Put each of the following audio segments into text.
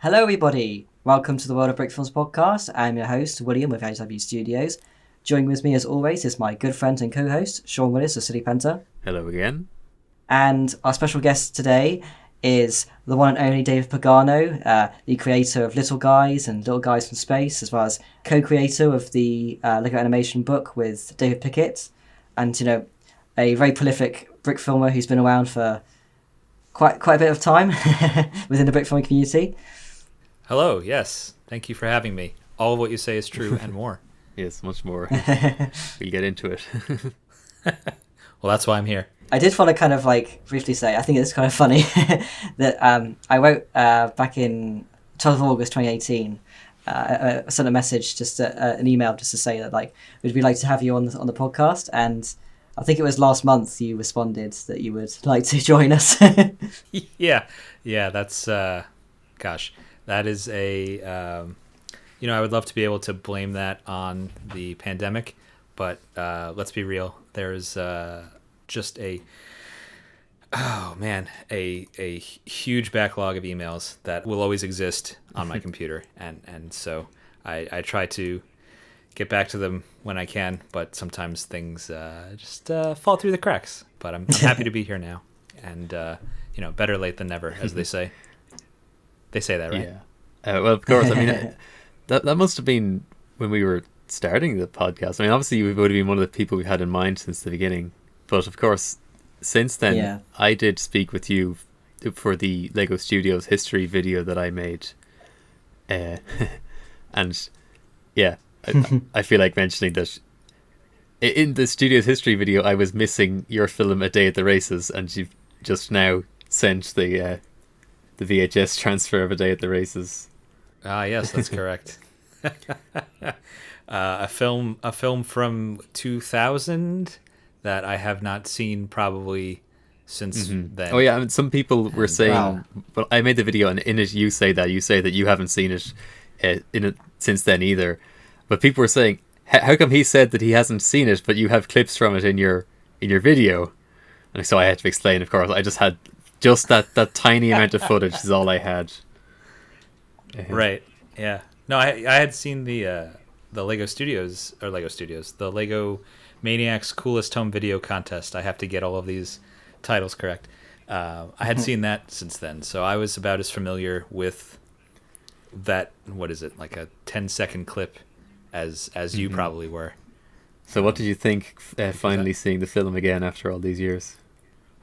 Hello, everybody. Welcome to the World of Brickfilms podcast. I'm your host, William with HW Studios. Joining with me, as always, is my good friend and co-host, Sean Willis of City Penta. Hello again. And our special guest today is the one and only David Pagano, the creator of Little Guys and Little Guys from Space, as well as co-creator of the Lego animation book with David Pickett, and a very prolific brick filmer who's been around for quite a bit of time within the brick filming community. Hello, yes. Thank you for having me. All of what you say is true and more. Yes, much more. We'll get into it. Well, that's why I'm here. I did want to kind of briefly say, I think it's kind of funny that I wrote back in 12th of August 2018, I sent a message, an email just to say that we'd like to have you on the podcast, and I think it was last month you responded that you would like to join us. Yeah, that's, gosh, that is I would love to be able to blame that on the pandemic, but let's be real. There's just a huge backlog of emails that will always exist on my computer, and so I try to get back to them when I can, but sometimes things just fall through the cracks. But I'm happy to be here now, and better late than never, as they say. They say that, right? Yeah. Well, of course. I mean, that must have been when we were starting the podcast. I mean, obviously, you would have been one of the people we had in mind since the beginning. But of course, since then, I did speak with you for the Lego Studios history video that I made. And yeah, I feel like mentioning that in the Studios history video, I was missing your film A Day at the Races, and you've just now sent the VHS transfer of A Day at the Races. Ah, yes, that's correct. A film from 2000 that I have not seen probably since then. Oh yeah, I mean, some people were saying, well, I made the video, and in it you say that you haven't seen it in it since then either. But people were saying, how come he said that he hasn't seen it, but you have clips from it in your video? And so I had to explain. Of course, I just had that tiny amount of footage is all I had. Right. Yeah. No, I had seen the Lego Studios, the Lego Maniacs Coolest Home Video Contest. I have to get all of these titles correct. I had seen that since then, so I was about as familiar with that. What is it, like a 10-second clip, as you probably were. So, what did you think finally seeing the film again after all these years?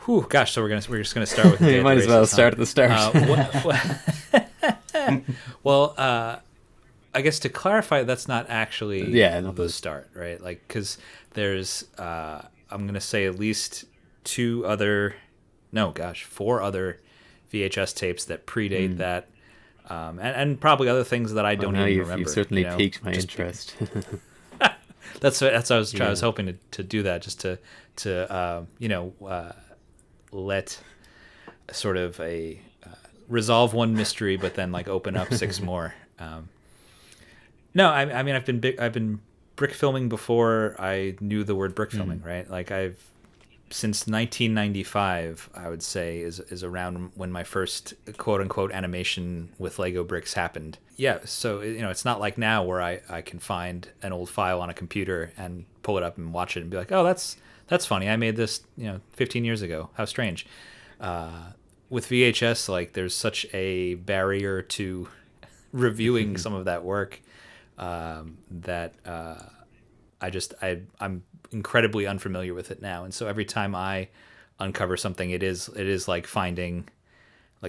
Whew, gosh! So we're just gonna start with. You might as well start at the start. Well, I guess to clarify, that's not actually the start, right? Like, because there's, I'm gonna say at least four other VHS tapes that predate that, and probably other things that I don't even remember. You've certainly piqued my interest. That's what I was trying. I was hoping to do that, just to let sort of a resolve one mystery, but then open up six more. No, I mean I've been brick filming before I knew the word brick filming, right? I've since 1995, I would say is around when my first quote unquote animation with Lego bricks happened. Yeah, so it's not like now where I can find an old file on a computer and pull it up and watch it and be like, oh, that's funny. I made this 15 years ago. How strange. With VHS, there's such a barrier to reviewing some of that work that I'm incredibly unfamiliar with it now. And so every time I uncover something, it is like finding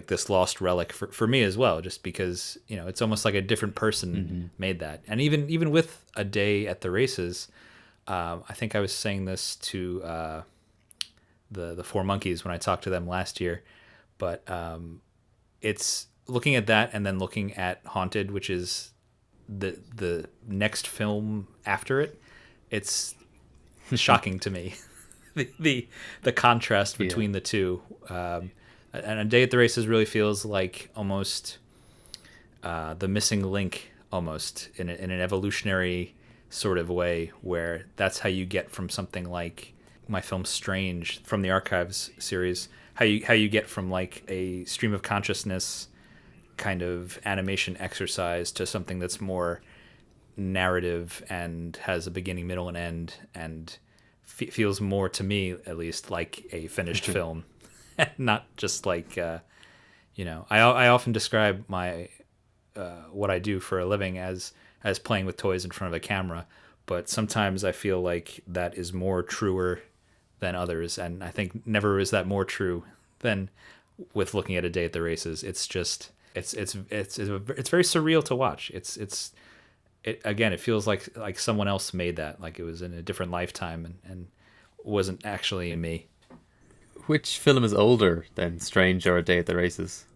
this lost relic for me as well, just because it's almost like a different person made that. And even with A Day at the Races, I think I was saying this to the Four Monkeys when I talked to them last year, but it's looking at that and then looking at Haunted, which is the next film after it. It's shocking to me, the contrast between the two. And A Day at the Races really feels like almost the missing link, almost in an evolutionary sort of way, where that's how you get from something like my film Strange from the Archives series, how you get from a stream of consciousness kind of animation exercise to something that's more narrative and has a beginning, middle, and end, and feels more, to me at least, like a finished film, not just like I often describe my what I do for a living as playing with toys in front of a camera, but sometimes I feel like that is more truer than others, and I think never is that more true than with looking at A Day at the Races. It's just it's very surreal to watch. It feels like someone else made that, like it was in a different lifetime and wasn't actually me. Which film is older than Strange or A Day at the Races?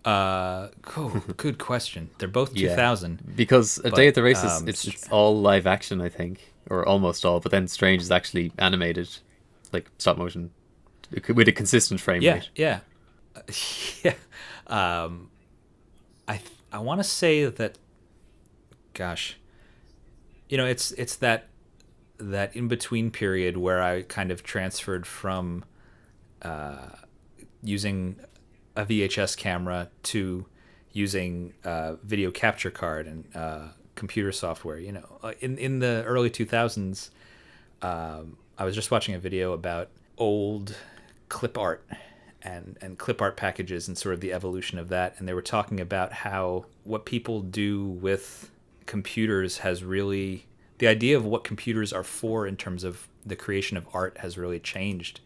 Good question. They're both 2000. Because A Day at the Races, it's all live action, I think, or almost all. But then Strange is actually animated, like stop motion, with a consistent frame rate. Yeah. I want to say that. Gosh, it's that in between period where I kind of transferred from using a VHS camera to using video capture card and computer software. In the early 2000s, I was just watching a video about old clip art and clip art packages and sort of the evolution of that, and they were talking about how what people do with computers has really, the idea of what computers are for in terms of the creation of art has really changed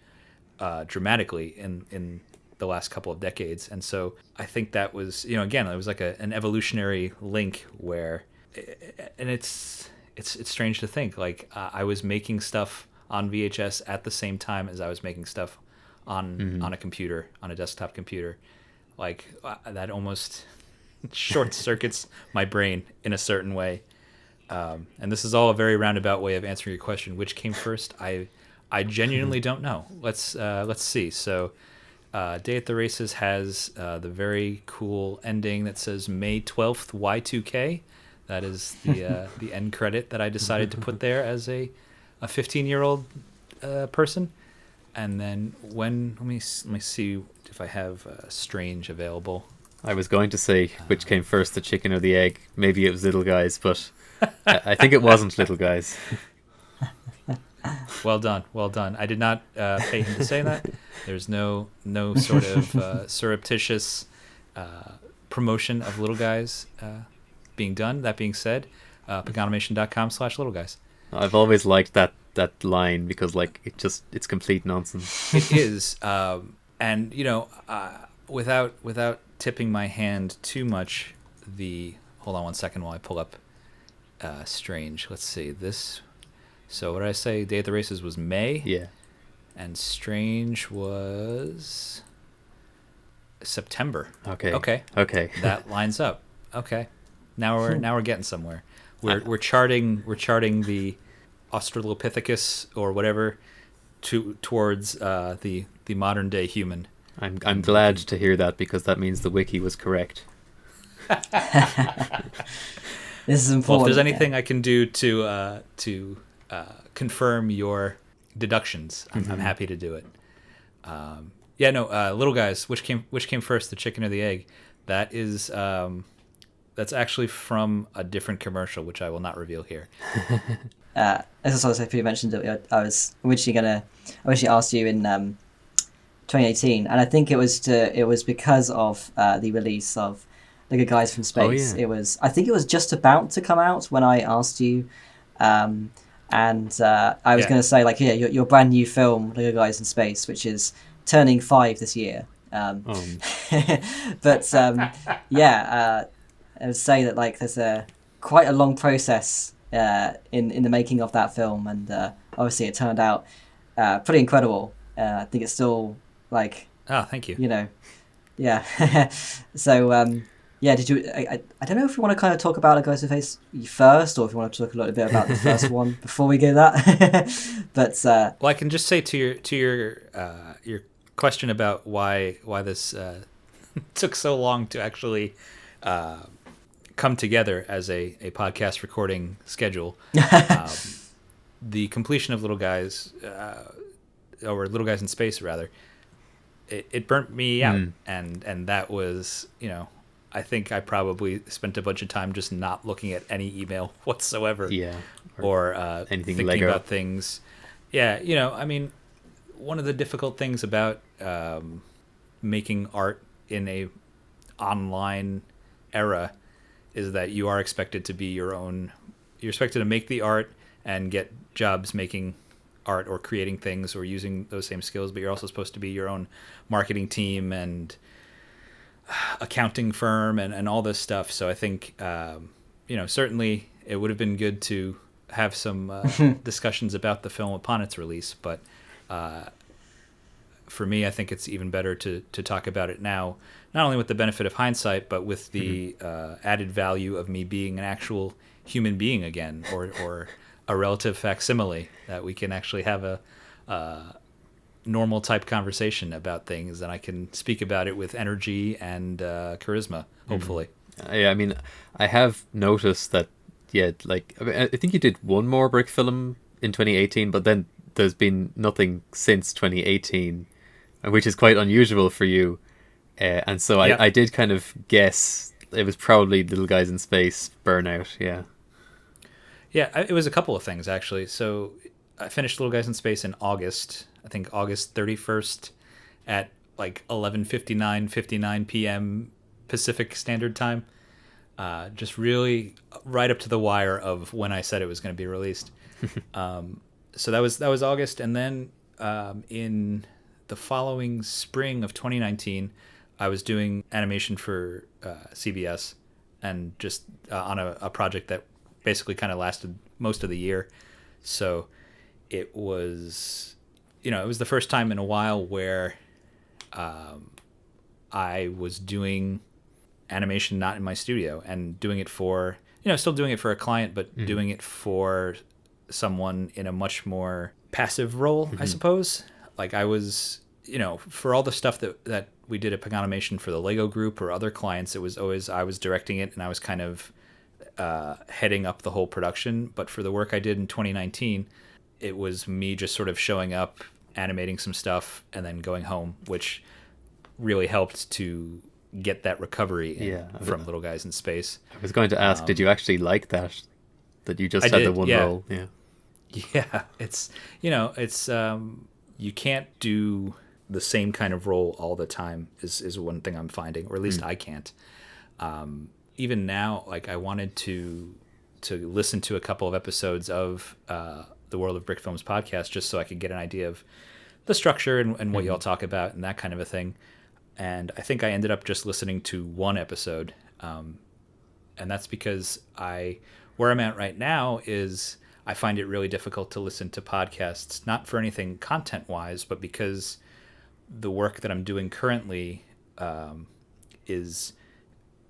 dramatically in the last couple of decades. And so I think that was, again, it was like an evolutionary link where, and it's strange to think, like I was making stuff on VHS at the same time as I was making stuff on a computer, on a desktop computer. Like that almost short circuits my brain in a certain way. And this is all a very roundabout way of answering your question. Which came first? I genuinely don't know. Let's see. So Day at the Races has the very cool ending that says May 12th Y2K. That is the end credit that I decided to put there as a 15-year-old person. And then let me see if I have Strange available. I was going to say which came first, the chicken or the egg. Maybe it was Little Guys, but I think it wasn't Little Guys. Well done. I did not pay him to say that. There's no sort of surreptitious promotion of Little Guys being done. That being said, paganimation.com/littleguys. I've always liked that line because like it's complete nonsense. It is, and without tipping my hand too much, hold on one second while I pull up Strange. Let's see this. So what did I say? Day at the Races was May. Yeah. And Strange was September. Okay. That lines up. Okay. Now we're getting somewhere. We're charting the Australopithecus or whatever towards the modern day human. I'm glad to hear that, because that means the wiki was correct. This is important. Well, if there's anything I can do to confirm your deductions, I'm happy to do it. Little Guys. Which came first, the chicken or the egg? That is that's actually from a different commercial, which I will not reveal here. As I was saying, you mentioned that I originally asked you in 2018, and I think it was because of the release of Lego Guys from Space. Oh, yeah. I think it was just about to come out when I asked you, and I was going to say, like, your brand new film Lego Guys in Space, which is turning 5 this year. But I would say that like there's quite a long process in the making of that film, and obviously it turned out pretty incredible. I think it's still like, oh, thank you. Yeah. So did you? I don't know if you want to kind of talk about Lego Guys in Space first, or if you want to talk a little bit about the first one before we go that. But well, I can just say to your question about why this took so long to actually come together as a podcast recording schedule. The completion of Little Guys, or Little Guys in Space rather, it burnt me out, and that was I think I probably spent a bunch of time just not looking at any email whatsoever. Yeah. Or anything thinking Lego. about things. Yeah, I mean, one of the difficult things about making art in a online era is that you are expected to be your own. You're expected to make the art and get jobs making art or creating things or using those same skills, but you're also supposed to be your own marketing team and accounting firm and all this stuff. So I think, certainly it would have been good to have some discussions about the film upon its release. But for me, I think it's even better to talk about it now, not only with the benefit of hindsight, but with the added value of me being an actual human being again, or a relative facsimile, that we can actually have a normal type conversation about things, and I can speak about it with energy and charisma, hopefully. Yeah, I mean, I have noticed that, I think you did one more brick film in 2018, but then there's been nothing since 2018, which is quite unusual for you. And so I did kind of guess it was probably Little Guys in Space, Burnout, yeah. Yeah, it was a couple of things, actually. So I finished Little Guys in Space in August, I think August 31st at like 11:59 p.m. Pacific Standard Time. Just really right up to the wire of when I said it was going to be released. So that was August, and then in the following spring of 2019, I was doing animation for CBS, and just on a project that basically kind of lasted most of the year. So it was, it was the first time in a while where I was doing animation not in my studio and doing it for, still doing it for a client, but doing it for someone in a much more passive role, I suppose. Like I was, for all the stuff that we did at Paganimation for the Lego group or other clients, it was always I was directing it and I was kind of heading up the whole production. But for the work I did in 2019, it was me just sort of showing up, animating some stuff, and then going home, which really helped to get that recovery from Little Guys in Space. I was going to ask, did you actually like that you just had the one role? Yeah, it's you can't do the same kind of role all the time is one thing I'm finding, or at least I can't. Even now, like I wanted to listen to a couple of episodes of the World of Brickfilms podcast just so I could get an idea of the structure and what y'all talk about and that kind of a thing. And I think I ended up just listening to one episode. And that's because where I'm at right now is I find it really difficult to listen to podcasts, not for anything content-wise, but because the work that I'm doing currently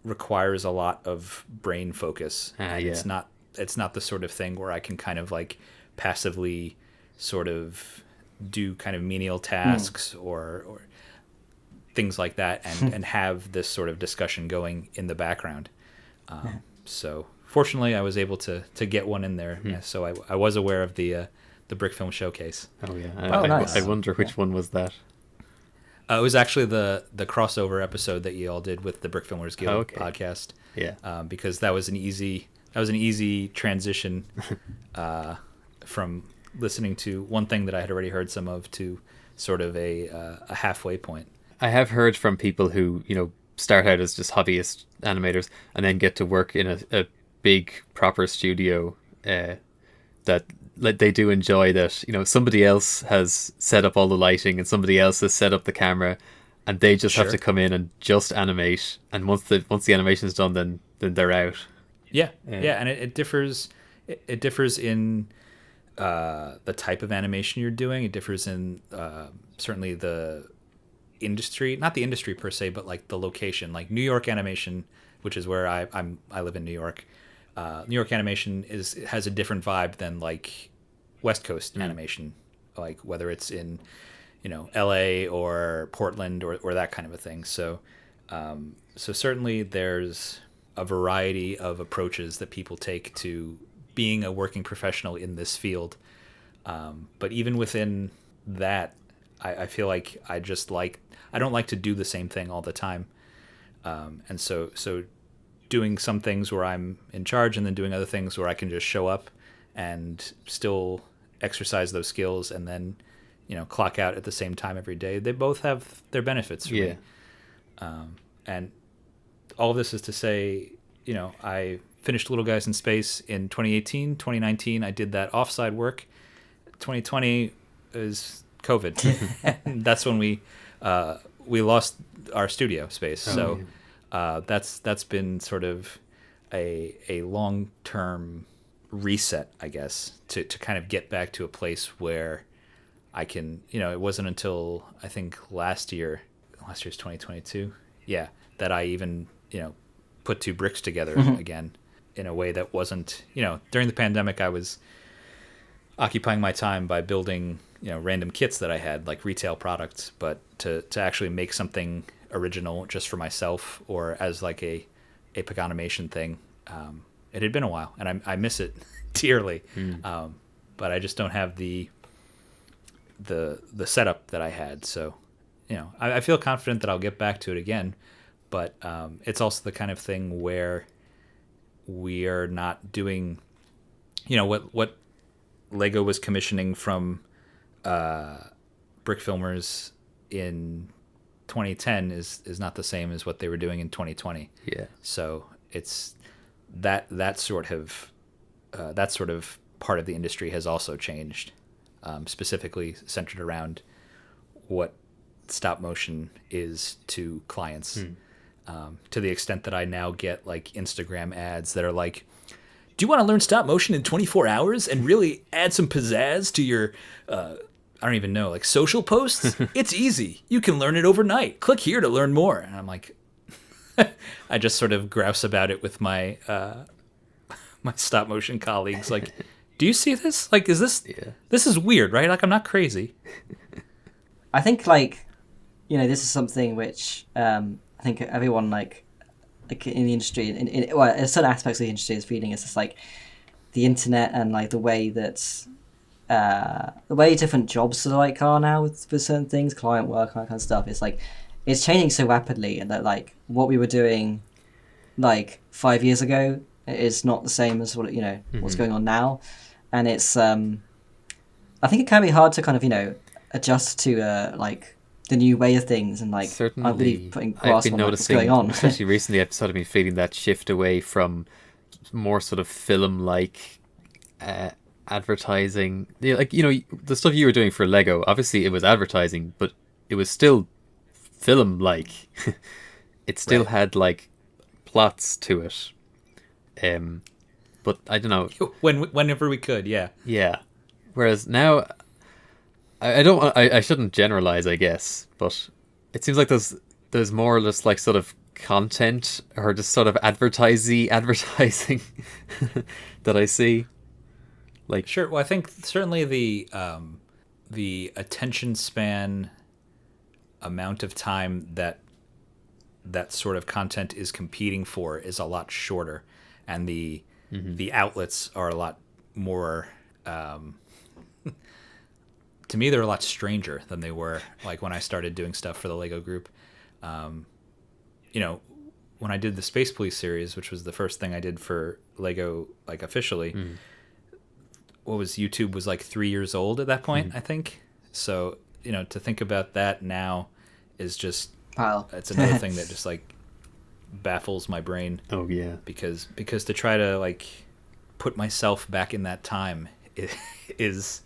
requires a lot of brain focus. It's not the sort of thing where I can kind of like passively sort of do kind of menial tasks or things like that and have this sort of discussion going in the background. So fortunately I was able to get one in there. So I was aware of the Brickfilm Showcase. Oh yeah. Nice. I wonder which one was that. It was actually the crossover episode that you all did with the Brickfilmers Guild podcast. Yeah. Because that was an easy transition from listening to one thing that I had already heard some of to sort of a halfway point. I have heard from people who, start out as just hobbyist animators and then get to work in a big proper studio that they do enjoy that, somebody else has set up all the lighting and somebody else has set up the camera and they just have to come in and just animate, and once the animation is done then they're out. And it differs in the type of animation you're doing. It differs in certainly the industry, not the industry per se, but like the location. Like New York animation, which is where I live in New York. New York animation has a different vibe than like West Coast animation, like whether it's in LA or Portland or that kind of a thing. So certainly there's a variety of approaches that people take to being a working professional in this field. But even within that, I feel like I don't like to do the same thing all the time. And so doing some things where I'm in charge, and then doing other things where I can just show up and still exercise those skills, and then clock out at the same time every day. They both have their benefits for me. And all of this is to say, I finished Little Guys in Space in 2018. 2019, I did that offside work. 2020 is COVID. That's when we lost our studio space. That's been sort of a long-term reset, I guess, to kind of get back to a place where I can, it wasn't until I think last year's 2022, that I even, put two bricks together again in a way that wasn't, during the pandemic, I was occupying my time by building, random kits that I had, like retail products, but to actually make something original just for myself or as like a Paganimation thing, it had been a while, and I miss it dearly. But I just don't have the setup that I had. So, I feel confident that I'll get back to it again, but it's also the kind of thing where we are not doing, what Lego was commissioning from Brickfilmers in 2010 is not the same as what they were doing in 2020. Yeah. So it's that sort of part of the industry has also changed, specifically centered around what stop motion is to clients. To the extent that I now get like Instagram ads that are like, do you want to learn stop motion in 24 hours and really add some pizzazz to your, I don't even know, like social posts? It's easy. You can learn it overnight. Click here to learn more. And I'm like, I just sort of grouse about it with my my stop motion colleagues. Like, do you see this? Like, is this, this is weird, right? Like, I'm not crazy. I think this is something which I think everyone like in the industry, in certain aspects of the industry is feeling. It's just like the internet and like the way that the way different jobs are now with certain things, client work, and that kind of stuff. It's like it's changing so rapidly, and that like what we were doing like 5 years ago is not the same as what's going on now, and it's I think it can be hard to kind of adjust to like the new way of things, and like certainly I'm really putting I've grasp been on noticing, what's going on. especially recently, I've sort of been feeling that shift away from more sort of film-like advertising. The stuff you were doing for Lego, obviously it was advertising, but it was still film-like. It still had like plots to it. But I don't know. Whenever we could, yeah. Whereas now, I shouldn't generalize, I guess, but it seems like there's more or less like sort of content or just sort of advertising that I see. Like, sure. Well, I think certainly the attention span amount of time that sort of content is competing for is a lot shorter, and the outlets are a lot more. To me, they're a lot stranger than they were like when I started doing stuff for the Lego group. When I did the Space Police series, which was the first thing I did for Lego, like officially, what was YouTube was like 3 years old at that point, I think. So, to think about that now is just, it's another thing that just like baffles my brain. Oh yeah. Because to try to like put myself back in that time is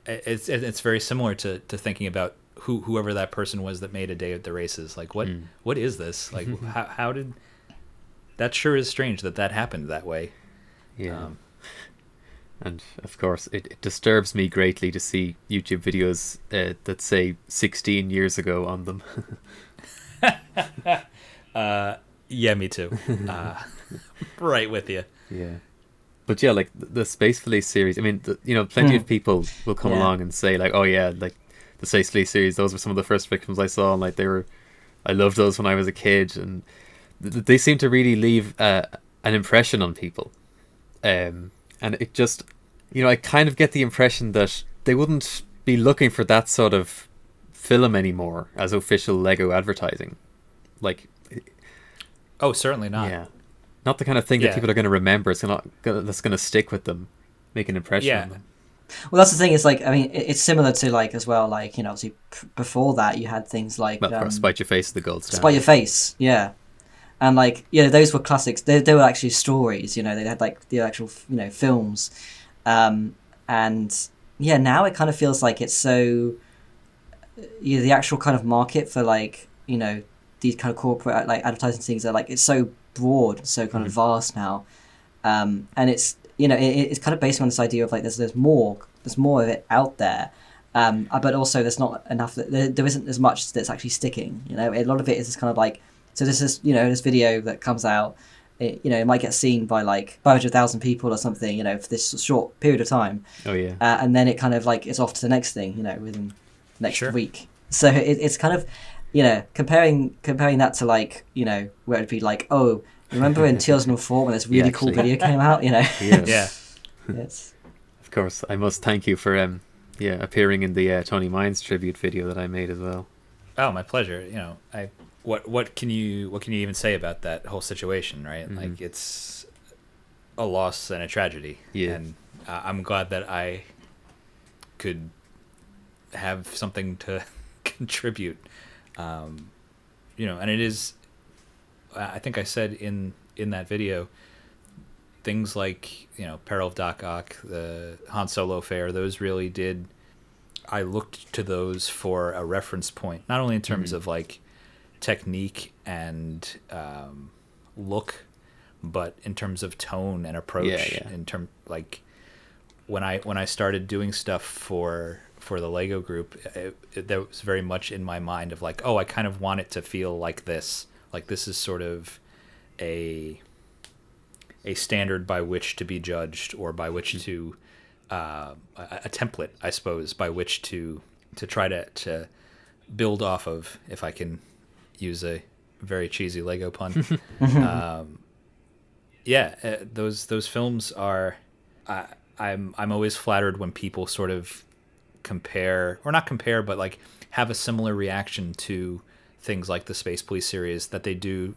it's very similar to thinking about whoever that person was that made A Day at the Races. Like, what is this? Like, how did that? Sure is strange that happened that way. Yeah. And of course, it disturbs me greatly to see YouTube videos that say 16 years ago on them. Yeah, me too. Right with you. Yeah. But yeah, like the Space Police series, I mean, plenty of people will come along and say like, oh yeah, like the Space Police series, those were some of the first Brickfilms I saw, and like I loved those when I was a kid, and they seem to really leave an impression on people. And it just, I kind of get the impression that they wouldn't be looking for that sort of film anymore as official Lego advertising. Like, Oh, certainly not. Yeah, not the kind of thing that people are going to remember. It's not that's going to stick with them, make an impression on them. Well, that's the thing. Is like, I mean, it's similar to like as well. Like, you know, obviously before that, you had things like Spite Your Face, the gold standard. Spite Your Face, yeah, and like, you know, those were classics. They were actually stories. You know, they had like the actual, you know, films, and yeah, now it kind of feels like it's so. Yeah, the actual kind of market for like, you know, these kind of corporate like advertising things are like, it's so broad, so kind of vast now, and it's, you know, it's kind of based on this idea of like there's more of it out there, but also there's not enough that there isn't as much that's actually sticking. You know, a lot of it is just kind of like, so this is, you know, this video that comes out, it, you know, it might get seen by like 500,000 people or something, you know, for this short period of time. Oh yeah. And then it kind of like it's off to the next thing, you know, within the next week. So it's kind of, you know, comparing that to like, you know, where it'd be like, oh, remember in 2004 when this really cool video came out, you know? Yes. Yes. Of course, I must thank you for appearing in the Tony Mines tribute video that I made as well. Oh, my pleasure. You know, what can you even say about that whole situation, right? Mm-hmm. Like, it's a loss and a tragedy. Yeah. And I'm glad that I could have something to contribute. You know, and it is, I think I said in that video, things like, you know, Peril of Doc Ock, the Han Solo affair, those really did, I looked to those for a reference point, not only in terms of like technique and look, but in terms of tone and approach. In term, like when I started doing stuff for the Lego group, that was very much in my mind of like, oh, I kind of want it to feel like this is sort of a standard by which to be judged, or by which to a template, I suppose, by which to try to build off of, if I can use a very cheesy Lego pun. Those films are, I'm always flattered when people sort of compare, or not compare, but like have a similar reaction to things like the Space Police series that they do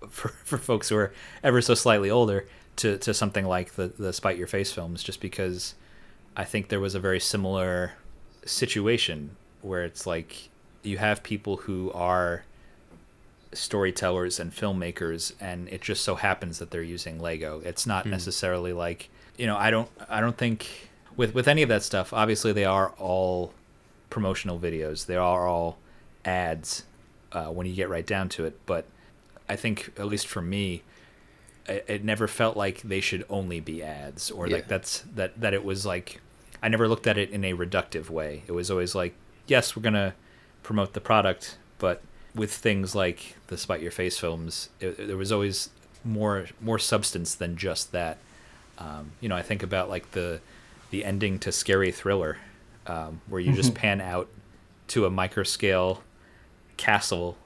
for folks who are ever so slightly older to something like the Spite Your Face films, just because I think there was a very similar situation where it's like you have people who are storytellers and filmmakers, and it just so happens that they're using Lego. It's not necessarily like, you know, I don't think with any of that stuff, obviously they are all promotional videos. They are all ads when you get right down to it. But I think, at least for me, it never felt like they should only be ads, or like that it was like, I never looked at it in a reductive way. It was always like, yes, we're going to promote the product, but with things like the Spite Your Face films, there was always more substance than just that. You know, I think about like the ending to Scary Thriller, where you just pan out to a microscale castle,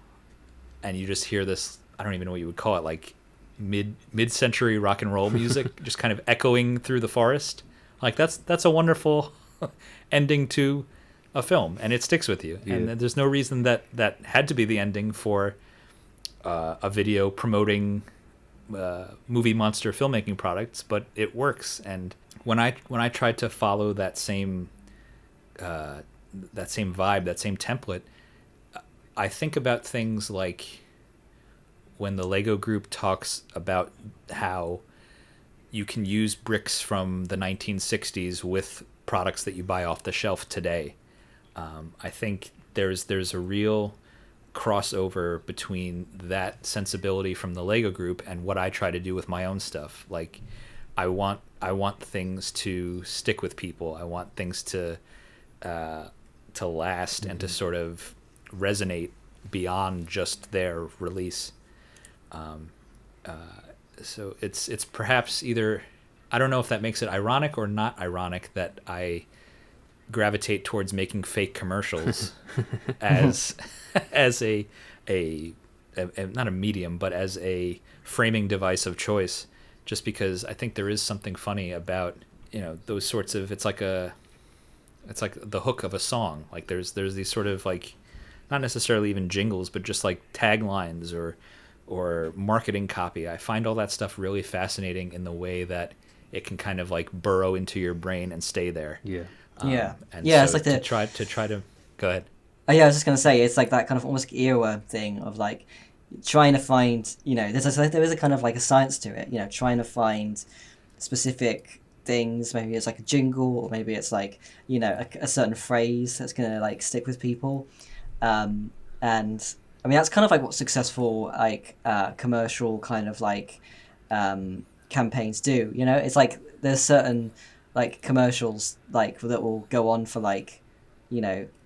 and you just hear this, I don't even know what you would call it, like mid-century rock and roll music just kind of echoing through the forest. Like that's a wonderful ending to a film, and it sticks with you. And there's no reason that had to be the ending for a video promoting movie monster filmmaking products, but it works. And when I tried to follow that same vibe, that same template, I think about things like when the Lego group talks about how you can use bricks from the 1960s with products that you buy off the shelf today. I think there's a real crossover between that sensibility from the Lego group and what I try to do with my own stuff. Like, I want things to stick with people. I want things to last and to sort of resonate beyond just their release. So it's perhaps either, I don't know if that makes it ironic or not ironic that I gravitate towards making fake commercials as a not a medium, but as a framing device of choice, just because I think there is something funny about, you know, those sorts of, it's like the hook of a song. Like there's these sort of like, not necessarily even jingles, but just like taglines or or marketing copy. I find all that stuff really fascinating in the way that it can kind of like burrow into your brain and stay there. Yeah. And Yeah, so it's like to try to go ahead. Oh yeah, I was just gonna say it's like that kind of almost earworm thing of like trying to find, there is a kind of like a science to it, trying to find specific things. Maybe it's like a jingle, or maybe it's like a certain phrase that's gonna like stick with people. And I mean that's kind of like what successful like commercial kind of like campaigns do. It's like there's certain like commercials like that will go on for like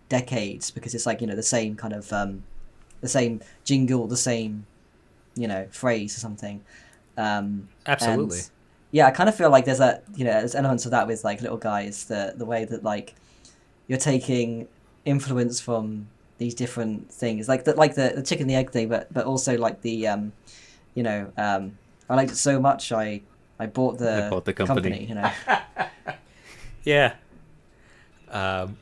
decades, because it's like the same kind of the same jingle, the same phrase or something. Absolutely. And, yeah, I kind of feel like there's there's elements of that with like Little Guys, the way that like you're taking influence from these different things, like the chicken and the egg thing, but also like the I liked it so much I bought the company. Yeah.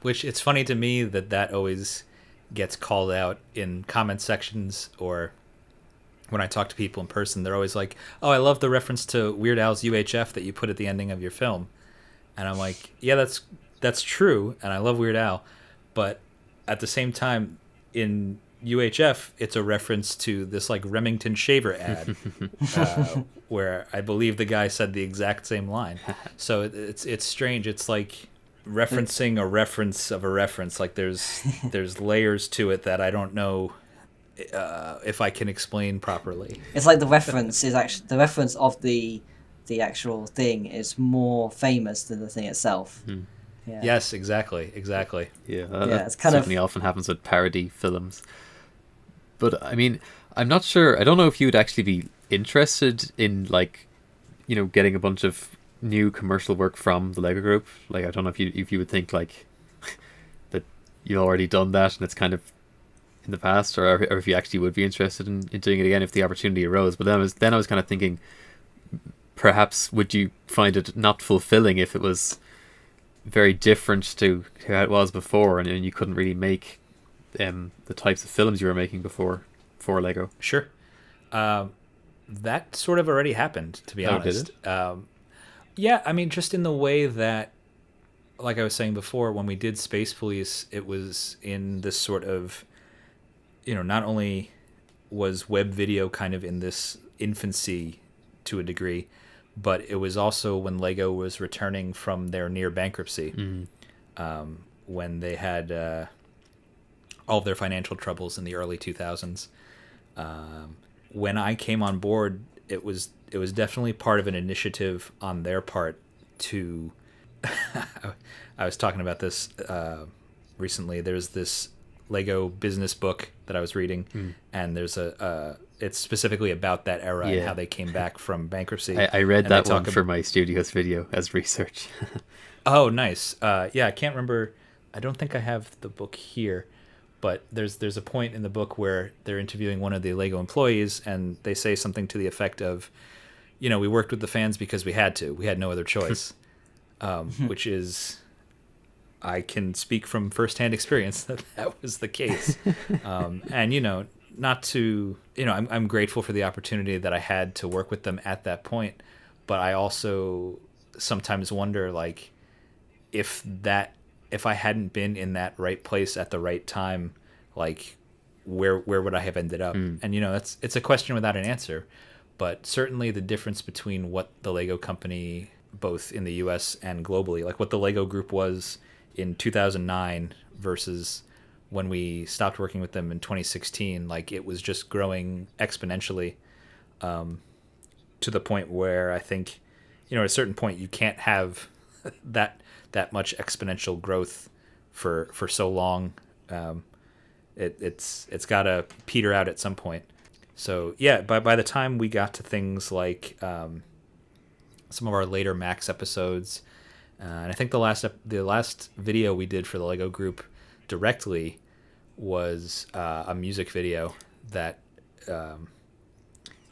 Which it's funny to me that always gets called out in comment sections, or when I talk to people in person, they're always like, "Oh, I love the reference to Weird Al's UHF that you put at the ending of your film," and I'm like, "Yeah, that's true, and I love Weird Al, but at the same time, in UHF, it's a reference to this like Remington shaver ad, where I believe the guy said the exact same line. So it's strange. It's like referencing a reference of a reference. Like there's layers to it that I don't know if I can explain properly. It's like the reference is actually the reference of the actual thing is more famous than the thing itself. Hmm. Yeah. Yes, exactly. Yeah, it's kind certainly often happens with parody films. But I mean, I'm not sure. I don't know if you would actually be interested in like, getting a bunch of new commercial work from the Lego Group. Like, I don't know if you would think like that you've already done that and it's kind of in the past, or if you actually would be interested in doing it again if the opportunity arose. But then I was kind of thinking, perhaps would you find it not fulfilling if it was very different to how it was before, and you couldn't really make the types of films you were making before for Lego? Sure. That sort of already happened, to be honest. Did it? Yeah, I mean, just in the way that, like I was saying before, when we did Space Police, it was in this sort of, not only was web video kind of in this infancy to a degree, but it was also when Lego was returning from their near bankruptcy, when they had all of their financial troubles in the early 2000s. When I came on board, it was definitely part of an initiative on their part to I was talking about this recently. There's this Lego business book that I was reading, and there's it's specifically about that era and how they came back from bankruptcy. I read that one for my Studios video as research. Oh, nice. Yeah, I can't remember. I don't think I have the book here, but there's a point in the book where they're interviewing one of the Lego employees, and they say something to the effect of, we worked with the fans because we had to. We had no other choice, which is, I can speak from firsthand experience that was the case. And, not to, I'm grateful for the opportunity that I had to work with them at that point, but I also sometimes wonder, like, if I hadn't been in that right place at the right time, like, where would I have ended up? And, it's a question without an answer, but certainly the difference between what the Lego company, both in the US and globally, like what the Lego Group was in 2009 versus when we stopped working with them in 2016, like, it was just growing exponentially, to the point where I think, at a certain point you can't have that much exponential growth for so long. It's got to peter out at some point. So yeah, by the time we got to things like some of our later Max episodes, and I think the last video we did for the Lego Group directly was a music video that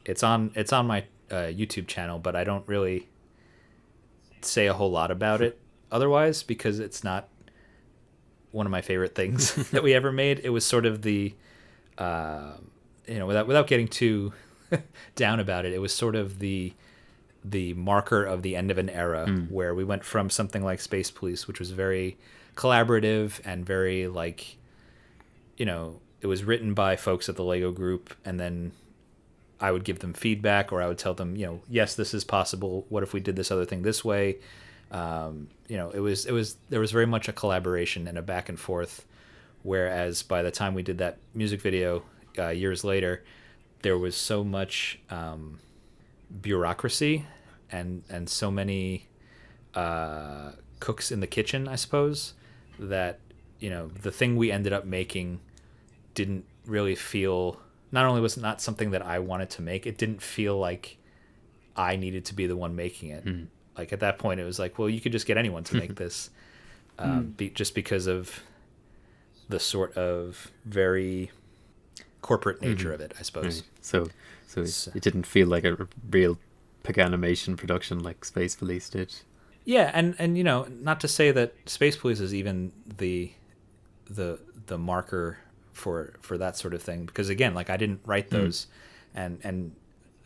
it's on my YouTube channel, but I don't really say a whole lot about it otherwise, because it's not one of my favorite things that we ever made. It was sort of the without getting too down about it. It was sort of the marker of the end of an era where we went from something like Space Police, which was very collaborative and very like, you know, it was written by folks at the Lego group, and then I would give them feedback, or I would tell them, you know, yes, this is possible. What if we did this other thing this way? You know, there was very much a collaboration and a back and forth. Whereas by the time we did that music video years later, there was so much bureaucracy and so many cooks in the kitchen, I suppose, that, you know, the thing we ended up making didn't really feel, not only was it not something that I wanted to make, it didn't feel like I needed to be the one making it. Like at that point, it was like, well, you could just get anyone to make this, just because of the sort of very corporate nature of it, I suppose. Right. So it didn't feel like a real Paganimation production like Space Police did. Yeah, and you know, not to say that Space Police is even the marker for that sort of thing, because again, like I didn't write those, and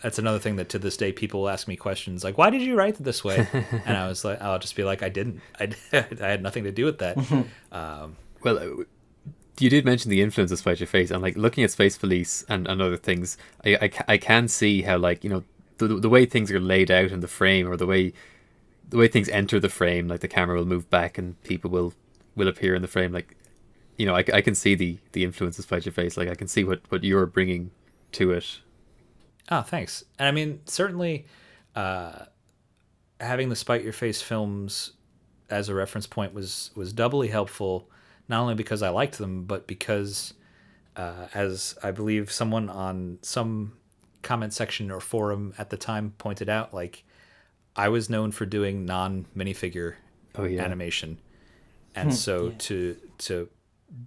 that's another thing that to this day people ask me questions like, why did you write it this way? And I was like, I'll just be like, I didn't. I had nothing to do with that. Well, you did mention the influence of Spite Your Face, and like looking at Space Police and other things, I can see how, like, you know, the way things are laid out in the frame, or the way things enter the frame, like the camera will move back and people will appear in the frame, like, you know, I can see the influence of Spite Your Face. Like I can see what you're bringing to it. Oh, thanks. And I mean, certainly having the Spite Your Face films as a reference point was doubly helpful, not only because I liked them, but because, as I believe someone on some comment section or forum at the time pointed out, like, I was known for doing non-minifigure animation. And so to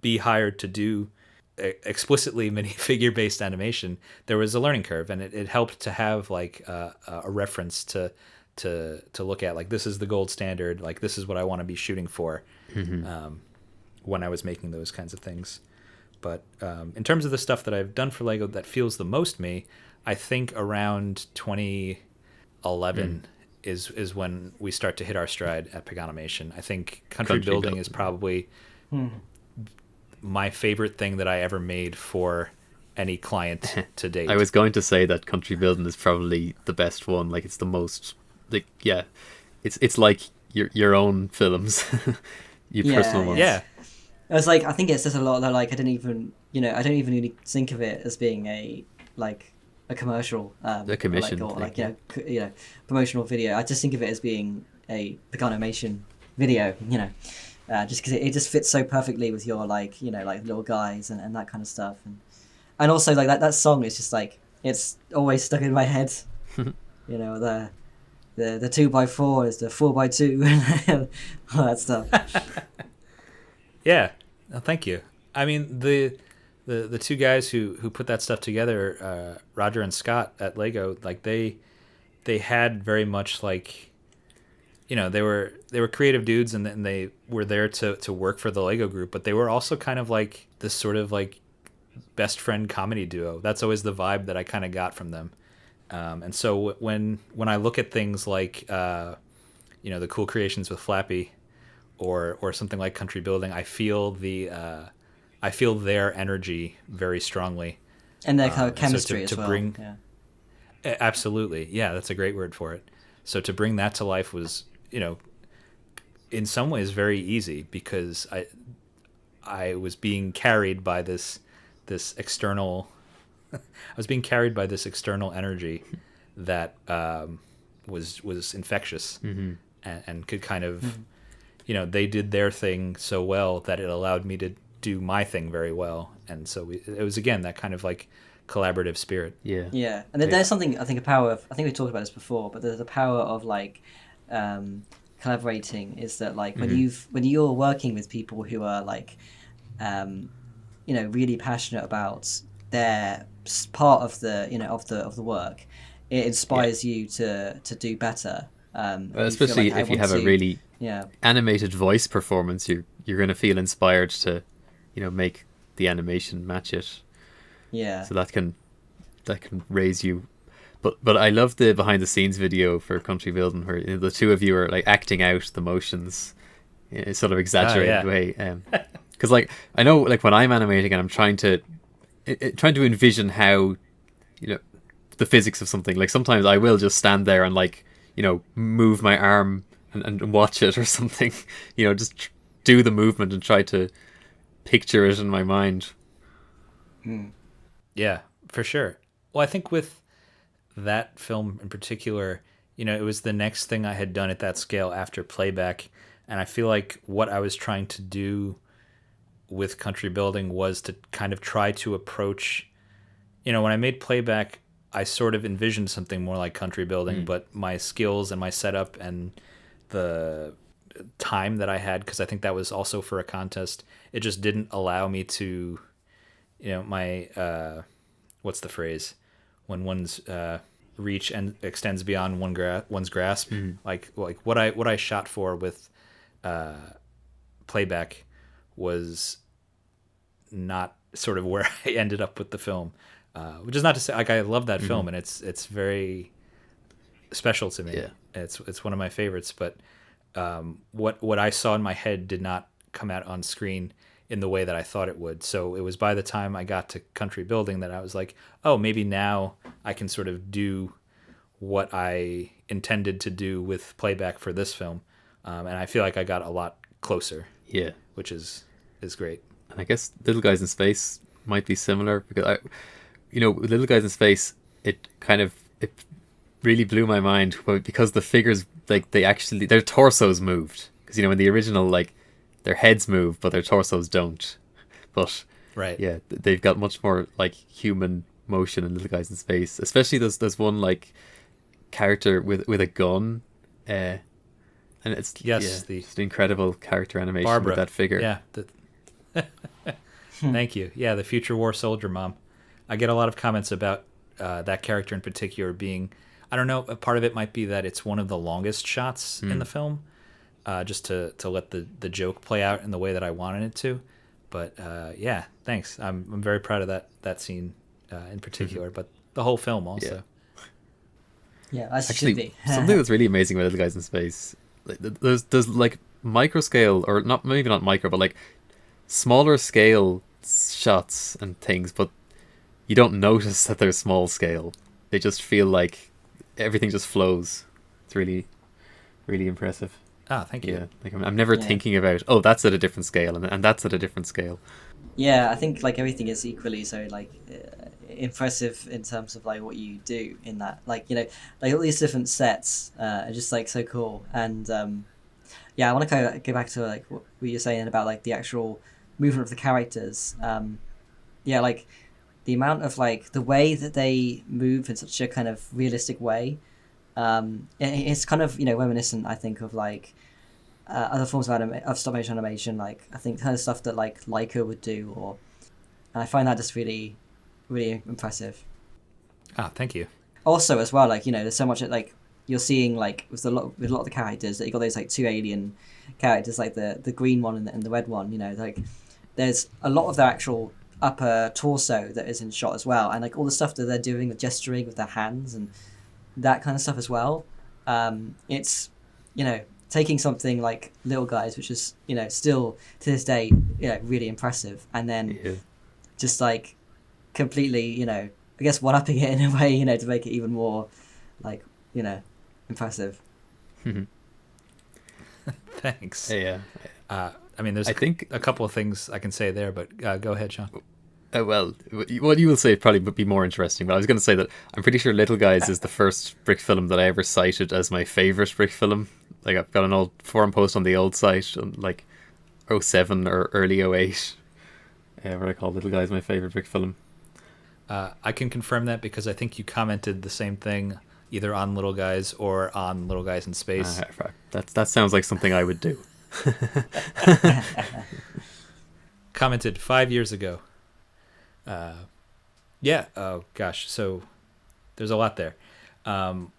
be hired to do explicitly minifigure-based animation, there was a learning curve, and it helped to have like a reference to look at, like, this is the gold standard, like this is what I want to be shooting for when I was making those kinds of things. But in terms of the stuff that I've done for Lego that feels the most me, I think around 2011 is when we start to hit our stride at Paganimation. I think Country Building is probably my favorite thing that I ever made for any client to date. I was going to say that Country Building is probably the best one. Like, it's the most, like, yeah, it's like your own films, your personal ones. Yeah. It was like, I think it's just a lot that, like, I don't even really think of it as being a commercial, a commission, promotional video. I just think of it as being a Paganimation video, you know, just because it just fits so perfectly with your, like, you know, like little guys and that kind of stuff, and also like that song is just like, it's always stuck in my head. You know, the 2x4 is the 4x2 all that stuff. Yeah, thank you. I mean, the two guys who put that stuff together, Roger and Scott at Lego, like they had very much, like, you know, they were creative dudes, and they were there to work for the Lego group, but they were also kind of like this sort of like best friend comedy duo. That's always the vibe that I kind of got from them. And so when I look at things like you know, the Cool Creations with Flappy, or something like Country Building, I feel their energy very strongly, and their kind of chemistry so as well. Bring, absolutely, yeah, that's a great word for it. So to bring that to life was, you know, in some ways very easy, because I was being carried by this external I was being carried by this external energy that was infectious, and could kind of, you know, they did their thing so well that it allowed me to do my thing very well. And so it was, again, that kind of like collaborative spirit. Yeah. And there's something, I think, a power of, I think we talked about this before, but there's a power of, like, collaborating, is that, like, when you're working with people who are, like, you know, really passionate about their part of the, you know, of the work, it inspires you to do better. Especially if you have a really animated voice performance, you're going to feel inspired to, you know, make the animation match it. Yeah. So that can that can raise you. But I love the behind the scenes video for Country Building where the two of you are like acting out the motions in a sort of exaggerated way. Because like I know like when I'm animating and I'm trying to envision how the physics of something. Like sometimes I will just stand there and like move my arm and watch it or something. Just do the movement and try to picture it in my mind. Yeah, for sure. Well, I think with that film in particular, it was the next thing I had done at that scale after Playback. And I feel like what I was trying to do with Country Building was to kind of try to approach, when I made Playback, I sort of envisioned something more like Country Building, but my skills and my setup and the time that I had, because I think that was also for a contest, it just didn't allow me to, my, what's the phrase? When one's reach and extends beyond one's grasp, like what I shot for with Playback was not sort of where I ended up with the film, which is not to say like I love that film and it's very special to me. Yeah. It's one of my favorites, but what I saw in my head did not come out on screen in the way that I thought it would. So it was by the time I got to Country Building that I was like, oh, maybe now I can sort of do what I intended to do with Playback for this film. And I feel like I got a lot closer. Yeah. Which is great. And I guess Little Guys in Space might be similar because with Little Guys in Space, it really blew my mind because the figures, like their torsos moved. Because, in the original, like, their heads move, but their torsos don't. But right, yeah, they've got much more like human motion in Little Guys in Space. Especially there's one like character with a gun, and it's the incredible character animation Barbara. With that figure. Yeah, thank you. Yeah, the future war soldier mom. I get a lot of comments about that character in particular being. I don't know. A part of it might be that it's one of the longest shots in the film. Just to let the joke play out in the way that I wanted it to. But yeah, thanks. I'm very proud of that scene in particular, but the whole film also. Yeah, as actually should be. Something that's really amazing with Little Guys in Space. There's like micro scale, or maybe not micro, but like smaller scale shots and things, but you don't notice that they're small scale. They just feel like everything just flows. It's really, really impressive. Ah, thank you. Yeah, like I'm never thinking about, that's at a different scale and that's at a different scale. Yeah, I think like everything is equally so like impressive in terms of like what you do in that. Like like all these different sets are just like so cool. And I want to go back to like what you're saying about like the actual movement of the characters. Like the amount of like the way that they move in such a kind of realistic way. It's kind of reminiscent, I think, of like other forms of stop motion animation, like I think kind of stuff that like Leica would do, and I find that just really, really impressive. Ah, thank you. Also, as well, like there's so much that like you're seeing like with a lot of the characters that you got those like two alien characters, like the green one and the red one. Like there's a lot of their actual upper torso that is in shot as well, and like all the stuff that they're doing, the gesturing with their hands and that kind of stuff as well. It's taking something like Little Guys, which is still to this day really impressive, and then just like completely I guess one-upping it in a way to make it even more like impressive. Thanks. Yeah. I mean, there's a couple of things I can say there, but go ahead, Sean. Well, what you will say probably would be more interesting, but I was going to say that I'm pretty sure Little Guys is the first brick film that I ever cited as my favourite brick film. Like, I've got an old forum post on the old site, on like 07 or early 08, where I call Little Guys my favourite brick film. I can confirm that because I think you commented the same thing either on Little Guys or on Little Guys in Space. That sounds like something I would do. Commented 5 years ago. Oh gosh, so there's a lot there.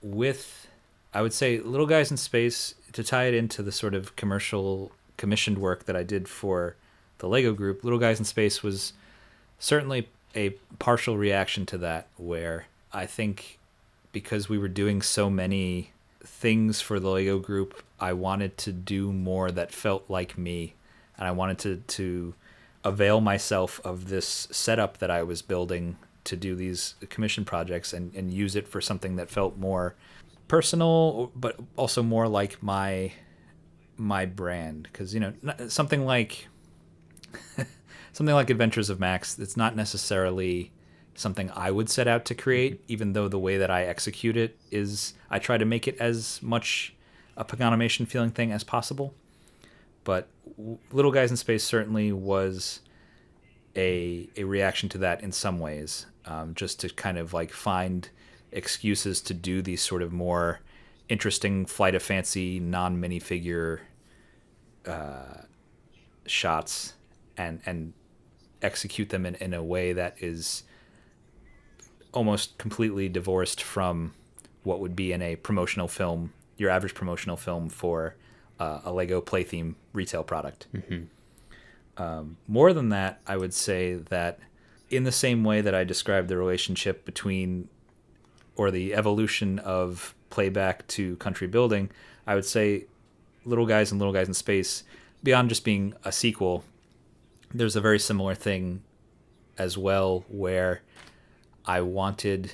With, I would say, Little Guys in Space, to tie it into the sort of commercial commissioned work that I did for the Lego group, Little Guys in Space was certainly a partial reaction to that, where I think because we were doing so many things for the Lego group, I wanted to do more that felt like me, and I wanted to avail myself of this setup that I was building to do these commission projects and use it for something that felt more personal, but also more like my brand. Because, you know, something like Adventures of Max, it's not necessarily something I would set out to create, even though the way that I execute it is I try to make it as much a Paganimation feeling thing as possible. But Little Guys in Space certainly was a reaction to that in some ways, just to kind of like find excuses to do these sort of more interesting flight of fancy non-minifigure shots and execute them in a way that is almost completely divorced from what would be in a promotional film, your average promotional film for a Lego Playtheme retail product. More than that, I would say that in the same way that I described the relationship between, or the evolution of playback to country building, I would say Little Guys and Little Guys in Space, beyond just being a sequel, there's a very similar thing as well, where I wanted,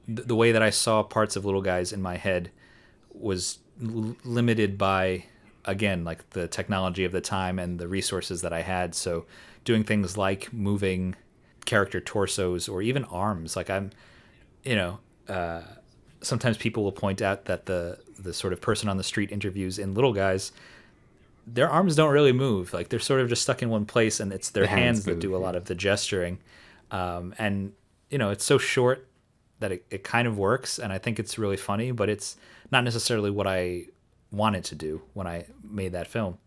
the way that I saw parts of Little Guys in my head was limited by, again, like the technology of the time and the resources that I had. So doing things like moving character torsos or even arms, like sometimes people will point out that the sort of person on the street interviews in Little Guys, their arms don't really move. Like they're sort of just stuck in one place, and it's their hands that do a lot of the gesturing. And, you know, it's so short that it kind of works, and I think it's really funny, but it's not necessarily what I wanted to do when I made that film.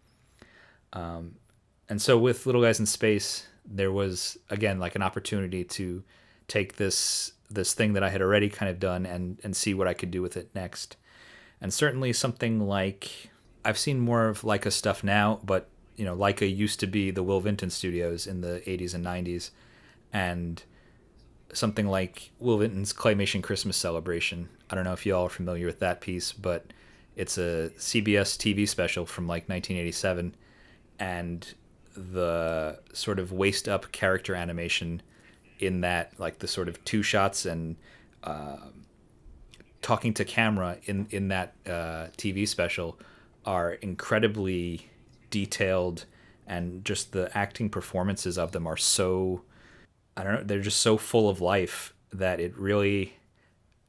And so with Little Guys in Space, there was, again, like an opportunity to take this thing that I had already kind of done and see what I could do with it next. And certainly something like, I've seen more of Leica stuff now, but, you know, Leica used to be the Will Vinton Studios in the 80s and 90s. And something like Will Vinton's Claymation Christmas Celebration. I don't know if you all are familiar with that piece, but it's a CBS TV special from like 1987. And the sort of waist up character animation in that, like the sort of two shots and talking to camera in that TV special are incredibly detailed, and just the acting performances of them are so, I don't know, they're just so full of life that it really,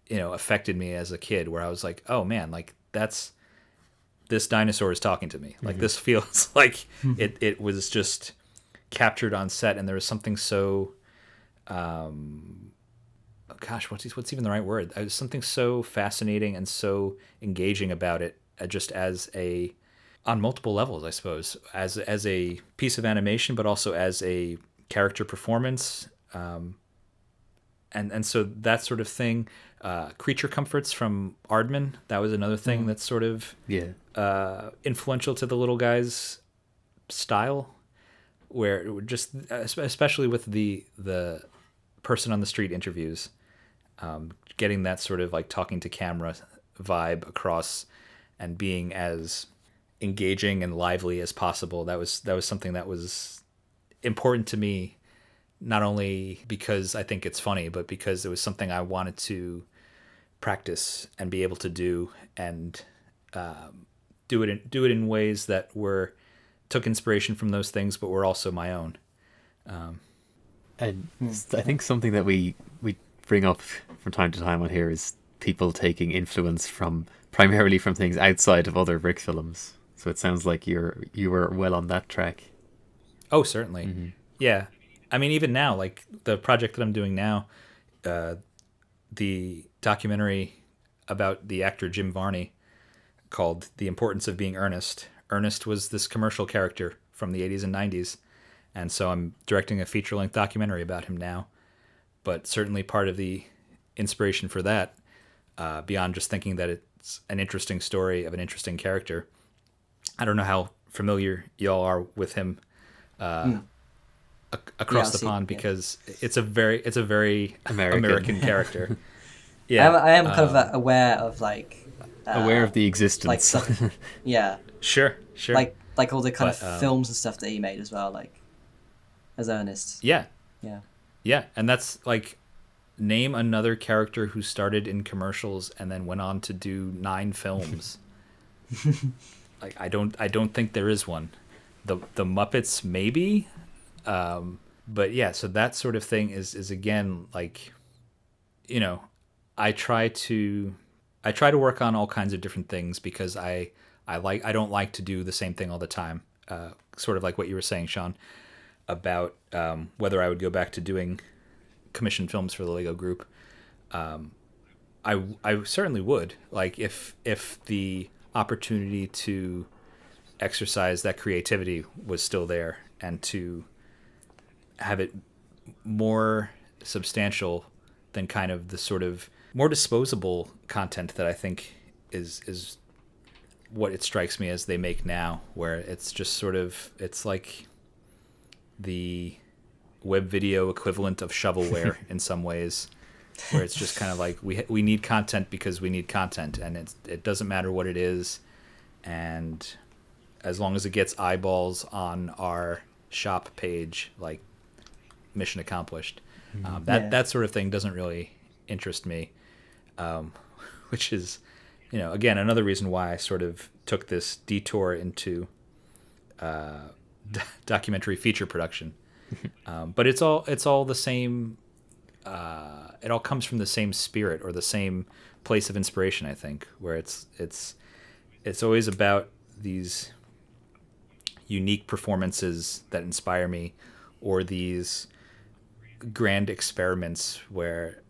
you know, affected me as a kid, where I was like, oh man, like this dinosaur is talking to me. Like this feels like it was just captured on set, and there was something so, what's even the right word? There's something so fascinating and so engaging about it, just on multiple levels, I suppose, as a piece of animation, but also as a character performance. And so that sort of thing, Creature Comforts from Aardman, that was another thing that's sort of influential to the Little Guys style, where it would just, especially with the person on the street interviews, getting that sort of like talking to camera vibe across and being as engaging and lively as possible. That was something that was important to me, not only because I think it's funny, but because it was something I wanted to practice and be able to do, and do it in ways that took inspiration from those things, but were also my own. And I think something that we bring up from time to time on here is people taking influence primarily from things outside of other brick films. So it sounds like you were well on that track. Oh, certainly. Yeah. I mean, even now, like the project that I'm doing now, the documentary about the actor Jim Varney called The Importance of Being Earnest. Ernest was this commercial character from the 80s and 90s. And so I'm directing a feature-length documentary about him now. But certainly part of the inspiration for that, beyond just thinking that it's an interesting story of an interesting character, I don't know how familiar y'all are with him. across the pond because it's a very American character. Yeah, I am kind of aware of aware of the existence. Like stuff, yeah. Sure. Like all the kind of films and stuff that he made as well, like as Ernest. Yeah, and that's like, name another character who started in commercials and then went on to do 9 films. Like I don't think there is one. The Muppets maybe, but yeah. So that sort of thing is again like, I try to work on all kinds of different things because I don't like to do the same thing all the time. Sort of like what you were saying, Sean, about whether I would go back to doing commissioned films for the Lego Group. I certainly would. Like if the opportunity to exercise that creativity was still there and to have it more substantial than kind of the sort of more disposable content that I think is what it strikes me as they make now, where it's just sort of, it's like the web video equivalent of shovelware in some ways, where it's just kind of like we need content because we need content, and it doesn't matter what it is, and as long as it gets eyeballs on our shop page, like, mission accomplished. That sort of thing doesn't really interest me, which is, again, another reason why I sort of took this detour into documentary feature production. But it's all the same. It all comes from the same spirit or the same place of inspiration, I think, where it's always about these unique performances that inspire me, or these grand experiments where,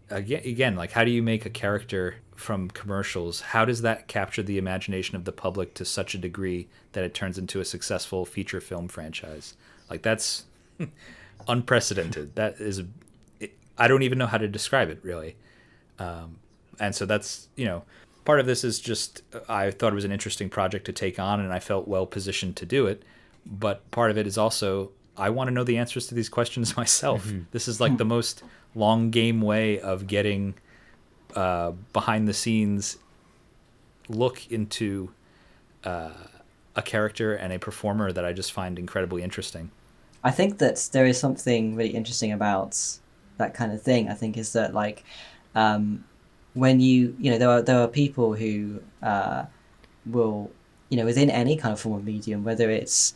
again, like, how do you make a character from commercials? How does that capture the imagination of the public to such a degree that it turns into a successful feature film franchise? Like, that's unprecedented. That is, I don't even know how to describe it, really. And so that's, part of this is just, I thought it was an interesting project to take on, and I felt well positioned to do it. But part of it is also, I want to know the answers to these questions myself. Mm-hmm. This is like the most long game way of getting behind the scenes look into a character and a performer that I just find incredibly interesting. I think that there is something really interesting about that kind of thing. I think is that, like, when there are people who will, within any kind of form of medium, whether it's,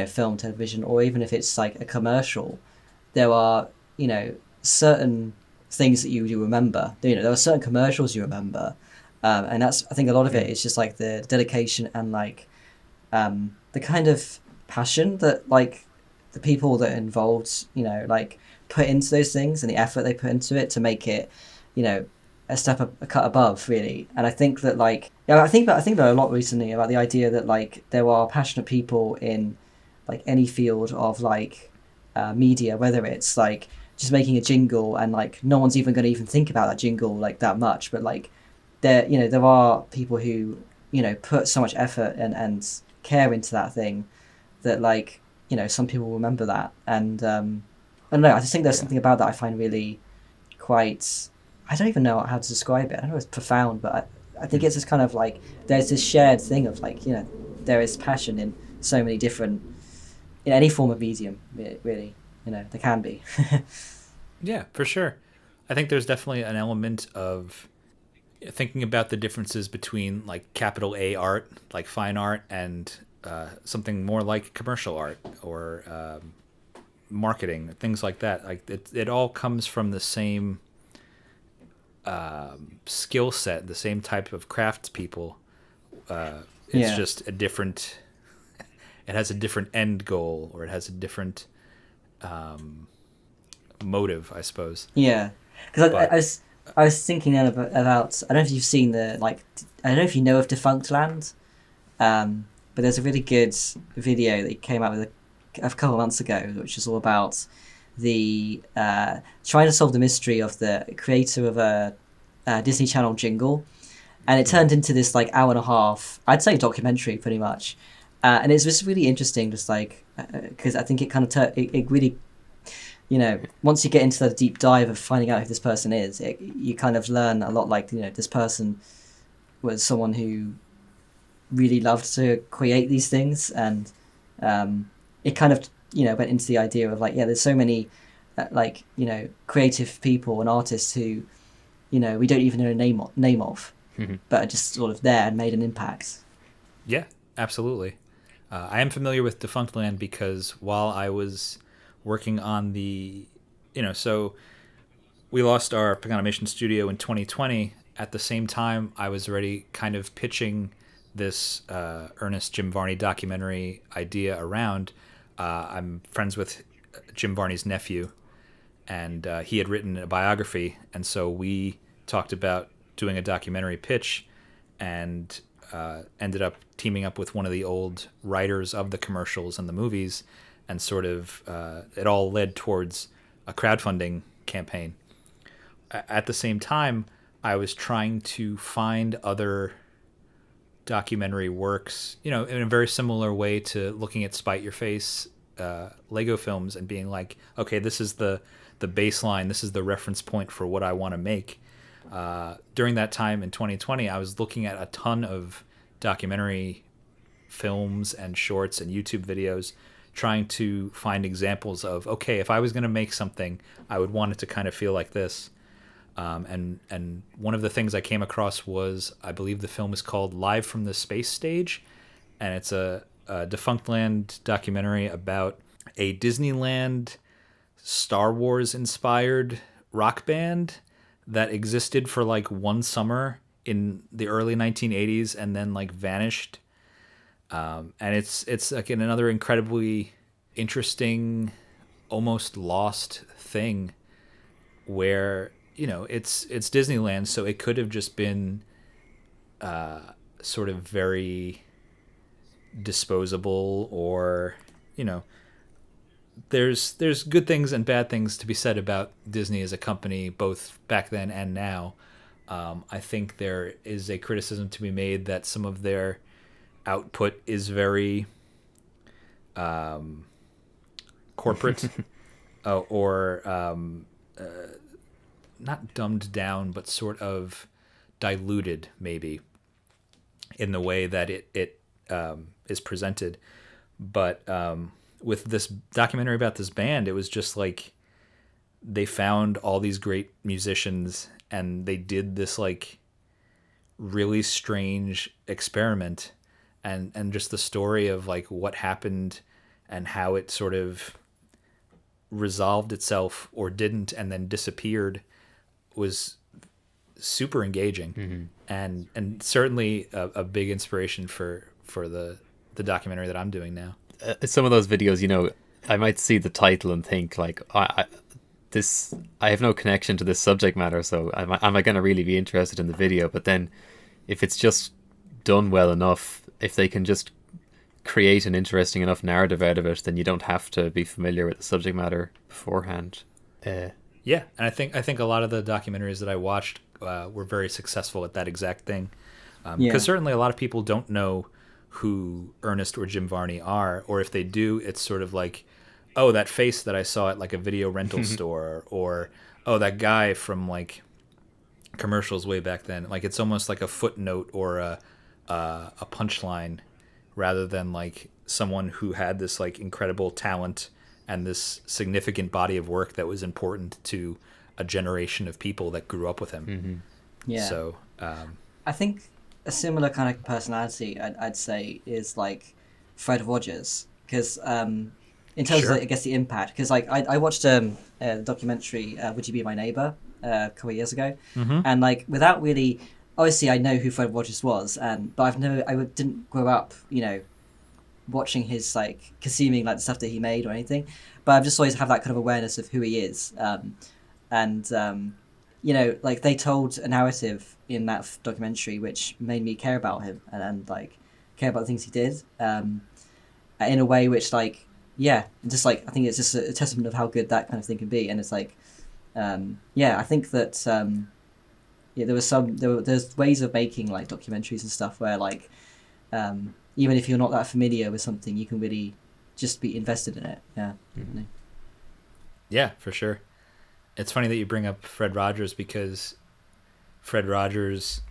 film, television, or even if it's like a commercial, there are, certain things that you remember. There are certain commercials you remember, and that's, I think, a lot of it is just like the dedication and like the kind of passion that, like, the people that are involved, like, put into those things, and the effort they put into it to make it, a cut above, really. And I think that, like, I think about a lot recently about the idea that, like, there are passionate people in, like, any field of, like, media, whether it's like just making a jingle and, like, no one's even going to even think about that jingle like that much, but, like, there are people who put so much effort and care into that thing that, like, some people remember that. And I don't know, I just think there's something about that I find really quite, I don't even know how to describe it. I don't know if it's profound, but I think it's just kind of like there's this shared thing of, like, there is passion in so many different, in any form of medium, really. There can be. Yeah, for sure. I think there's definitely an element of thinking about the differences between, like, capital A art, like fine art, and something more like commercial art or marketing, things like that. Like, it all comes from the same skill set, the same type of craftspeople. It's just a different. It has a different end goal, or it has a different motive, I suppose. Yeah, because I was thinking then about I don't know if you've seen the, like, I don't know if you know of Defunctland, but there's a really good video that came out with a couple of months ago, which is all about the trying to solve the mystery of the creator of a Disney Channel jingle, and it turned into this, like, hour and a half, I'd say, documentary pretty much, and it's just really interesting, just like because I think it kind of it really once you get into the deep dive of finding out who this person is, you kind of learn a lot. Like, this person was someone who really loved to create these things, and it kind of went into the idea of like, there's so many creative people and artists who we don't even know the name of, but are just sort of there and made an impact. Yeah, absolutely. I am familiar with Defunctland because while I was working on so we lost our Paganimation studio in 2020. At the same time, I was already kind of pitching this Ernest Jim Varney documentary idea around. I'm friends with Jim Varney's nephew, and he had written a biography, and so we talked about doing a documentary pitch, and ended up teaming up with one of the old writers of the commercials and the movies, and sort of it all led towards a crowdfunding campaign. At the same time, I was trying to find other documentary works, in a very similar way to looking at Spite Your Face Lego films and being like, okay, this is the baseline, this is the reference point for what I want to make. During that time in 2020, I was looking at a ton of documentary films and shorts and YouTube videos, trying to find examples of, okay, if I was going to make something, I would want it to kind of feel like this. And one of the things I came across was, I believe the film is called Live from the Space Stage, and it's a Defunctland documentary about a Disneyland Star Wars inspired rock band that existed for like one summer in the early 1980s and then like vanished. And it's like another incredibly interesting, almost lost thing where, it's Disneyland, so it could have just been sort of very disposable, or there's good things and bad things to be said about Disney as a company, both back then and now. I think there is a criticism to be made that some of their output is very corporate or not dumbed down, but sort of diluted, maybe, in the way that it is presented. But with this documentary about this band, it was just like they found all these great musicians and they did this like really strange experiment, and just the story of like what happened and how it sort of resolved itself or didn't and then disappeared was super engaging. And certainly a big inspiration for the documentary that I'm doing now. Some of those videos, I might see the title and think like, I have no connection to this subject matter, so am I going to really be interested in the video? But then if it's just done well enough, if they can just create an interesting enough narrative out of it, then you don't have to be familiar with the subject matter beforehand. Yeah, and I think a lot of the documentaries that I watched were very successful at that exact thing. Because certainly a lot of people don't know who Ernest or Jim Varney are, or if they do, it's sort of like, oh, that face that I saw at like a video rental store, or oh, that guy from like commercials way back then. Like it's almost like a footnote or a punchline, rather than like someone who had this like incredible talent and this significant body of work that was important to a generation of people that grew up with him. Yeah. So I think a similar kind of personality, I'd say, is like Fred Rogers, because in terms of, I guess, the impact, because like I watched a documentary, Would You Be My Neighbor, a couple of years ago, and like without really, obviously I know who Fred Rogers was, but I didn't grow up, watching his like consuming like the stuff that he made or anything, but I've just always have that kind of awareness of who he is, like they told a narrative in that documentary which made me care about him and like care about the things he did, in a way which like just like I think it's just a testament of how good that kind of thing can be. And it's like I think that there's ways of making like documentaries and stuff where like even if you're not that familiar with something, you can really just be invested in it. Yeah, for sure. It's funny that you bring up Fred Rogers, because Fred Rogers,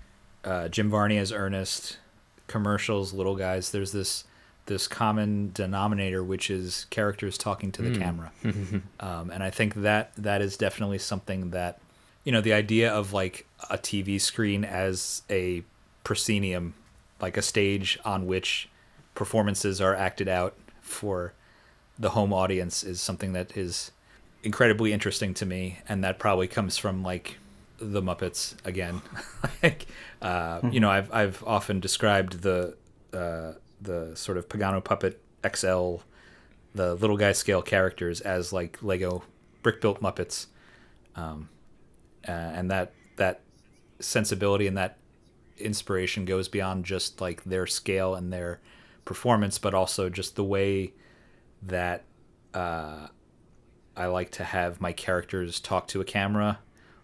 Jim Varney as Ernest, commercials, Little Guys, there's this common denominator, which is characters talking to the camera. And I think that is definitely something that, the idea of like a TV screen as a proscenium, like a stage on which performances are acted out for the home audience, is something that is incredibly interesting to me. And that probably comes from like the Muppets again. Like, I've often described the sort of Pagano puppet XL, the Little Guy scale characters as like Lego brick-built Muppets. And that sensibility and that inspiration goes beyond just like their scale and their performance, but also just the way that I like to have my characters talk to a camera,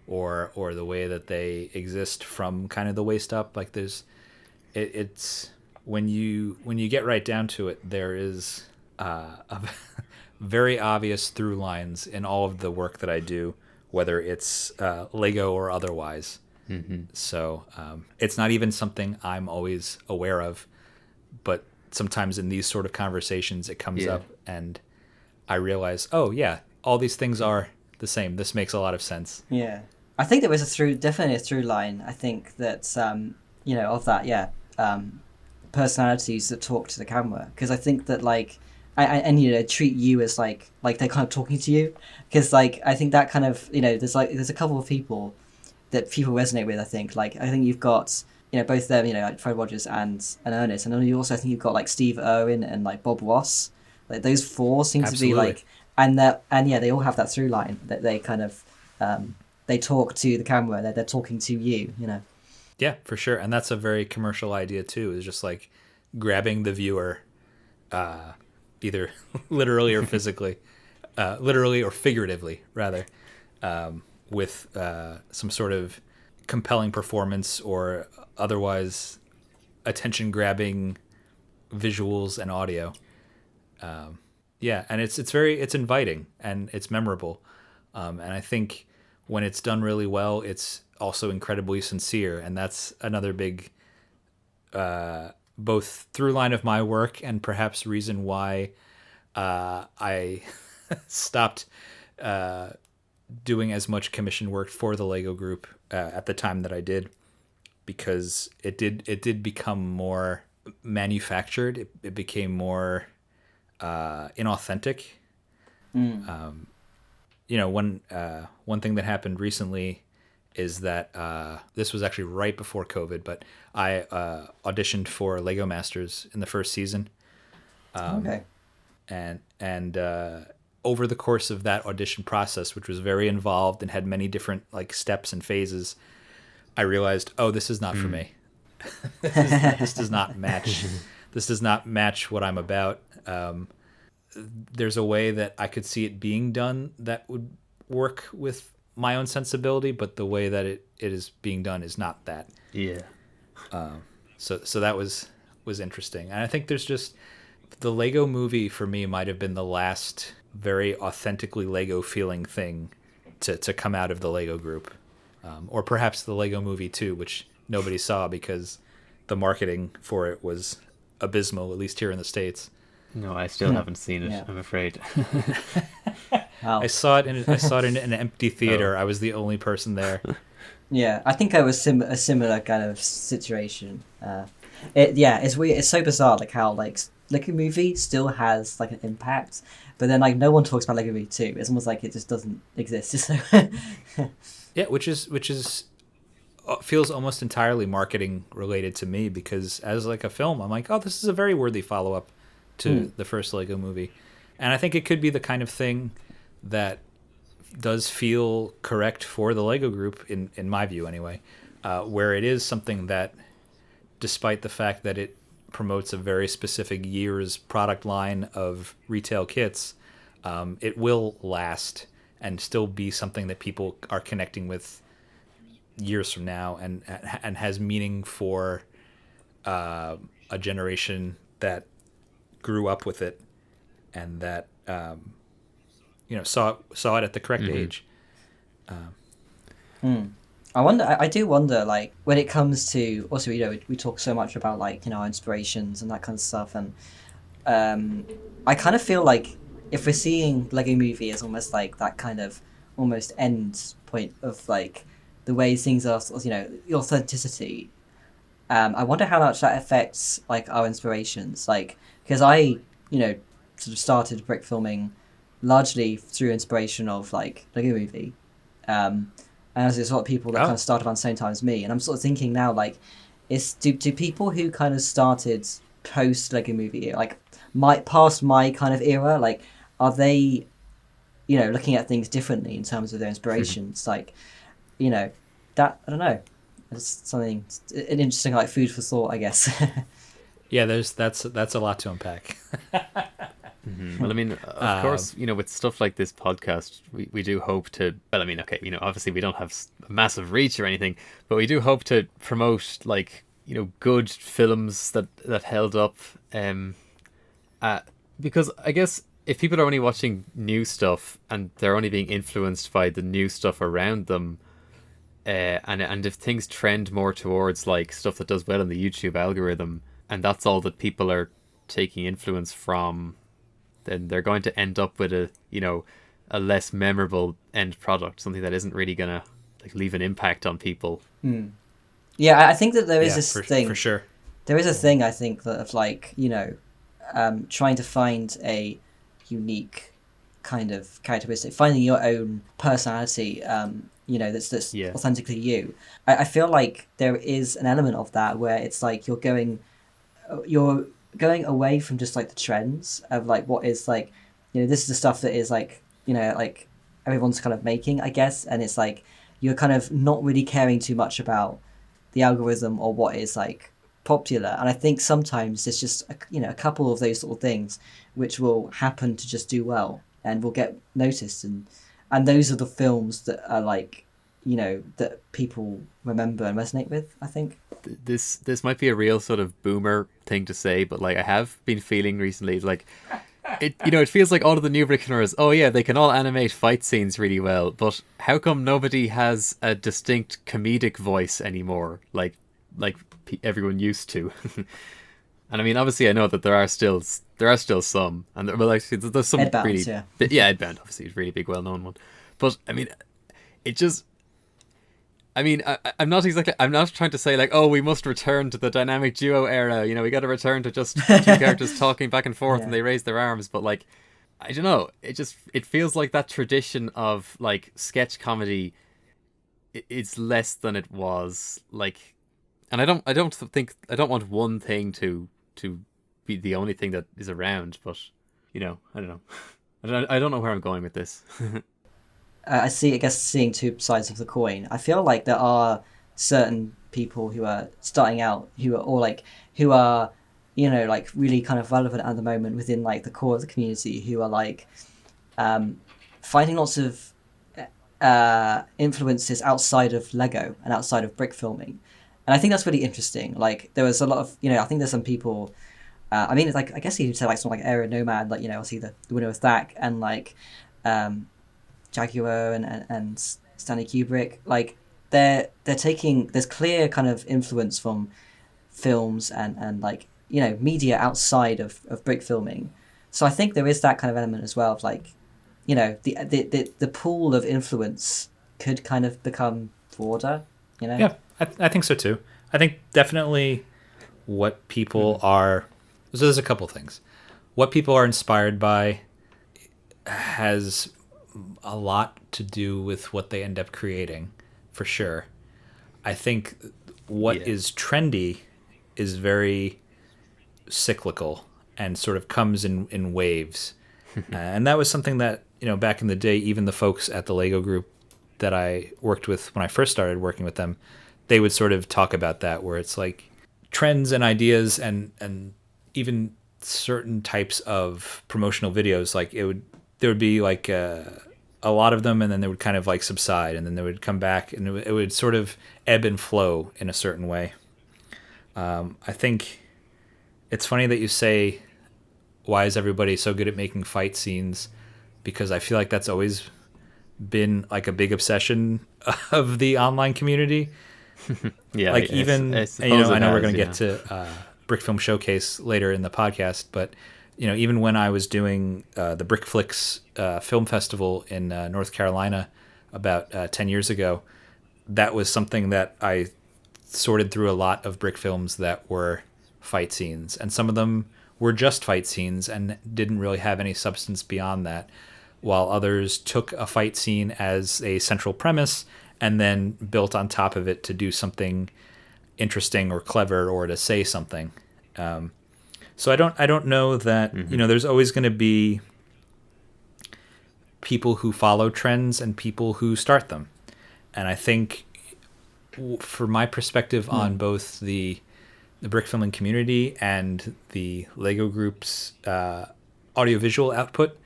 or the way that they exist from kind of the waist up. Like it's when you get right down to it, there is a very obvious through lines in all of the work that I do, whether it's Lego or otherwise. So it's not even something I'm always aware of, but sometimes in these sort of conversations it comes up and I realize, oh yeah, all these things are the same. This makes a lot of sense. Yeah. I think there was definitely a through line. I think that, of that, personalities that talk to the camera. Because I think that, like, treat you as, like they're kind of talking to you. Because, like, I think that kind of, there's a couple of people that people resonate with, I think. Like, I think you've got, both of them, like Fred Rogers and Ernest. And then you also, I think you've got, like, Steve Irwin and, like, Bob Ross. Like, those four seem Absolutely. to be, like... And they all have that through line that they kind of... they talk to the camera. They're talking to you, Yeah, for sure. And that's a very commercial idea too, is just like grabbing the viewer, either literally or physically, literally or figuratively rather, with some sort of compelling performance or otherwise attention grabbing visuals and audio. And it's inviting and it's memorable. And I think when it's done really well, it's also incredibly sincere. And that's another big, both through line of my work and perhaps reason why I stopped doing as much commission work for the Lego group at the time that I did, because it did become more manufactured. It became more inauthentic. One thing that happened recently is that this was actually right before COVID, but I auditioned for Lego Masters in the first season. Okay. And over the course of that audition process, which was very involved and had many different like steps and phases, I realized, oh, this is not for me. This does not match. This does not match what I'm about. There's a way that I could see it being done that would work with my own sensibility, but the way that it is being done is not that. Yeah. So that was interesting. And I think there's just the Lego movie for me might have been the last very authentically Lego feeling thing to come out of the Lego group. Or perhaps the Lego movie too, which nobody saw because the marketing for it was abysmal, at least here in the States. No, I still haven't seen it. Yeah. I'm afraid. Wow. I saw it in an empty theater. I was the only person there. Yeah, I think I was a similar kind of situation. It's weird. It's so bizarre, like how like Lego Movie still has like an impact, but then like no one talks about Lego Movie 2. It's almost like it just doesn't exist. So yeah, which is feels almost entirely marketing related to me, because as like a film, I'm like, oh, this is a very worthy follow up to the first Lego Movie, and I think it could be the kind of thing that does feel correct for the Lego group in my view anyway, where it is something that, despite the fact that it promotes a very specific year's product line of retail kits, it will last and still be something that people are connecting with years from now, and has meaning for a generation that grew up with it, and that saw it at the correct age. I do wonder, like, when it comes to, also, we talk so much about, like, our inspirations and that kind of stuff, and I kind of feel like if we're seeing Lego Movie as almost like that kind of almost end point of, like, the way things are, the authenticity, I wonder how much that affects, like, our inspirations, like, because I, sort of started brick filming largely through inspiration of, like, Lego Movie, and there's a lot of people that kind of started around the same time as me. And I'm sort of thinking now, like, do people who kind of started post Lego Movie, like, past my kind of era, like, are they, looking at things differently in terms of their inspirations? Like, that, I don't know. It's something, an interesting, like, food for thought, I guess. Yeah, that's a lot to unpack. Well, I mean, of course, with stuff like this podcast, we do hope to, well, I mean, okay, obviously we don't have a massive reach or anything, but we do hope to promote, like, good films that held up, because I guess if people are only watching new stuff and they're only being influenced by the new stuff around them, and if things trend more towards, like, stuff that does well in the YouTube algorithm, and that's all that people are taking influence from, then they're going to end up with a less memorable end product, something that isn't really gonna, like, leave an impact on people. Yeah, I think that there is this thing for sure. There is a thing, I think, that of, like, trying to find a unique kind of characteristic, finding your own personality, that's authentically you. I feel like there is an element of that where it's like you're going away from just, like, the trends of, like, what is, like, this is the stuff that is, like, like, everyone's kind of making, I guess, and it's like you're kind of not really caring too much about the algorithm or what is, like, popular. And I think sometimes there's just a couple of those sort of things which will happen to just do well and will get noticed, and those are the films that are, like, that people remember and resonate with, I think. This might be a real sort of boomer thing to say, but, like, I have been feeling recently, like, it feels like all of the new Brickfilmers, oh yeah, they can all animate fight scenes really well, but how come nobody has a distinct comedic voice anymore, like everyone used to? And I mean, obviously, I know that there are still some, and there's some Ed really, Bounds, Ed Bound, obviously, is a really big, well-known one, but I mean, it just. I mean, I'm not trying to say, like, oh, we must return to the dynamic duo era. We got to return to just two characters talking back and forth and they raise their arms. But, like, I don't know. It feels like that tradition of, like, sketch comedy. It's less than it was. Like, and I don't want one thing to be the only thing that is around. But, I don't know. I don't know where I'm going with this. I guess seeing two sides of the coin. I feel like there are certain people who are starting out who are like, really kind of relevant at the moment within, like, the core of the community, who are, like, finding lots of influences outside of Lego and outside of brick filming. And I think that's really interesting. Like, there was a lot of, I think there's some people, I mean, it's like, I guess you could say, like, someone like Aero Nomad, like, obviously the winner of Thack, and, like, Jaguar and Stanley Kubrick, like, they're taking, there's clear kind of influence from films and like, media outside of brick filming. So I think there is that kind of element as well of, like, the pool of influence could kind of become broader, Yeah, I think so too. I think definitely what people are, so there's a couple things. What people are inspired by has a lot to do with what they end up creating, for sure. I think what is trendy is very cyclical and sort of comes in waves. And that was something that, back in the day, even the folks at the Lego group that I worked with when I first started working with them, they would sort of talk about that, where it's like trends and ideas and even certain types of promotional videos, like there would be like a lot of them, and then they would kind of, like, subside, and then they would come back, and it would sort of ebb and flow in a certain way. I think it's funny that you say, why is everybody so good at making fight scenes? because I feel like that's always been like a big obsession of the online community. Yeah, like even I know we're going to get to Brickfilm Showcase later in the podcast, but even when I was doing the Brickflix film festival in North Carolina about 10 years ago, that was something that I sorted through a lot of brick films that were fight scenes, and some of them were just fight scenes and didn't really have any substance beyond that, while others took a fight scene as a central premise and then built on top of it to do something interesting or clever or to say something. So I don't know that there's always going to be people who follow trends and people who start them, and I think for my perspective on both the brickfilming community and the Lego Group's audiovisual output,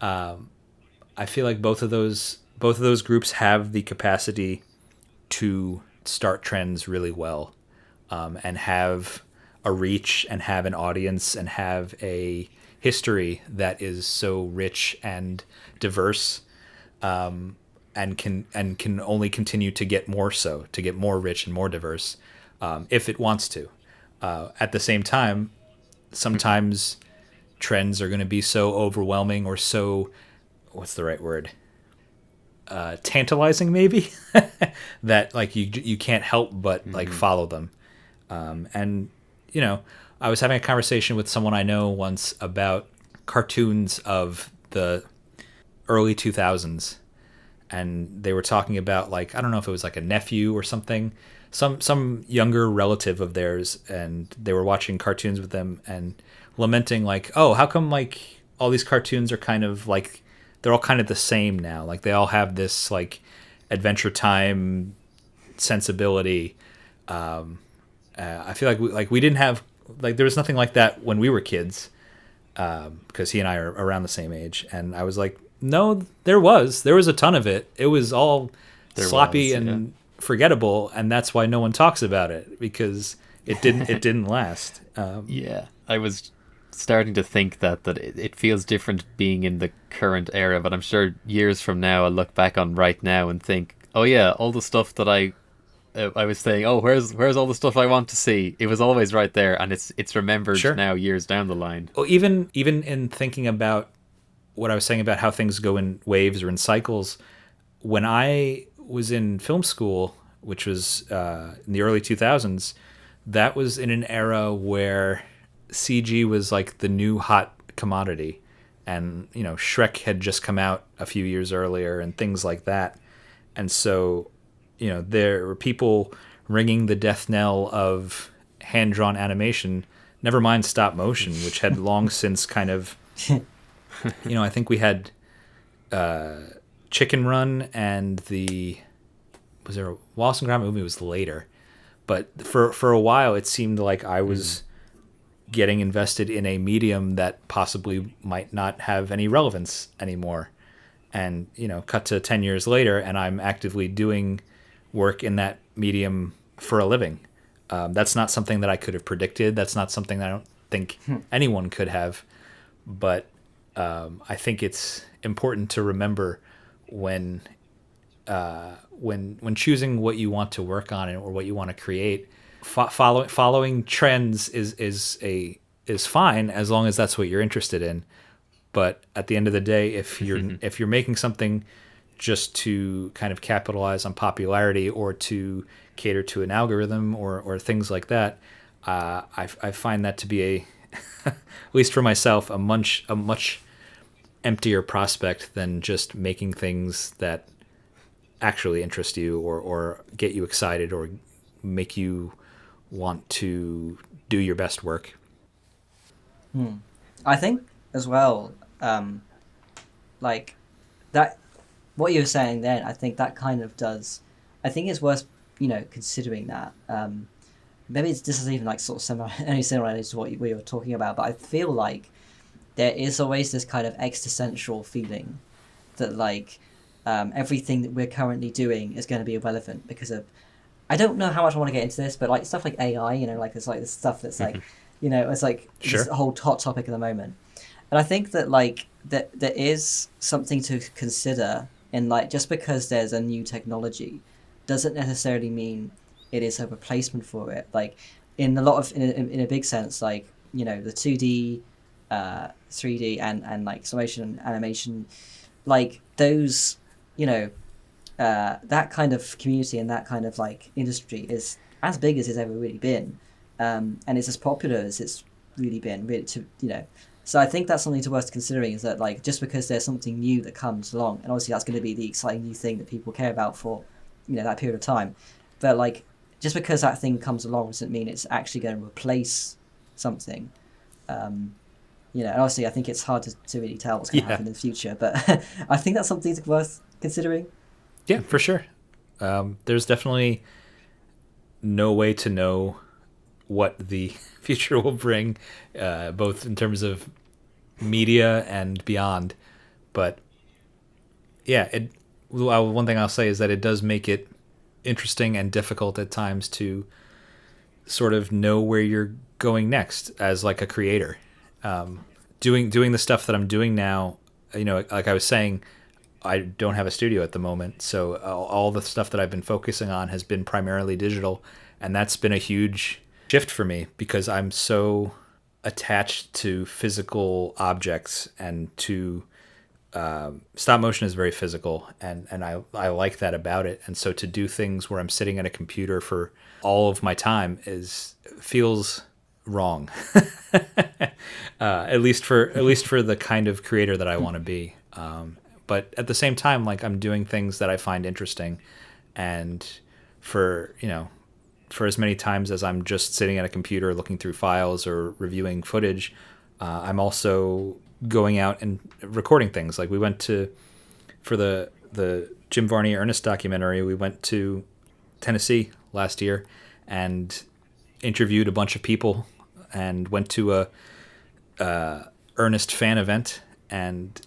I feel like both of those groups have the capacity to start trends really well, and have a reach and have an audience and have a history that is so rich and diverse, and can only continue to get more rich and more diverse, if it wants to. At the same time, sometimes trends are going to be so overwhelming or so, what's the right word? Tantalizing, maybe, that like you can't help but like follow them. And I was having a conversation with someone I know once about cartoons of the early 2000s, and they were talking about, like, I don't know if it was like a nephew or something, some younger relative of theirs, and they were watching cartoons with them and lamenting like, oh, how come like all these cartoons are kind of like, they're all kind of the same now, like they all have this like Adventure Time sensibility. I feel like we didn't have, like, there was nothing like that when we were kids, because he and I are around the same age, and I was like, no, there was a ton of it. It was all sloppy and forgettable, and that's why no one talks about it, because it didn't last. I was starting to think that it feels different being in the current era, but I'm sure years from now I'll look back on right now and think, oh yeah, all the stuff that I was saying, oh, where's all the stuff I want to see? It was always right there, and it's remembered now years down the line. Well, even in thinking about what I was saying about how things go in waves or in cycles, when I was in film school, which was in the early 2000s, that was in an era where CG was like the new hot commodity, and Shrek had just come out a few years earlier and things like that, and so there were people ringing the death knell of hand-drawn animation, never mind stop motion, which had long since kind of I think we had Chicken Run, and was there a Wallace and Gromit movie? Was later, but for a while it seemed like I was getting invested in a medium that possibly might not have any relevance anymore, and cut to 10 years later, and I'm actively doing work in that medium for a living. That's not something that I could have predicted. That's not something that I don't think anyone could have, but I think it's important to remember when choosing what you want to work on or what you want to create, following trends is fine as long as that's what you're interested in. But at the end of the day, if you're making something just to kind of capitalize on popularity or to cater to an algorithm or things like that, I find that to be at least for myself, a much emptier prospect than just making things that actually interest you or get you excited or make you want to do your best work. I think as well, like that, what you were saying then, I think that kind of does, I think it's worth, considering that. Maybe this is even like sort of similar to what we were talking about, but I feel like there is always this kind of existential feeling that like everything that we're currently doing is going to be irrelevant because of, I don't know how much I want to get into this, but like stuff like AI, like there's like this stuff that's like, it's like this whole hot topic at the moment. And I think that like there is something to consider in like just because there's a new technology doesn't necessarily mean it is a replacement for it. Like in a lot of in a big sense, like the 2D, 3D, and like stop motion animation, like those that kind of community and that kind of like industry is as big as it's ever really been, and it's as popular as it's really been. Really, so I think that's something to worth considering, is that like just because there's something new that comes along, and obviously that's going to be the exciting new thing that people care about for that period of time, but like just because that thing comes along doesn't mean it's actually going to replace something. And obviously I think it's hard to really tell what's going to happen in the future, but I think that's something worth considering. Yeah, for sure. There's definitely no way to know what the future will bring, both in terms of media and beyond. But yeah, one thing I'll say is that it does make it interesting and difficult at times to sort of know where you're going next as like a creator. Doing the stuff that I'm doing now, like I was saying, I don't have a studio at the moment, so all the stuff that I've been focusing on has been primarily digital, and that's been a huge shift for me because I'm so attached to physical objects, and to stop motion is very physical, and I like that about it. And so to do things where I'm sitting at a computer for all of my time feels wrong. at least for the kind of creator that I want to be. But at the same time, like I'm doing things that I find interesting, and for as many times as I'm just sitting at a computer looking through files or reviewing footage, I'm also going out and recording things. Like we went for the Jim Varney Ernest documentary, we went to Tennessee last year and interviewed a bunch of people, and went to a Ernest fan event, and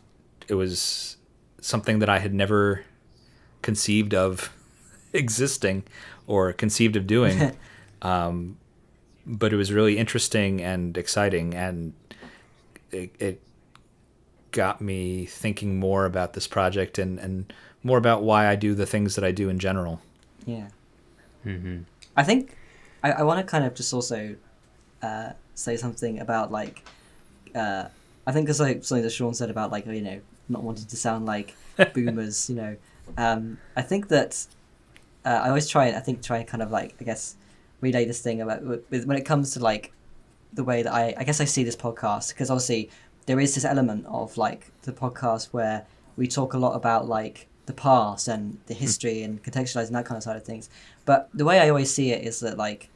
it was something that I had never conceived of existing or conceived of doing. But it was really interesting and exciting, and it got me thinking more about this project and more about why I do the things that I do in general. Yeah. Mm-hmm. I think I want to kind of just also say something about like I think because like something that Sean said about like not wanting to sound like boomers. I think that I always try and kind of like I guess relay this thing about when it comes to like the way that I guess I see this podcast, because obviously there is this element of like the podcast where we talk a lot about like the past and the history and contextualizing that kind of side of things. But the way I always see it is that like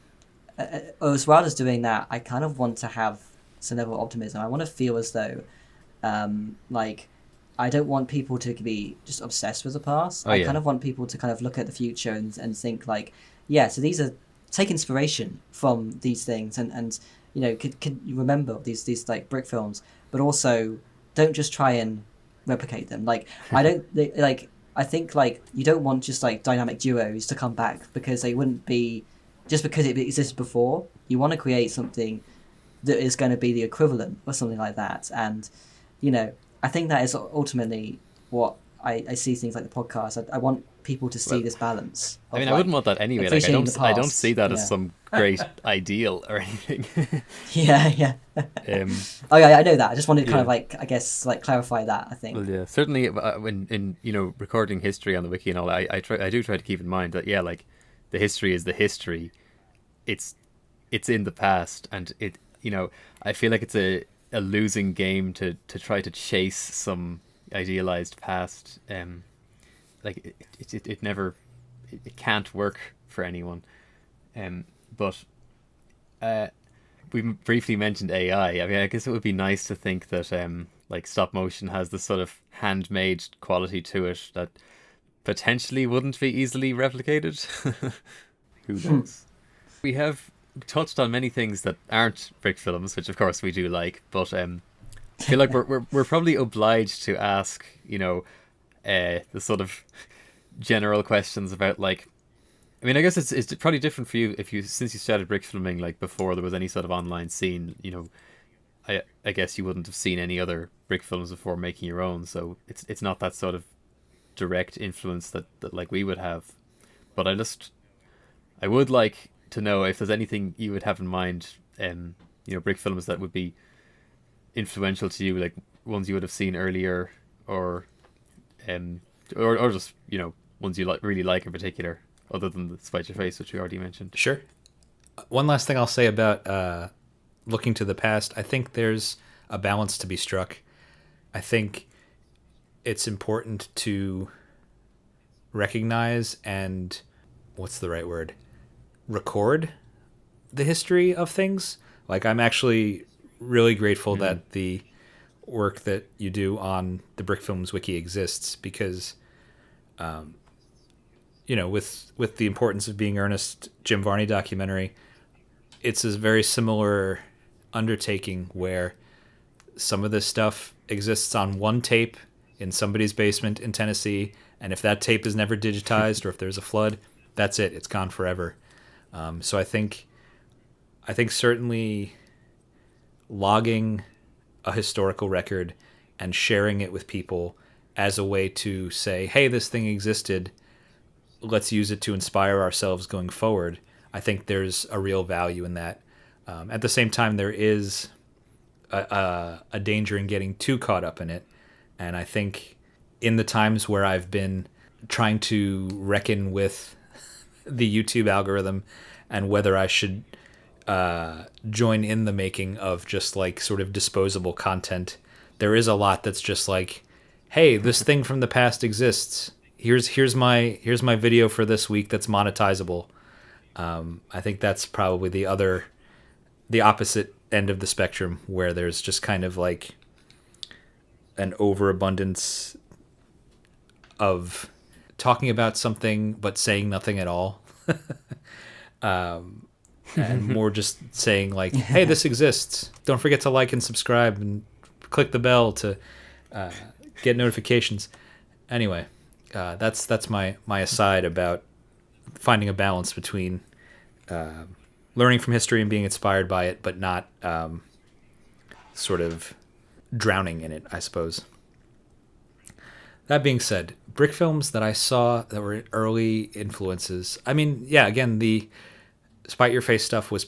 as well as doing that, I kind of want to have some level of optimism. I want to feel as though like I don't want people to be just obsessed with the past. I kind of want people to kind of look at the future and think like, yeah, so these are take inspiration from these things and can you remember these like brick films, but also don't just try and replicate them. Like I think like you don't want just like dynamic duos to come back because they wouldn't be just because it existed before. You want to create something that is going to be the equivalent or something like that. And I think that is ultimately what I see things like the podcast. I want people to see this balance. I mean, I wouldn't want that anyway. Like, I don't see that as some great ideal or anything. Yeah. Oh yeah, I know that. I just wanted to kind of like, I guess, like clarify that. I think. Well, yeah, certainly when in recording history on the wiki and all that, I do try to keep in mind that like the history is the history. It's in the past, and it I feel like it's a losing game to try to chase some idealized past. Like it never it can't work for anyone. But we briefly mentioned AI. I mean, I guess it would be nice to think that like stop motion has this sort of handmade quality to it that potentially wouldn't be easily replicated. Who knows? We have touched on many things that aren't brick films, which of course we do like, but I feel like we're probably obliged to ask the sort of general questions about like, I mean, I guess it's probably different for you since you started brick filming like before there was any sort of online scene. I guess you wouldn't have seen any other brick films before making your own, so it's not that sort of direct influence that like we would have. But I would like to know if there's anything you would have in mind, brick films that would be influential to you, like ones you would have seen earlier, or just ones you really like in particular, other than the Spite Your Face, which we already mentioned. Sure. One last thing I'll say about looking to the past. I think there's a balance to be struck. I think it's important to recognize and, what's the right word, record the history of things. Like, I'm actually really grateful that the work that you do on the Brickfilms wiki exists, because with the importance of being earnest Jim Varney documentary, it's a very similar undertaking where some of this stuff exists on one tape in somebody's basement in Tennessee, and if that tape is never digitized or if there's a flood, that's it. It's gone forever. So I think certainly logging a historical record and sharing it with people as a way to say, hey, this thing existed, let's use it to inspire ourselves going forward. I think there's a real value in that. At the same time, there is a danger in getting too caught up in it. And I think in the times where I've been trying to reckon with the YouTube algorithm and whether I should join in the making of just like sort of disposable content, there is a lot that's just like, hey, this thing from the past exists. Here's my video for this week that's monetizable. I think that's probably the opposite end of the spectrum, where there's just kind of like an overabundance of talking about something but saying nothing at all. And more just saying like, hey, this exists. Don't forget to like and subscribe and click the bell to get notifications. Anyway, that's my aside about finding a balance between learning from history and being inspired by it, but not sort of drowning in it, I suppose. That being said, brick films that I saw that were early influences. I mean, yeah, again, the Spite Your Face stuff was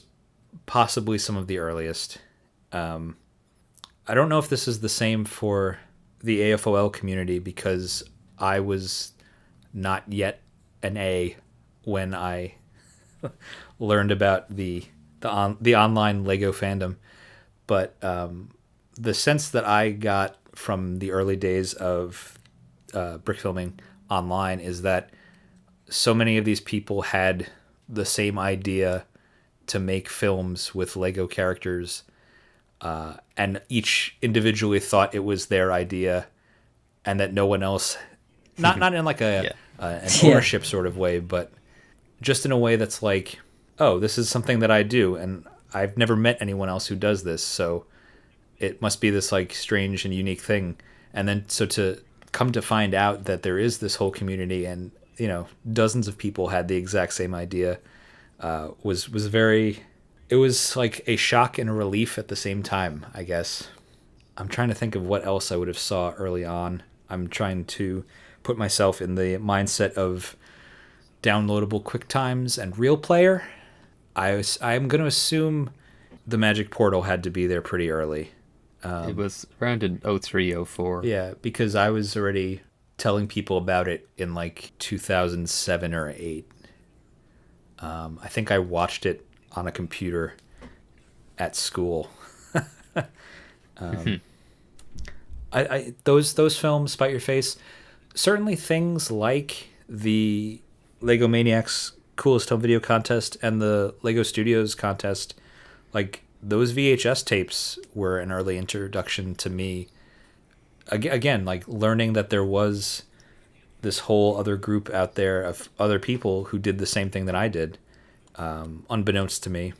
possibly some of the earliest. I don't know if this is the same for the AFOL community, because I was not yet an A when I learned about the online Lego fandom. But the sense that I got from the early days of brick filming online is that so many of these people had the same idea to make films with Lego characters, and each individually thought it was their idea, and that no one else, not in like an ownership sort of way, but just in a way that's like, oh, this is something that I do, and I've never met anyone else who does this, so it must be this like strange and unique thing. And then so to come to find out that there is this whole community, and dozens of people had the exact same idea, was very, it was like a shock and a relief at the same time, I guess. I'm trying to think of what else I would have saw early on. I'm trying to put myself in the mindset of downloadable QuickTimes and Real Player. I'm going to assume the Magic Portal had to be there pretty early. It was around in 03, 04. Yeah, because I was already telling people about it in like 2007 or 8. I think I watched it on a computer at school. Those films, Spite Your Face, certainly things like the Lego Maniacs Coolest Home Video Contest and the Lego Studios contest, like those VHS tapes were an early introduction to me. Again, like learning that there was this whole other group out there of other people who did the same thing that I did, unbeknownst to me.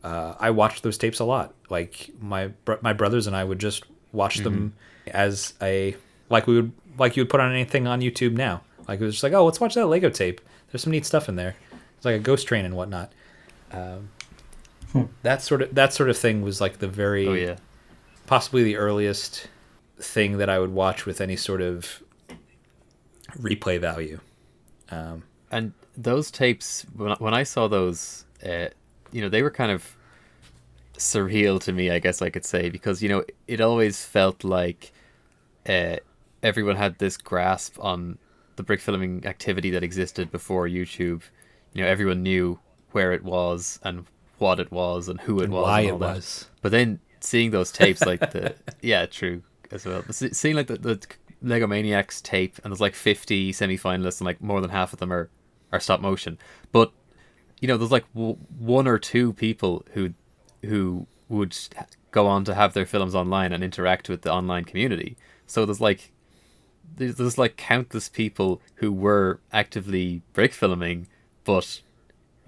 I watched those tapes a lot. Like my brothers and I would just watch them as like you would put on anything on YouTube now. Like it was just like, oh, let's watch that Lego tape. There's some neat stuff in there. It's like a ghost train and whatnot. That sort of thing was like the very possibly the earliest thing that I would watch with any sort of replay value. And those tapes, when I saw those, they were kind of surreal to me, I guess I could say, because it always felt like everyone had this grasp on the brick filming activity that existed before YouTube. Everyone knew where it was and what it was and who it was why and all it that. was. But then seeing those tapes, like true as well. Seeing like the Lego Maniacs tape, and there's like 50 semi-finalists, and like more than half of them are stop motion. But there's like one or two people who would go on to have their films online and interact with the online community. So there's like countless people who were actively brick filming, but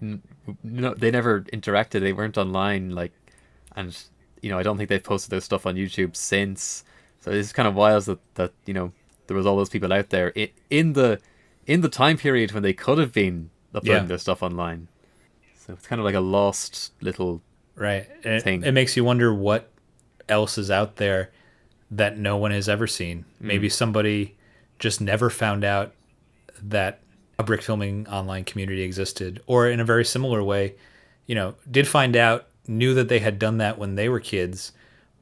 they never interacted. They weren't online, and I don't think they've posted their stuff on YouTube since. So it's kind of wild that there was all those people out there in the time period when they could have been uploading their stuff online. So it's kind of like a lost little thing. It makes you wonder what else is out there that no one has ever seen. Maybe somebody just never found out that a brick filming online community existed, or in a very similar way, did find out, knew that they had done that when they were kids,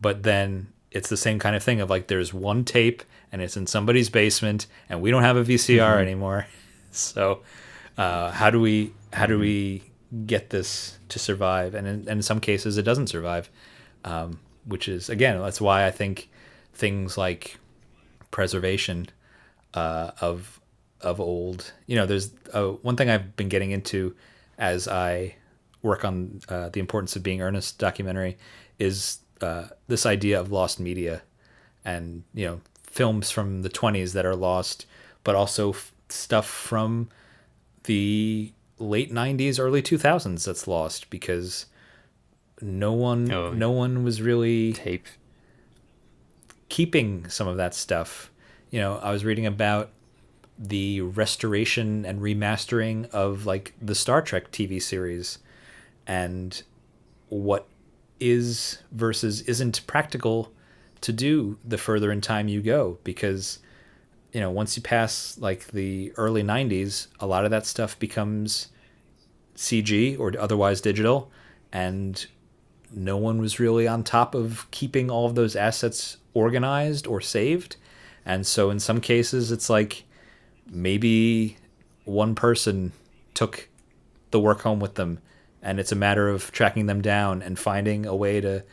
but then it's the same kind of thing of like, there's one tape and it's in somebody's basement and we don't have a VCR anymore. So how do we get this to survive? And in some cases it doesn't survive, which is, again, that's why I think things like preservation of old, there's one thing I've been getting into as I work on the Importance of Being Earnest documentary is this idea of lost media, and films from the 20s that are lost, but also stuff from the late 90s, early 2000s that's lost because no one was really tape keeping some of that stuff. I was reading about the restoration and remastering of like the Star Trek TV series, and what is versus isn't practical to do the further in time you go, because once you pass like the early 90s, a lot of that stuff becomes CG or otherwise digital, and no one was really on top of keeping all of those assets organized or saved. And so in some cases it's like maybe one person took the work home with them, and it's a matter of tracking them down and finding a way to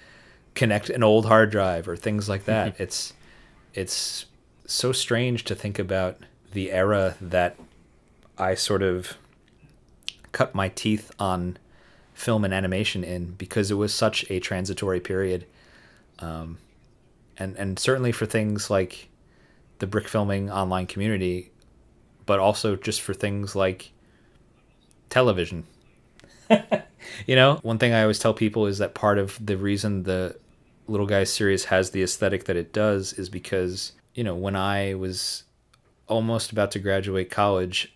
connect an old hard drive or things like that. It's so strange to think about the era that I sort of cut my teeth on film and animation in, because it was such a transitory period. And certainly for things like the brick filming online community, but also just for things like television. One thing I always tell people is that part of the reason the Little Guys series has the aesthetic that it does is because, when I was almost about to graduate college,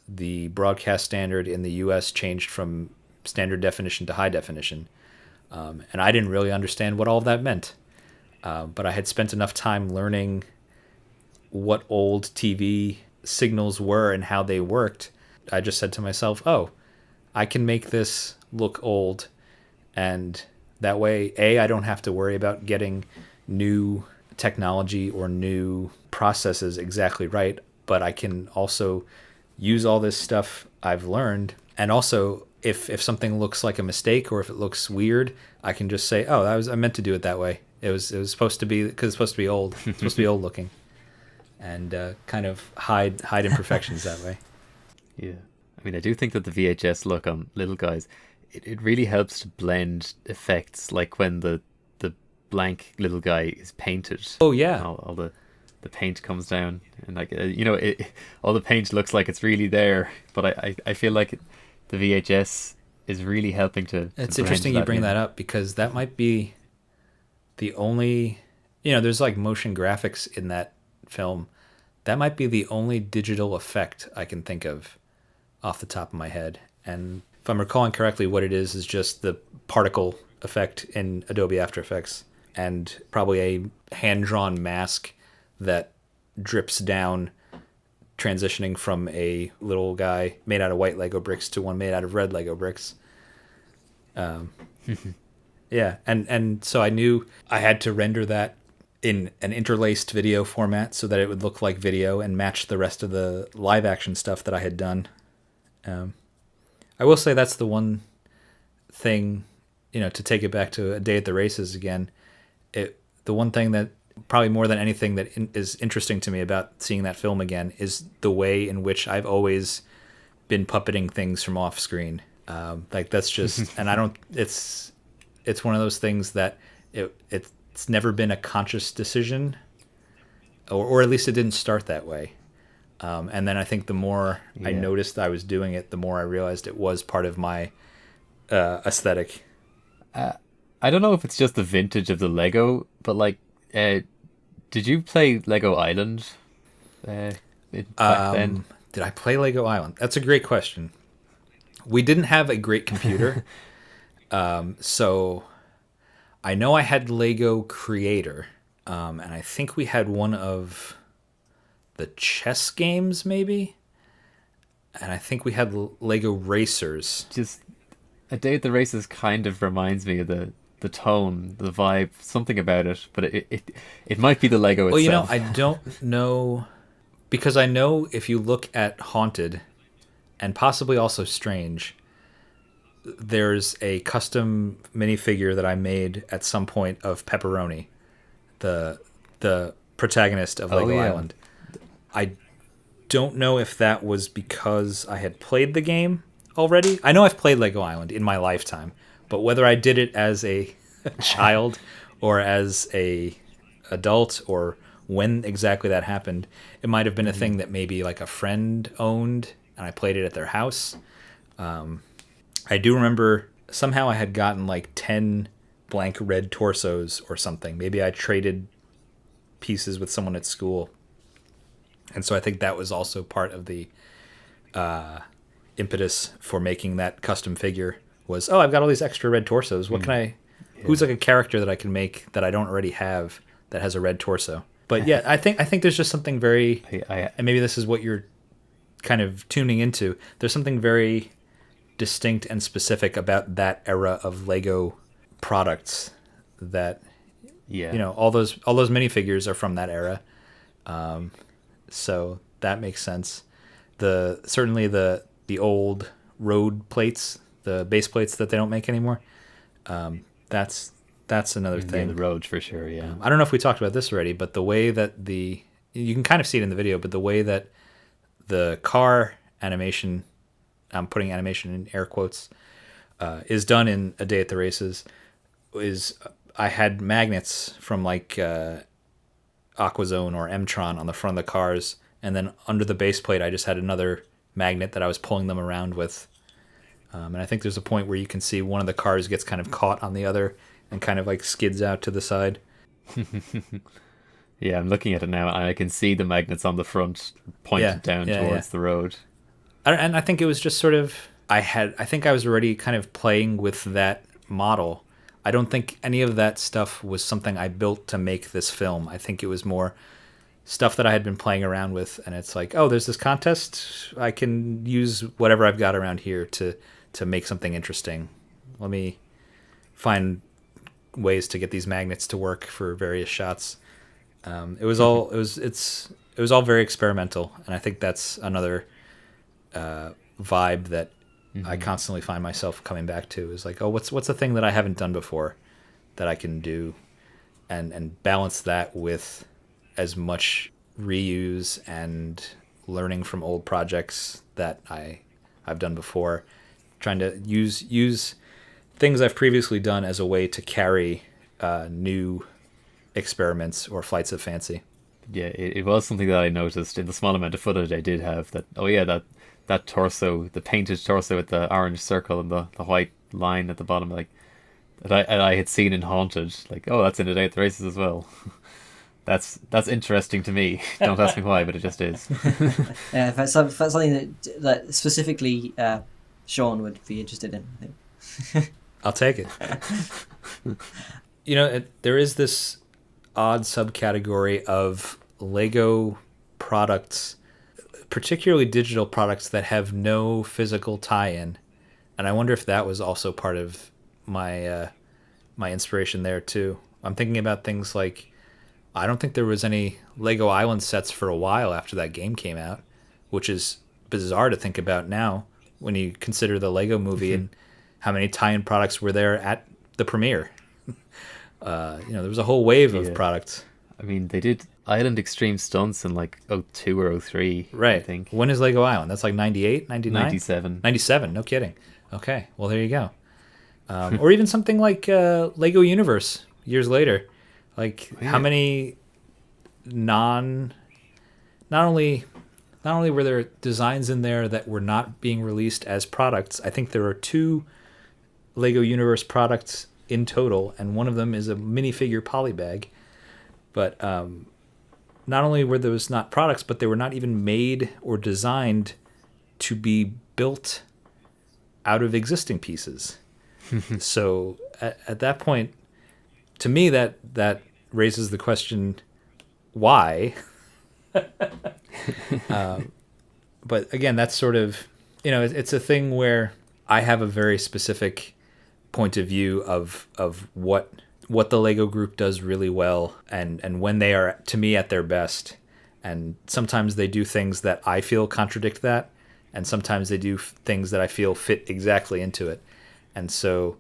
the broadcast standard in the US changed from standard definition to high definition. And I didn't really understand what all of that meant. But I had spent enough time learning what old TV signals were and how they worked. I just said to myself, I can make this look old, and that way, I don't have to worry about getting new technology or new processes exactly right, but I can also use all this stuff I've learned. And also, if something looks like a mistake or if it looks weird, I can just say, I meant to do it that way. It was supposed to be, because it's supposed to be old. It's supposed to be old looking, and kind of hide imperfections that way. Yeah. I mean, I do think that the VHS look on Little Guys, it really helps to blend effects, like when the blank little guy is painted. Oh, yeah. All the paint comes down, and like all the paint looks like it's really there, but I feel like the VHS is really helping to It's interesting you bring that up, because that might be the only, there's like motion graphics in that film. That might be the only digital effect I can think of off the top of my head. And if I'm recalling correctly, what it is just the particle effect in Adobe After Effects. and probably a hand-drawn mask that drips down, transitioning from a little guy made out of white Lego bricks to one made out of red Lego bricks. Yeah, and so I knew I had to render that in an interlaced video format so that it would look like video and match the rest of the live action stuff that I had done. I will say that's the one thing, to take it back to A Day at the Races again, the one thing that probably more than anything that is interesting to me about seeing that film again is the way in which I've always been puppeting things from off screen. That's just, and I don't, it's one of those things that it's never been a conscious decision, or at least it didn't start that way. And then I think the more I noticed I was doing it, the more I realized it was part of my aesthetic. I don't know if it's just the vintage of the Lego, but did you play Lego Island back then? Did I play Lego Island? That's a great question. We didn't have a great computer, so I know I had Lego Creator, and I think we had one of the chess games, maybe, and I think we had Lego Racers. Just A Day at the Races kind of reminds me of the tone, the vibe, something about it, but it might be the Lego itself. Well, I don't know, because I know if you look at Haunted, and possibly also Strange, there's a custom minifigure that I made at some point of Pepperoni, the protagonist of Lego Island. I don't know if that was because I had played the game already. I know I've played Lego Island in my lifetime, but whether I did it as a child or as a adult or when exactly that happened, it might have been a thing that maybe like a friend owned and I played it at their house. I do remember somehow I had gotten like 10 blank red torsos or something. Maybe I traded pieces with someone at school. And so I think that was also part of the impetus for making that custom figure was, I've got all these extra red torsos. What can I... Yeah. Who's like a character that I can make that I don't already have that has a red torso? But yeah, I think there's just something very... and maybe this is what you're kind of tuning into. There's something very distinct and specific about that era of Lego products that... all those minifigures are from that era. So that makes sense. Certainly the old road plates, the base plates that they don't make anymore. That's another thing. The roads for sure. Yeah. I don't know if we talked about this already, but the way that you can kind of see it in the video, but the way that the car animation, I'm putting animation in air quotes, is done in A Day at the Races is I had magnets from like Aquazone or M-Tron on the front of the cars, and then under the base plate I just had another magnet that I was pulling them around with. And I think there's a point where you can see one of the cars gets kind of caught on the other and kind of like skids out to the side. Yeah, I'm looking at it now and I can see the magnets on the front pointed down towards the road. And I think it was just sort of, I think I was already kind of playing with that model. I don't think any of that stuff was something I built to make this film. I think it was more stuff that I had been playing around with, and it's like, there's this contest. I can use whatever I've got around here to make something interesting. Let me find ways to get these magnets to work for various shots. It was all very experimental, and I think that's another vibe that I constantly find myself coming back to. Is like, what's the thing that I haven't done before that I can do, and balance that with as much reuse and learning from old projects that I've done before, trying to use things I've previously done as a way to carry new experiments or flights of fancy. Yeah, it was something that I noticed in the small amount of footage I did have that, that torso, the painted torso with the orange circle and the white line at the bottom, like that I had seen in Haunted, like, that's in A Day at the Races as well. That's interesting to me. Don't ask me why, but it just is. Yeah, if that's something that specifically Sean would be interested in, I think. I'll take it. there is this odd subcategory of Lego products, particularly digital products, that have no physical tie-in, and I wonder if that was also part of my my inspiration there too. I'm thinking about things like, I don't think there was any Lego Island sets for a while after that game came out, which is bizarre to think about now when you consider the Lego movie and how many tie-in products were there at the premiere. There was a whole wave of products. I mean, they did Island Extreme Stunts in like 02 or 03, right? I think. When is Lego Island? That's like 98, 99? 97. 97, no kidding. Okay, well, there you go. Or even something like Lego Universe years later. Like, how many not only were there designs in there that were not being released as products, I think there are 2 Lego Universe products in total, and one of them is a minifigure polybag. But not only were those not products, but they were not even made or designed to be built out of existing pieces. So at that point, to me, that raises the question, why? But again, that's sort of, it's a thing where I have a very specific point of view of what the Lego group does really well, and when they are, to me, at their best. And sometimes they do things that I feel contradict that, and sometimes they do things that I feel fit exactly into it. And so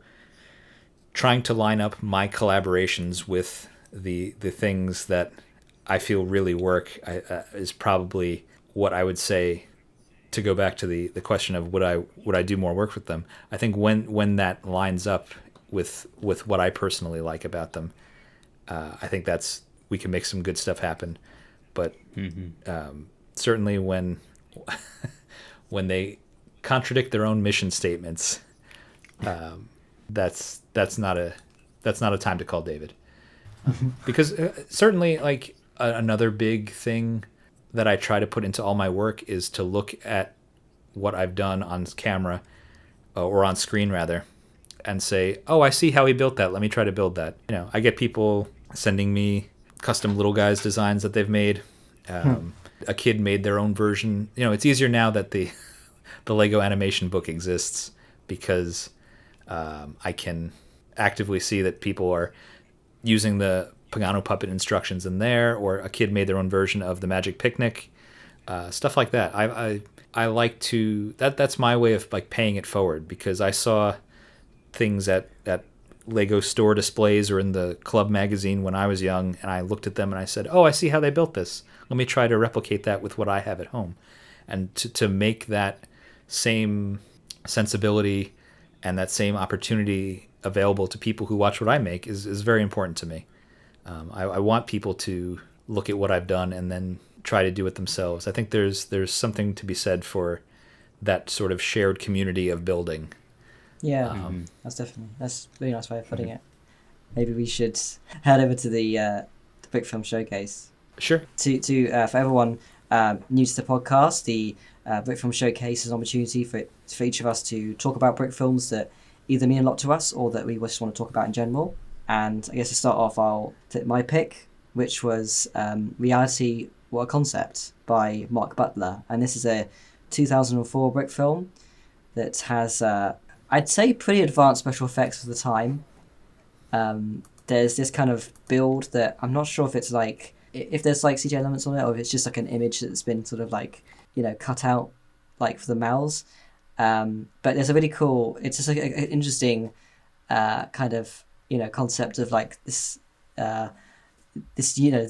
trying to line up my collaborations with the things that I feel really work is probably what I would say, to go back to the question of would I do more work with them. I think when that lines up with what I personally like about them, I think we can make some good stuff happen. But certainly when they contradict their own mission statements, that's not a time to call David. Because certainly, like, another big thing that I try to put into all my work is to look at what I've done on camera, or on screen rather, and say, oh, I see how he built that. Let me try to build that. I get people sending me custom little guys designs that they've made. A kid made their own version. It's easier now that the Lego animation book exists, because I can actively see that people are using the Pagano puppet instructions in there, or a kid made their own version of the Magic Picnic, stuff like that. I like to, that's my way of like paying it forward, because I saw things at Lego store displays or in the club magazine when I was young, and I looked at them and I said, oh, I see how they built this. Let me try to replicate that with what I have at home. And to make that same sensibility and that same opportunity available to people who watch what I make is very important to me. I want people to look at what I've done and then try to do it themselves. I think there's something to be said for that sort of shared community of building. Yeah, that's a really nice way of putting it. Maybe we should head over to the Brickfilm Showcase. Sure. For everyone new to the podcast, the Brickfilm Showcase is an opportunity for each of us to talk about brick films that either mean a lot to us or that we just want to talk about in general. And I guess to start off, I'll take my pick, which was Reality, What a Concept by Mark Butler. And this is a 2004 brick film that has, I'd say, pretty advanced special effects for the time. There's this kind of build that I'm not sure if it's like, if there's like CGI elements on it, or if it's just like an image that's been sort of like, cut out like for the mouths. But there's a really cool, it's just like an interesting kind of, concept of like this, the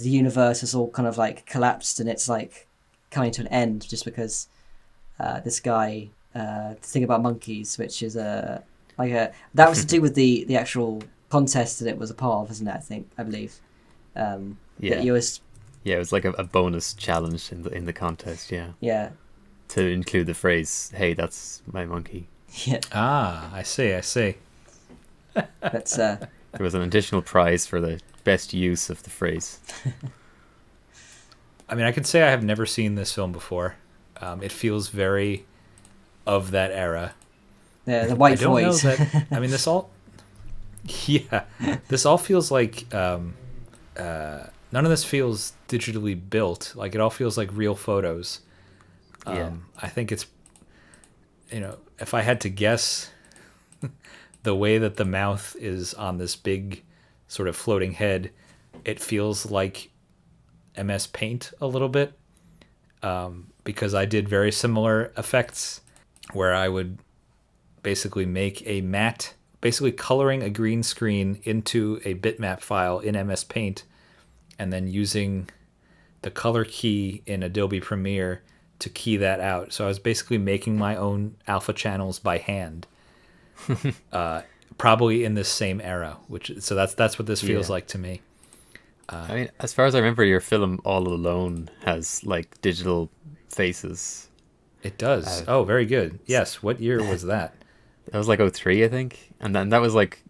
universe is all kind of like collapsed and it's like coming to an end just because this guy, the thing about monkeys, which is that was to do with the actual contest that it was a part of, isn't it? I believe. Yeah. It was like a bonus challenge in the contest. Yeah. Yeah. To include the phrase, "Hey, that's my monkey." Yeah. Ah, I see. That's there was an additional prize for the best use of the phrase. I mean, I can say I have never seen this film before. It feels very of that era. Yeah, the white voice. I mean, this all. Yeah, this all feels like none of this feels digitally built. Like it all feels like real photos. I think it's, if I had to guess, the way that the mouth is on this big sort of floating head, it feels like MS Paint a little bit, because I did very similar effects where I would basically make a matte, basically coloring a green screen into a bitmap file in MS Paint, and then using the color key in Adobe Premiere to key that out. So I was basically making my own alpha channels by hand, probably in this same era. So that's what this feels like to me. I mean, as far as I remember, your film All Alone has like digital faces. It does. Oh, very good. Yes. What year was that? That was like '03, I think, and then that was like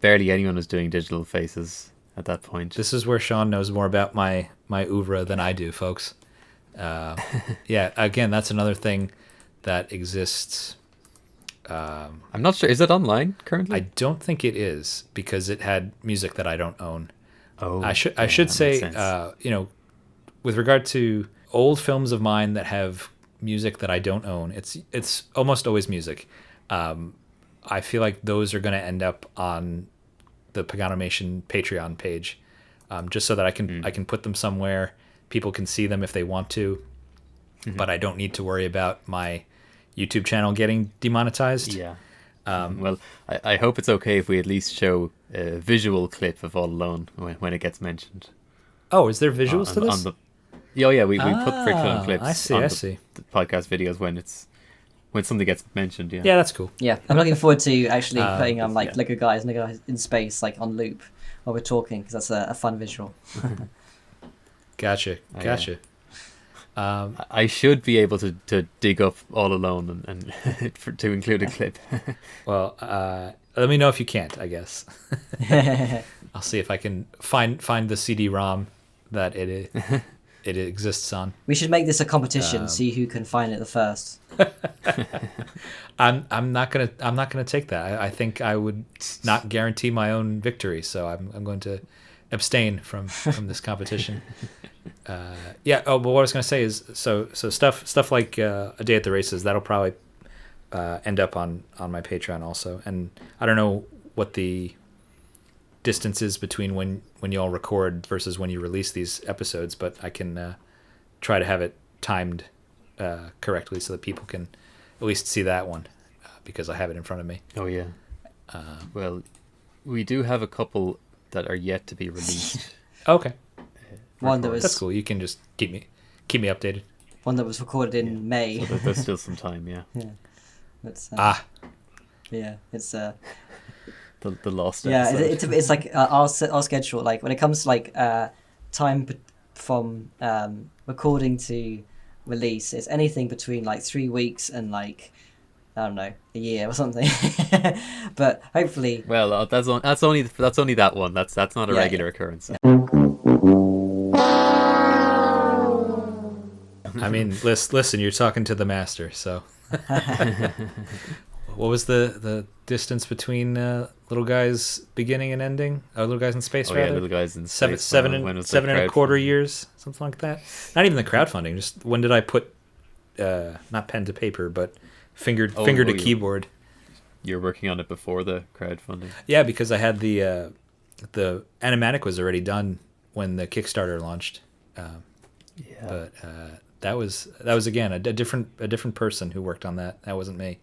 barely anyone was doing digital faces at that point. This is where Sean knows more about my oeuvre than I do, folks. Yeah, again, that's another thing that exists. I'm not sure. Is it online currently? I don't think it is, because it had music that I don't own. Oh, I should say, with regard to old films of mine that have music that I don't own, it's almost always music. I feel like those are going to end up on the Paganimation Patreon page, just so that I can put them somewhere. People can see them if they want to, but I don't need to worry about my YouTube channel getting demonetized. Yeah. Well, I hope it's okay if we at least show a visual clip of All Alone when it gets mentioned. Oh, is there visuals to this? We put Brickfilm clips I see. The podcast videos when something gets mentioned. Yeah, that's cool. Yeah, I'm looking forward to actually putting Lego guys in space on loop while we're talking, because that's a fun visual. Gotcha. I should be able to dig up All Alone and to include a clip. Well, let me know if you can't, I guess. I'll see if I can find the CD-ROM that it exists on. We should make this a competition, see who can find it the first. I'm not gonna take that. I think I would not guarantee my own victory, so I'm going to abstain from this competition. But what I was going to say is, so stuff like A Day at the Races, that'll probably end up on my Patreon also. And I don't know what the distance is between when you all record versus when you release these episodes, but I can try to have it timed correctly so that people can at least see that one, because I have it in front of me. Oh yeah. Well, we do have a couple that are yet to be released. Okay. One that was, that's cool. You can just keep me updated. One that was recorded in May. So there's still some time, yeah. Yeah. It's, yeah, it's the lost yeah, episode. it's like our schedule. Like when it comes to time from recording to release, it's anything between 3 weeks and I don't know, a year or something. But hopefully, well, that's only that one. That's not a regular occurrence. I mean, listen, you're talking to the master. So, what was the distance between Little Guys beginning and ending? Little Guys in Space, rather? Yeah, Little Guys in Space. Seven and a quarter years, something like that. Not even the crowdfunding. Just when did I put not pen to paper, but finger to keyboard? You're working on it before the crowdfunding. Yeah, because I had the animatic was already done when the Kickstarter launched. But that was again a different person who worked on that. That wasn't me.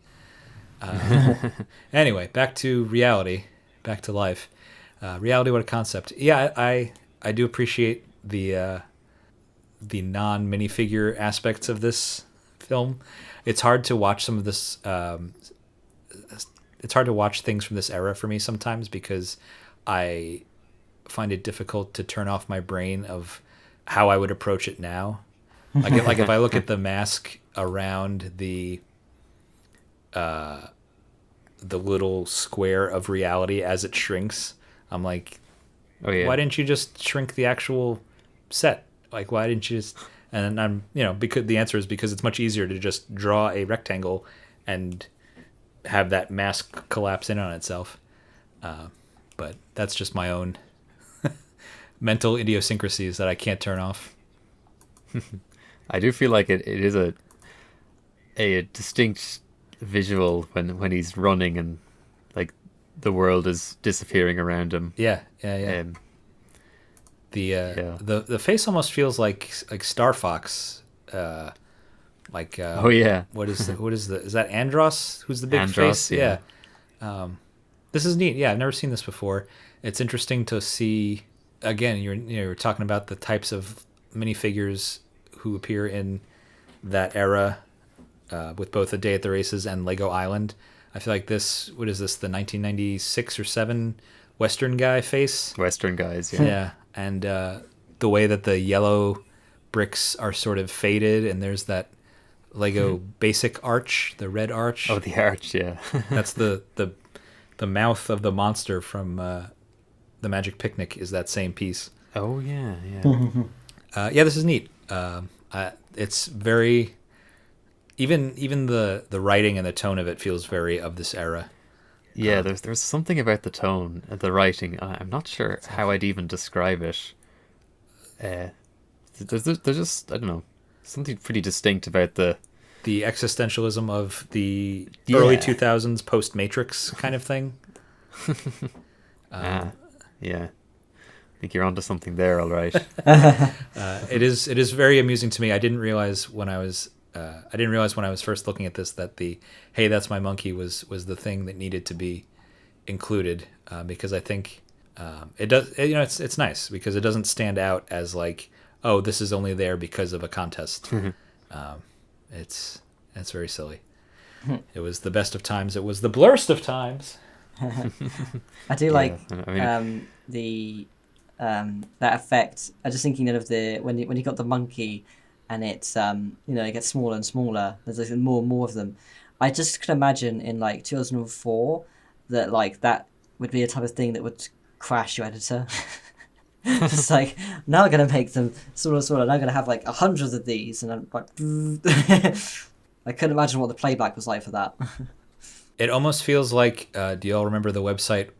Anyway, back to reality, back to life. Reality, what a concept. Yeah, I do appreciate the non minifigure aspects of this film. It's hard to watch some of this. It's hard to watch things from this era for me sometimes, because I find it difficult to turn off my brain of how I would approach it now. Like if I look at the mask around the little square of reality as it shrinks, I'm like, why didn't you just shrink the actual set? Like, why didn't you just? And I'm, because the answer is because it's much easier to just draw a rectangle and have that mask collapse in on itself. but that's just my own mental idiosyncrasies that I can't turn off. I do feel like it is a distinct visual when he's running and like the world is disappearing around him. Yeah. The face almost feels like Star Fox. Oh yeah. What is is that Andros? Who's the big Andros, face? Yeah. This is neat. Yeah, I've never seen this before. It's interesting to see. Again, you're talking about the types of minifigures who appear in that era, with both A Day at the Races and Lego Island. I feel like this. What is this? The 1996 or 7 Western guy face. Western guys. Yeah. Yeah, and the way that the yellow bricks are sort of faded, and there's that Lego basic arch, the red arch. Oh, the arch. Yeah. That's the mouth of the monster from the Magic Picnic is that same piece. Oh yeah. Yeah, this is neat. It's very even the writing and the tone of it feels very of this era. Yeah, there's something about the tone, the writing. I'm not sure how I'd even describe it. There's just, I don't know, something pretty distinct about the existentialism of the early 2000s post Matrix kind of thing. Yeah. I think you're onto something there, all right. It is very amusing to me. I didn't realize when I was first looking at this that the "Hey, that's my monkey" was the thing that needed to be included, because I think it does. It's nice because it doesn't stand out as like, oh, this is only there because of a contest. It's very silly. It was the best of times. It was the blurst of times. I do like that effect. I was just thinking of when you got the monkey, and it's it gets smaller and smaller. There's like more and more of them. I just could imagine in like 2004 that like that would be a type of thing that would crash your editor. Just like, now I'm gonna make them smaller and smaller. And I'm gonna have like 100 of these, and I'm like, I couldn't imagine what the playback was like for that. It almost feels like, do you all remember the website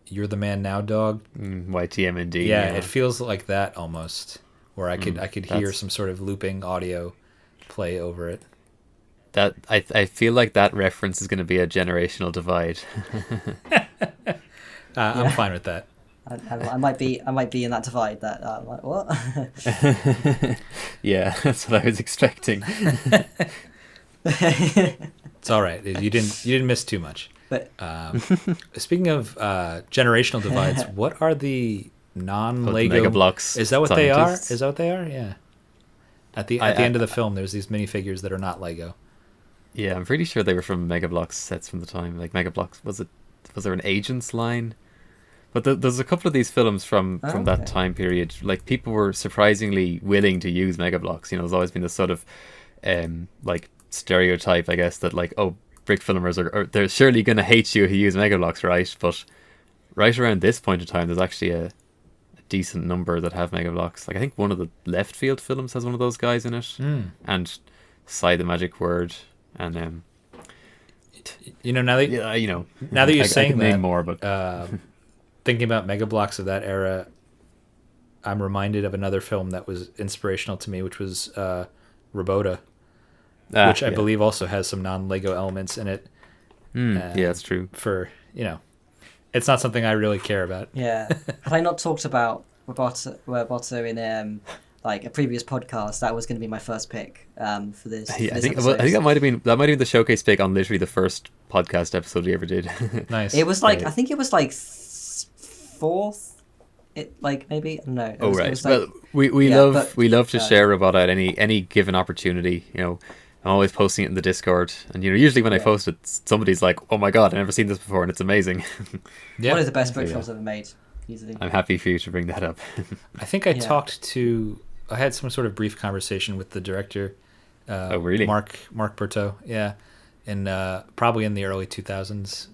You're the Man Now Dog? YTMND. Yeah, it feels like that almost, where I could hear some sort of looping audio play over it. That I feel like that reference is going to be a generational divide. I'm fine with that. I might be in that divide. That like, what? Yeah, that's what I was expecting. It's all right. You didn't miss too much. But speaking of generational divides, what are the non-Lego Mega Bloks? Is that what they are? scientists? Is that what they are? Yeah. At the end of the film, there's these minifigures that are not Lego. Yeah, I'm pretty sure they were from Mega Bloks sets from the time. Like Mega Bloks, was there an Agents line? But there's a couple of these films from that time period. Like, people were surprisingly willing to use Mega Bloks. There's always been this sort of like stereotype, I guess, that like, oh, brick filmers are they're surely going to hate you if you use Mega Bloks, right? But right around this point in time, there's actually a decent number that have Mega Bloks. Like, I think one of the Left Field films has one of those guys in it, and Sigh the Magic Word, and now that you're saying that, name more, but thinking about Mega Bloks of that era, I'm reminded of another film that was inspirational to me, which was Robota, which I believe also has some non-Lego elements in it. Yeah, that's true. For it's not something I really care about. Yeah, had I not talked about Roboto in like a previous podcast, that was going to be my first pick for this. Yeah, I think that might have been the showcase pick on literally the first podcast episode we ever did. Nice. It was like I think it was like fourth. It like maybe I don't know. It was like, well, we love to share Robota at any given opportunity. I'm always posting it in the Discord, and usually when I post it, somebody's like, "Oh my god, I've never seen this before," and it's amazing. One of the best Brickfilms ever made, easily. I'm happy for you to bring that up. I think I had some sort of brief conversation with the director. Oh, really? Mark Berto, yeah, probably in the early 2000s,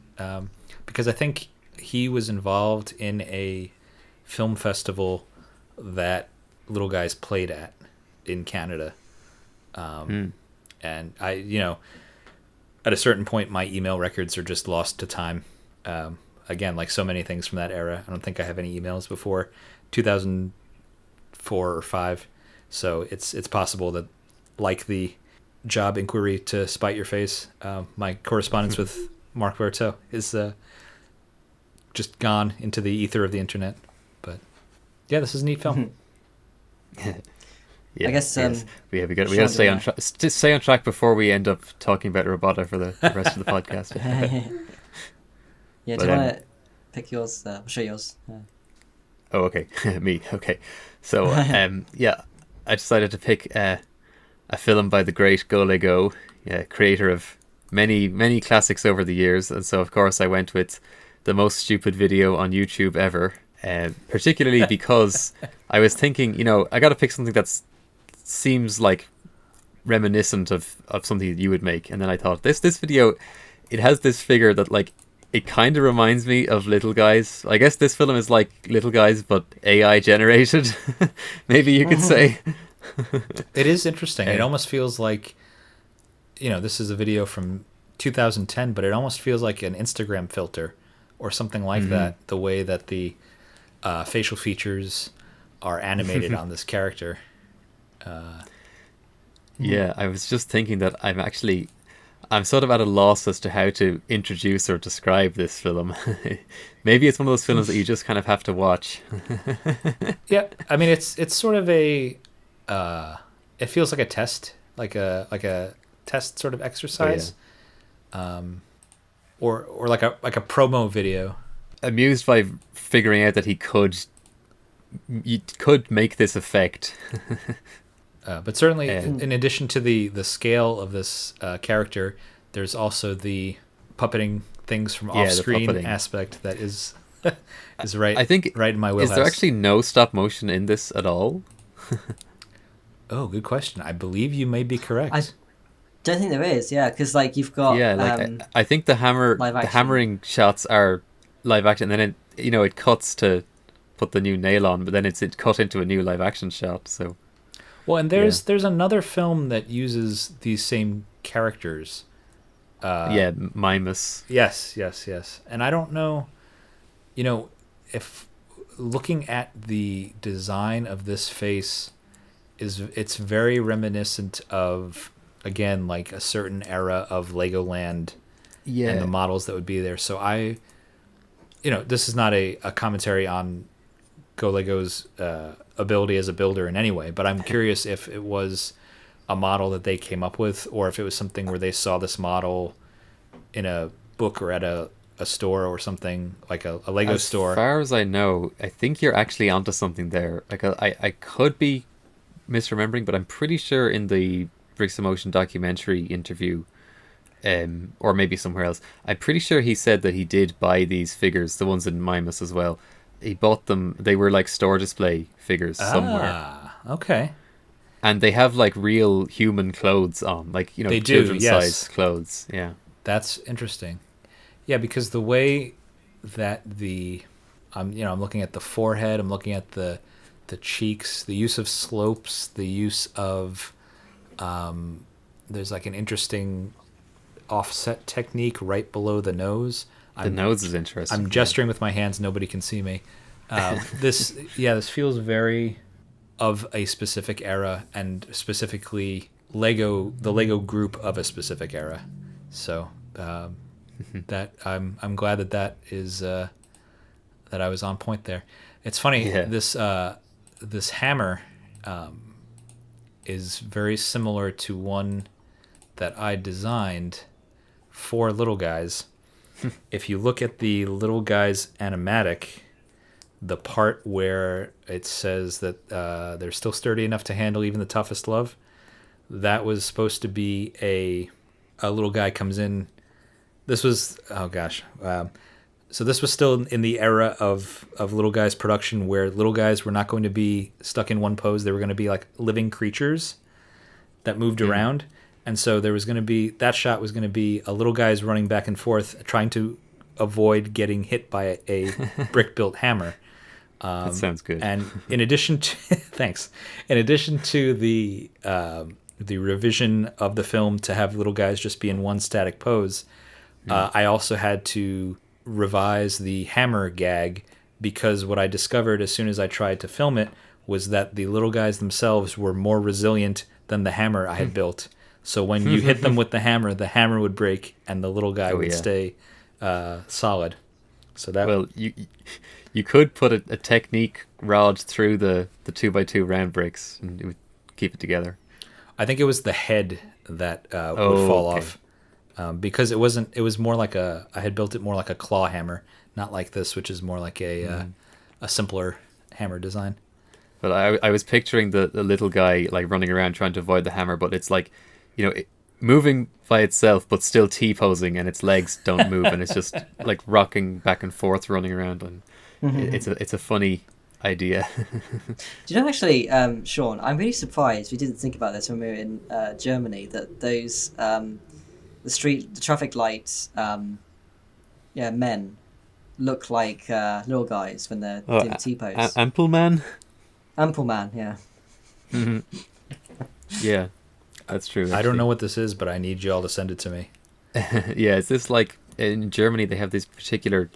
because I think he was involved in a film festival that Little Guys played at in Canada. And I, at a certain point, my email records are just lost to time. again, like so many things from that era, I don't think I have any emails before 2004 or 5. So it's possible that, like the job inquiry to spite your face, my correspondence with Marc Berteau is just gone into the ether of the internet. But yeah, this is a neat film. Yeah, I guess yes. we got to stay on track. Stay on track before we end up talking about Roboto for the rest of the podcast. Yeah, do you want to pick yours? I'll show yours. Oh, okay. Me. Okay. So, yeah, I decided to pick a film by the great Go Lego, creator of many classics over the years. And so, of course, I went with the most stupid video on YouTube ever, particularly because I was thinking, I got to pick something that seems like reminiscent of something that you would make. And then I thought, this video, it has this figure that, like, it kind of reminds me of Little Guys. I guess this film is like Little Guys, but AI generated. Maybe you could say. It is interesting. It almost feels like, this is a video from 2010, but it almost feels like an Instagram filter or something like that. The way that the facial features are animated on this character. Yeah, I was just thinking that I'm sort of at a loss as to how to introduce or describe this film. Maybe it's one of those films that you just kind of have to watch. Yeah, I mean it's sort of a it feels like a test, like a test sort of exercise, or like a promo video. Amused by figuring out that you could make this effect. But certainly, in addition to the scale of this character, there's also the puppeting things from off-screen aspect that is right. I think right in my wheelhouse. Is there actually no stop motion in this at all? Oh, good question. I believe you may be correct. I don't think there is. Yeah, because like you've got I think the hammering shots are live action, and then it cuts to put the new nail on, but then it's cut into a new live action shot. So. Well, and there's another film that uses these same characters. Mimus. Yes. And I don't know, if looking at the design of this face it's very reminiscent of, again, like a certain era of Legoland and the models that would be there. So this is not a commentary on Go Lego's ability as a builder in any way, but I'm curious if it was a model that they came up with, or if it was something where they saw this model in a book or at a store or something, like a Lego store. As far as I know, I think you're actually onto something there. Like I could be misremembering, but I'm pretty sure in the Bricks in Motion documentary interview, or maybe somewhere else, I'm pretty sure he said that he did buy these figures, the ones in Mimus as well. He bought them. They were like store display figures somewhere. Okay. And they have like real human clothes on, like they children's size clothes. Yeah, that's interesting. Yeah, because the way that I'm looking at the forehead, I'm looking at the cheeks, the use of slopes, the use of there's like an interesting offset technique right below the nose. The nose is interesting. I'm gesturing with my hands. Nobody can see me. This feels very of a specific era, and specifically the Lego group of a specific era. So that I'm glad that is that I was on point there. It's funny, this hammer is very similar to one that I designed for Little Guys. If you look at the Little Guys animatic, the part where it says that they're still sturdy enough to handle even the toughest love, that was supposed to be a little guy comes in. This was, so this was still in the era of Little Guys production, where Little Guys were not going to be stuck in one pose. They were going to be like living creatures that moved around. And so there was going to be, that shot was going to be a Little Guys running back and forth, trying to avoid getting hit by a brick-built hammer. That sounds good. And in addition to, thanks. In addition to the revision of the film to have Little Guys just be in one static pose, I also had to revise the hammer gag, because what I discovered as soon as I tried to film it was that the little guys themselves were more resilient than the hammer I had built. So when you hit them with the hammer would break and the little guy would stay solid. So that you could put a technique rod through the 2x2 round bricks and it would keep it together. I think it was the head that would fall off, because it was more like I had built it more like a claw hammer, not like this, which is more like a simpler hammer design. But I was picturing the little guy like running around trying to avoid the hammer, but it's like, moving by itself, but still T-posing, and its legs don't move, and it's just like rocking back and forth, running around, and it's a funny idea. Do you know, actually, Sean, I'm really surprised we didn't think about this when we were in Germany, that those the traffic lights men look like little guys when they're doing the T-pose. Ample man, yeah. Mm-hmm. Yeah, that's true. Actually. I don't know what this is, but I need you all to send it to me. Yeah, is this like in Germany they have this particular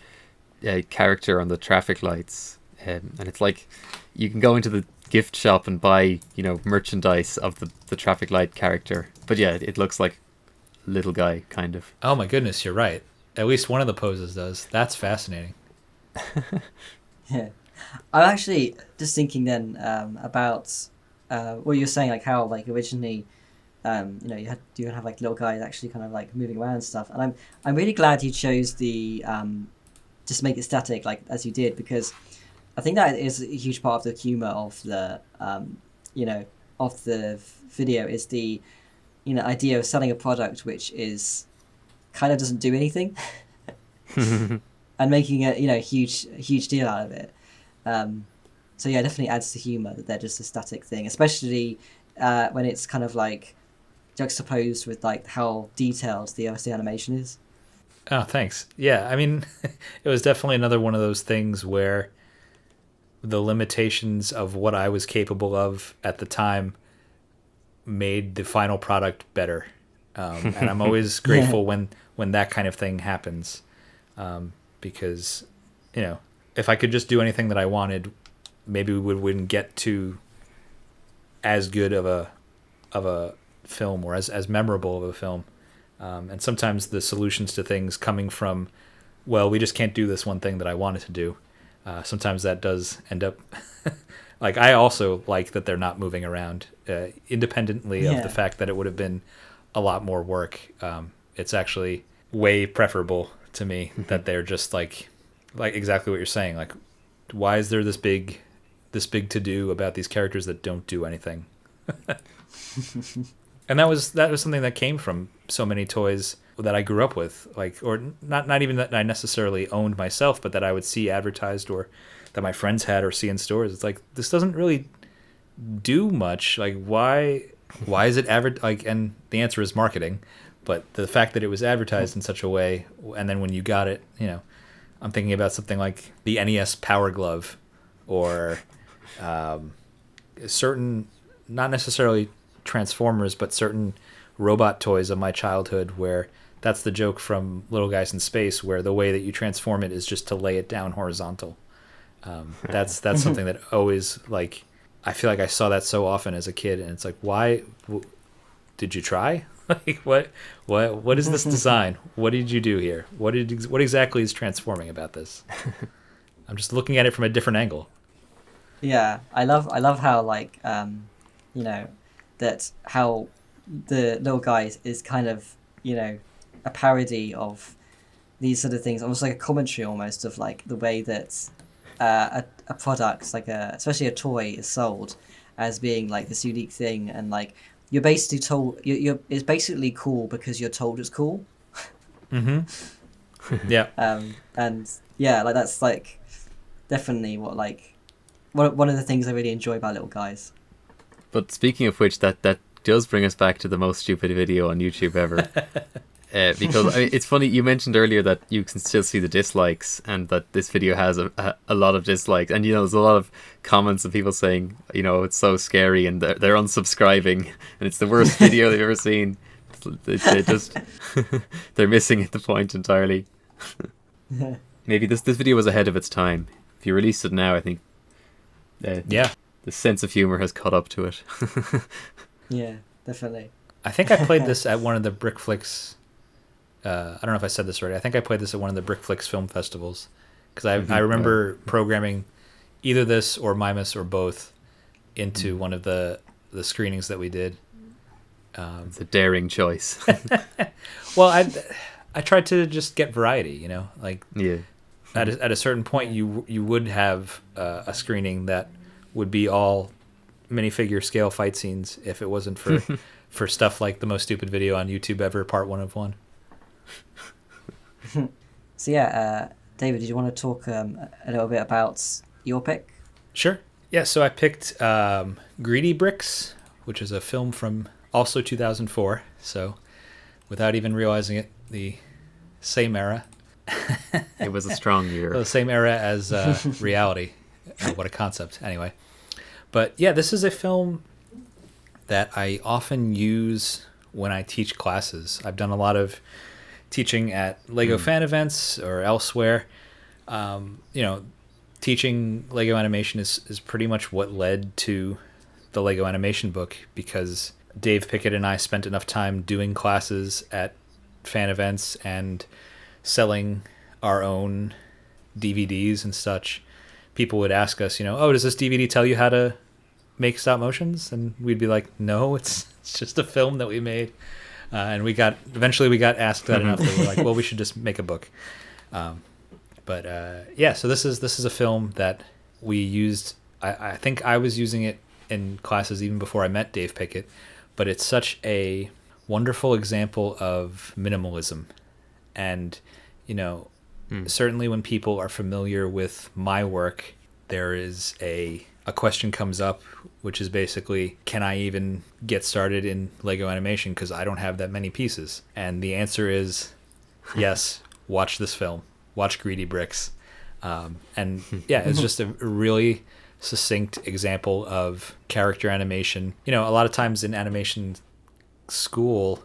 character on the traffic lights, and it's like you can go into the gift shop and buy merchandise of the traffic light character, but yeah, it looks like little guy kind of. Oh my goodness, you're right. At least one of the poses does. That's fascinating. Yeah, I'm actually just thinking then about what you're saying, like how like originally you have like little guys actually kind of like moving around and stuff, and I'm really glad you chose the just make it static like as you did, because I think that is a huge part of the humor of the of the video, is the idea of selling a product which is kind of doesn't do anything and making a huge deal out of it. So yeah, it definitely adds to humor that they're just a static thing, especially when it's kind of like juxtaposed with like how detailed the animation is. Oh, thanks. Yeah, I mean, it was definitely another one of those things where the limitations of what I was capable of at the time made the final product better. And I'm always grateful when that kind of thing happens, because if I could just do anything that I wanted, maybe we wouldn't get to as good of a film, or as memorable of a film. And sometimes the solutions to things coming from, well, we just can't do this one thing that I wanted to do. Sometimes that does end up like, I also like that they're not moving around, independently of the fact that it would have been a lot more work. It's actually way preferable to me that they're just like exactly what you're saying. Like, why is there this big to do about these characters that don't do anything? And that was something that came from so many toys that I grew up with, like, or not even that I necessarily owned myself, but that I would see advertised or that my friends had or see in stores. It's like, this doesn't really do much. Like, why is it like, and the answer is marketing, but the fact that it was advertised in such a way, and then when you got it, I'm thinking about something like the NES Power Glove, or certain, not necessarily Transformers, but certain robot toys of my childhood, where that's the joke from Little Guys in Space, where the way that you transform it is just to lay it down horizontal. That's something that always, like, I feel like I saw that so often as a kid, and it's like, why did you try? Like, what is this design? What did you do here? What exactly is transforming about this? I'm just looking at it from a different angle. Yeah, I love how, like, that how the Little Guys is kind of, a parody of these sort of things, almost like a commentary almost of like the way that a product, like especially a toy, is sold as being like this unique thing, and like you're basically told it's basically cool because you're told it's cool. Mm-hmm. Yeah. And yeah, like that's like definitely what like one of the things I really enjoy about Little Guys. But speaking of which, that does bring us back to the most stupid video on YouTube ever. Because it's funny, you mentioned earlier that you can still see the dislikes, and that this video has a lot of dislikes, and there's a lot of comments of people saying it's so scary, and they're unsubscribing, and it's the worst video they've ever seen. They just they're missing the point entirely. Maybe this video was ahead of its time. If you released it now, I think Yeah. the sense of humor has caught up to it. Yeah, definitely. I think I played this at one of the Brickflix. I don't know if I said this already. I think I played this at one of the Brickflix film festivals because I remember programming either this or Mimus or both into one of the screenings that we did. It's a daring choice. Well, I tried to just get variety, you know, like Yeah. at a certain point you would have a screening that would be all minifigure scale fight scenes if it wasn't for for stuff like the most stupid video on YouTube ever, part 1 of 1. So yeah, David, did you want to talk a little bit about your pick? Sure. Yeah, so I picked Greedy Bricks, which is a film from also 2004. So without even realizing it, the same era. It was a strong year. The same era as reality. What a concept. Anyway. But yeah, this is a film that I often use when I teach classes. I've done a lot of teaching at Lego fan events or elsewhere. You know, teaching Lego animation is pretty much what led to the Lego animation book, because Dave Pickett and I spent enough time doing classes at fan events and selling our own DVDs and such. People would ask us, you know, oh, does this DVD tell you how to make stop motions? And we'd be like, no, it's just a film that we made. And eventually we got asked that enough that we're like, well, we should just make a book. But yeah, so this is a film that we used. I think I was using it in classes even before I met Dave Pickett, but it's such a wonderful example of minimalism. And, you know, certainly when people are familiar with my work, there is a question comes up, which is basically, can I even get started in Lego animation because I don't have that many pieces? And the answer is yes, watch this film. Watch Greedy Bricks. And yeah, it's just a really succinct example of character animation. You know, a lot of times in animation school,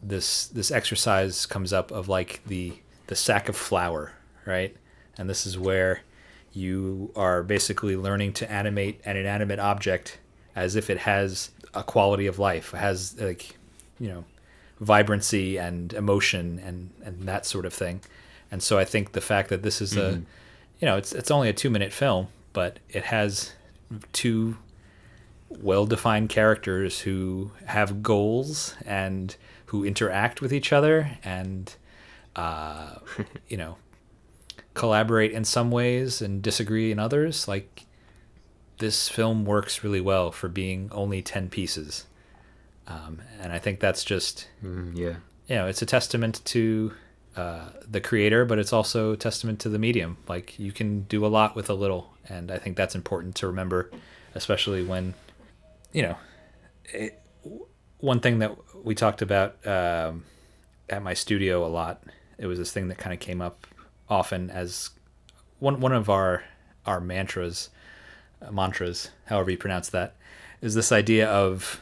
this exercise comes up of like the sack of flour, right? And this is where you are basically learning to animate an inanimate object as if it has a quality of life, has, like, you know, vibrancy and emotion and that sort of thing. And so I think the fact that this is a, you know, it's only a 2-minute film, but it has 2 well-defined characters who have goals and who interact with each other and, you know, collaborate in some ways and disagree in others. Like, this film works really well for being only 10 pieces. And I think that's just, yeah, you know, it's a testament to the creator, but it's also a testament to the medium. Like, you can do a lot with a little, and I think that's important to remember, especially when, you know, one thing that we talked about at my studio a lot, it was this thing that kind of came up often as one of our mantras, however you pronounce that, is this idea of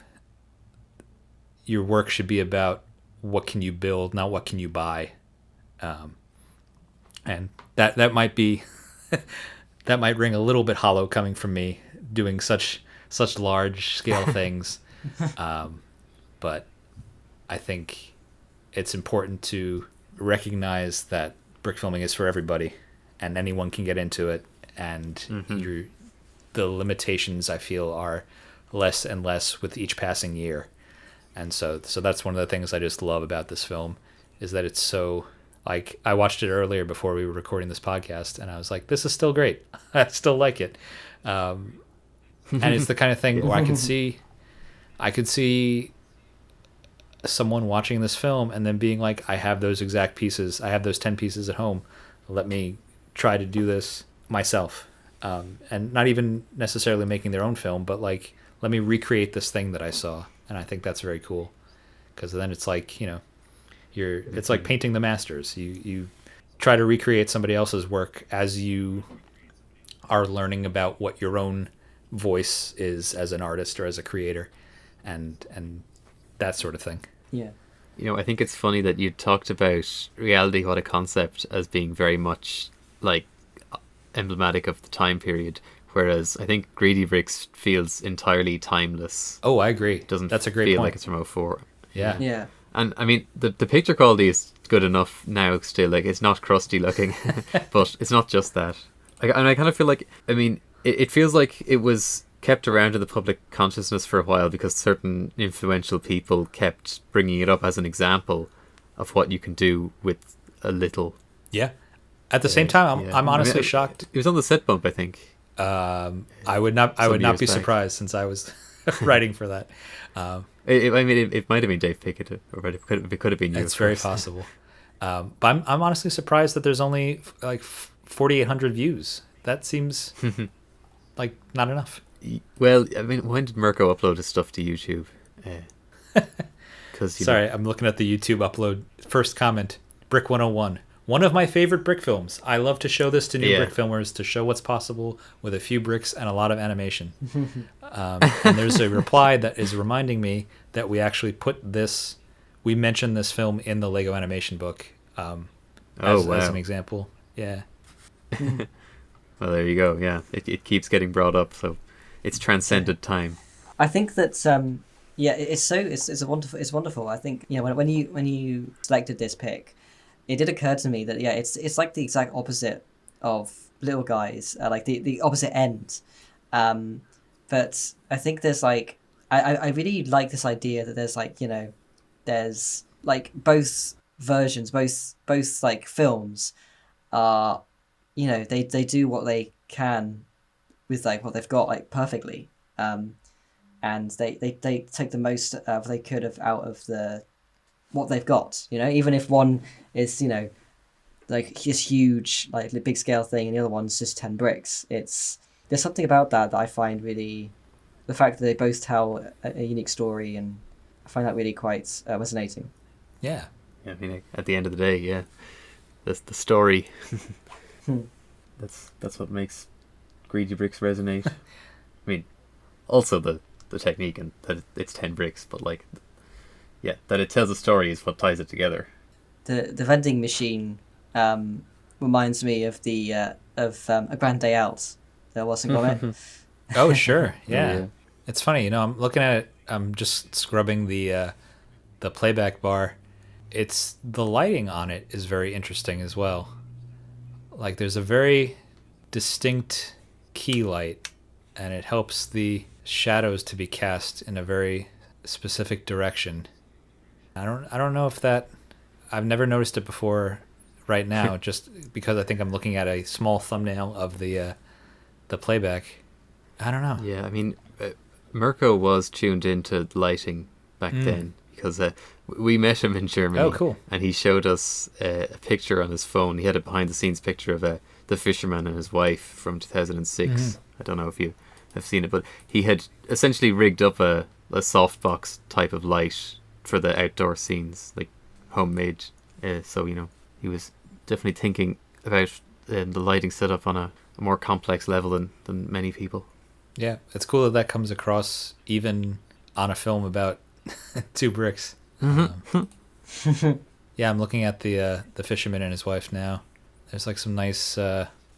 your work should be about what can you build, not what can you buy. And that might be that might ring a little bit hollow coming from me doing such large scale things. But I think it's important to recognize that brick filming is for everybody and anyone can get into it, and the limitations, I feel, are less and less with each passing year. And so that's one of the things I just love about this film, is that it's so, like, I watched it earlier before we were recording this podcast and I was like, this is still great. I still like it. And it's the kind of thing where I could see someone watching this film and then being like, I have those exact pieces. I have those 10 pieces at home. Let me try to do this myself. And not even necessarily making their own film, but like, let me recreate this thing that I saw. And I think that's very cool, because then it's like, you know, it's like painting the masters. You try to recreate somebody else's work as you are learning about what your own voice is as an artist or as a creator, and that sort of thing. Yeah. I think it's funny that you talked about Reality What a Concept as being very much like emblematic of the time period, whereas I think Greedy Bricks feels entirely timeless. Oh, I agree. That's a great feel point. like it's from '04. Yeah. Yeah. And I mean, the picture quality is good enough now still. Like, it's not crusty looking, but it's not just that. And I kind of feel like, I mean, it feels like it was kept around in the public consciousness for a while because certain influential people kept bringing it up as an example of what you can do with a little. Yeah. At the same time, I'm honestly shocked. It was on the set bump, I think. I would not be surprised since I was writing for that. It might have been Dave Pickett, or it could have been you. It's very possible. But I'm honestly surprised that there's only like 4,800 views. That seems like not enough. Well, I mean, when did Mirko upload his stuff to YouTube? Sorry, I'm looking at the YouTube upload. First comment, Brick 101. One of my favorite brick films. I love to show this to new brick filmers to show what's possible with a few bricks and a lot of animation. And there's a reply that is reminding me that we actually we mentioned this film in the Lego animation book as an example. Yeah. Well, there you go. Yeah, it keeps getting brought up, so it's transcended time. I think that it's wonderful. I think when you selected this pick, it did occur to me that it's like the exact opposite of Little Guys, like the opposite end. But I think there's like I really like this idea that there's like there's like both versions, both like films are they do what they can with like what they've got like perfectly, and they take the most they could have out of what they've got, even if one is like this huge like big scale thing and the other one's just 10 bricks. There's something about that I find really, the fact that they both tell a unique story, and I find that really quite resonating. Yeah, I mean, at the end of the day, that's the story. That's what makes Greedy Bricks resonate. I mean, also the technique and that it's 10 bricks, but like, that it tells a story is what ties it together. The vending machine reminds me of A Grand Day Out. There wasn't on it. Oh sure, yeah. It's funny, I'm looking at it. I'm just scrubbing the playback bar. The lighting on it is very interesting as well. Like, there's a very distinct key light, and it helps the shadows to be cast in a very specific direction. I don't know if that, I've never noticed it before right now, just because I think I'm looking at a small thumbnail of the playback. I don't know. Yeah, I mean, Mirko was tuned into lighting back then, because we met him in Germany. Oh, cool. And he showed us a picture on his phone. He had a behind-the-scenes picture of the fisherman and his wife from 2006. I don't know if you have seen it, but he had essentially rigged up a softbox type of light for the outdoor scenes, like homemade. So, he was definitely thinking about the lighting setup on a more complex level than many people. Yeah, it's cool that comes across even on a film about 2 bricks. Yeah, I'm looking at the fisherman and his wife now. There's like some nice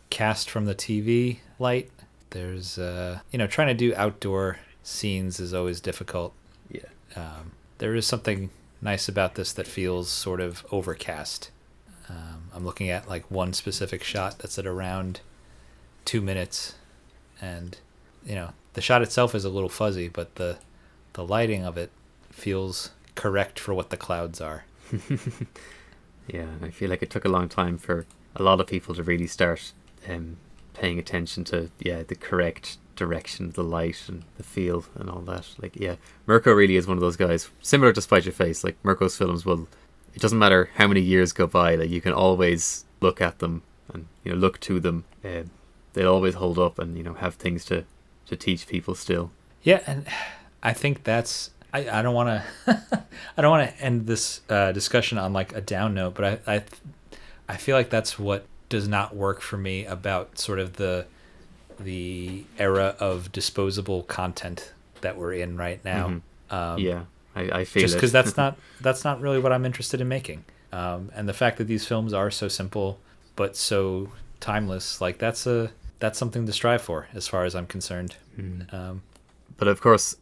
cast from the TV light. There's trying to do outdoor scenes is always difficult. Yeah. There is something nice about this that feels sort of overcast. I'm looking at like one specific shot that's at around 2 minutes, and the shot itself is a little fuzzy, but the lighting of it feels correct for what the clouds are. Yeah, I feel like it took a long time for a lot of people to really start paying attention to the correct direction of the light and the feel and all that. Like, Mirko really is one of those guys, similar to Spite Your Face. Like, Mirko's films it doesn't matter how many years go by, like, you can always look at them and look to them. They'll always hold up and have things to teach people still. Yeah, and I think that's I don't want to end this discussion on like a down note, but I feel like that's what does not work for me about sort of the era of disposable content that we're in right now. Yeah, I feel just it. because that's not really what I'm interested in making. And the fact that these films are so simple but so timeless, like that's something to strive for, as far as I'm concerned. But of course,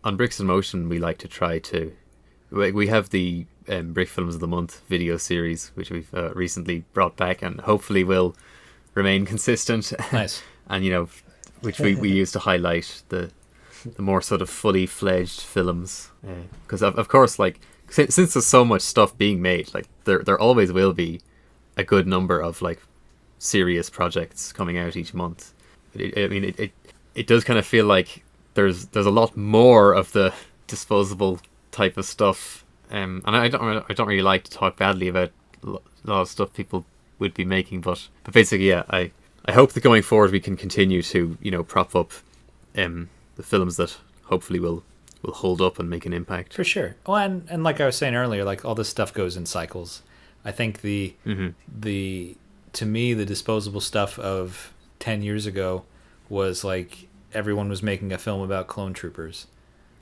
on Bricks in Motion, we like to try to. We have the Brick Films of the Month video series, which we've recently brought back, and hopefully will remain consistent. Nice. And which we use to highlight the more sort of fully fledged films, because of course, like since there's so much stuff being made, like there always will be a good number of like serious projects coming out each month. It does kind of feel like there's a lot more of the disposable type of stuff, and I don't really like to talk badly about a lot of stuff people would be making, but basically, yeah, I hope that going forward we can continue to prop up the films that hopefully will hold up and make an impact. For sure. Well, and like I was saying earlier, like all this stuff goes in cycles. I think to me the disposable stuff of 10 years ago was like everyone was making a film about clone troopers,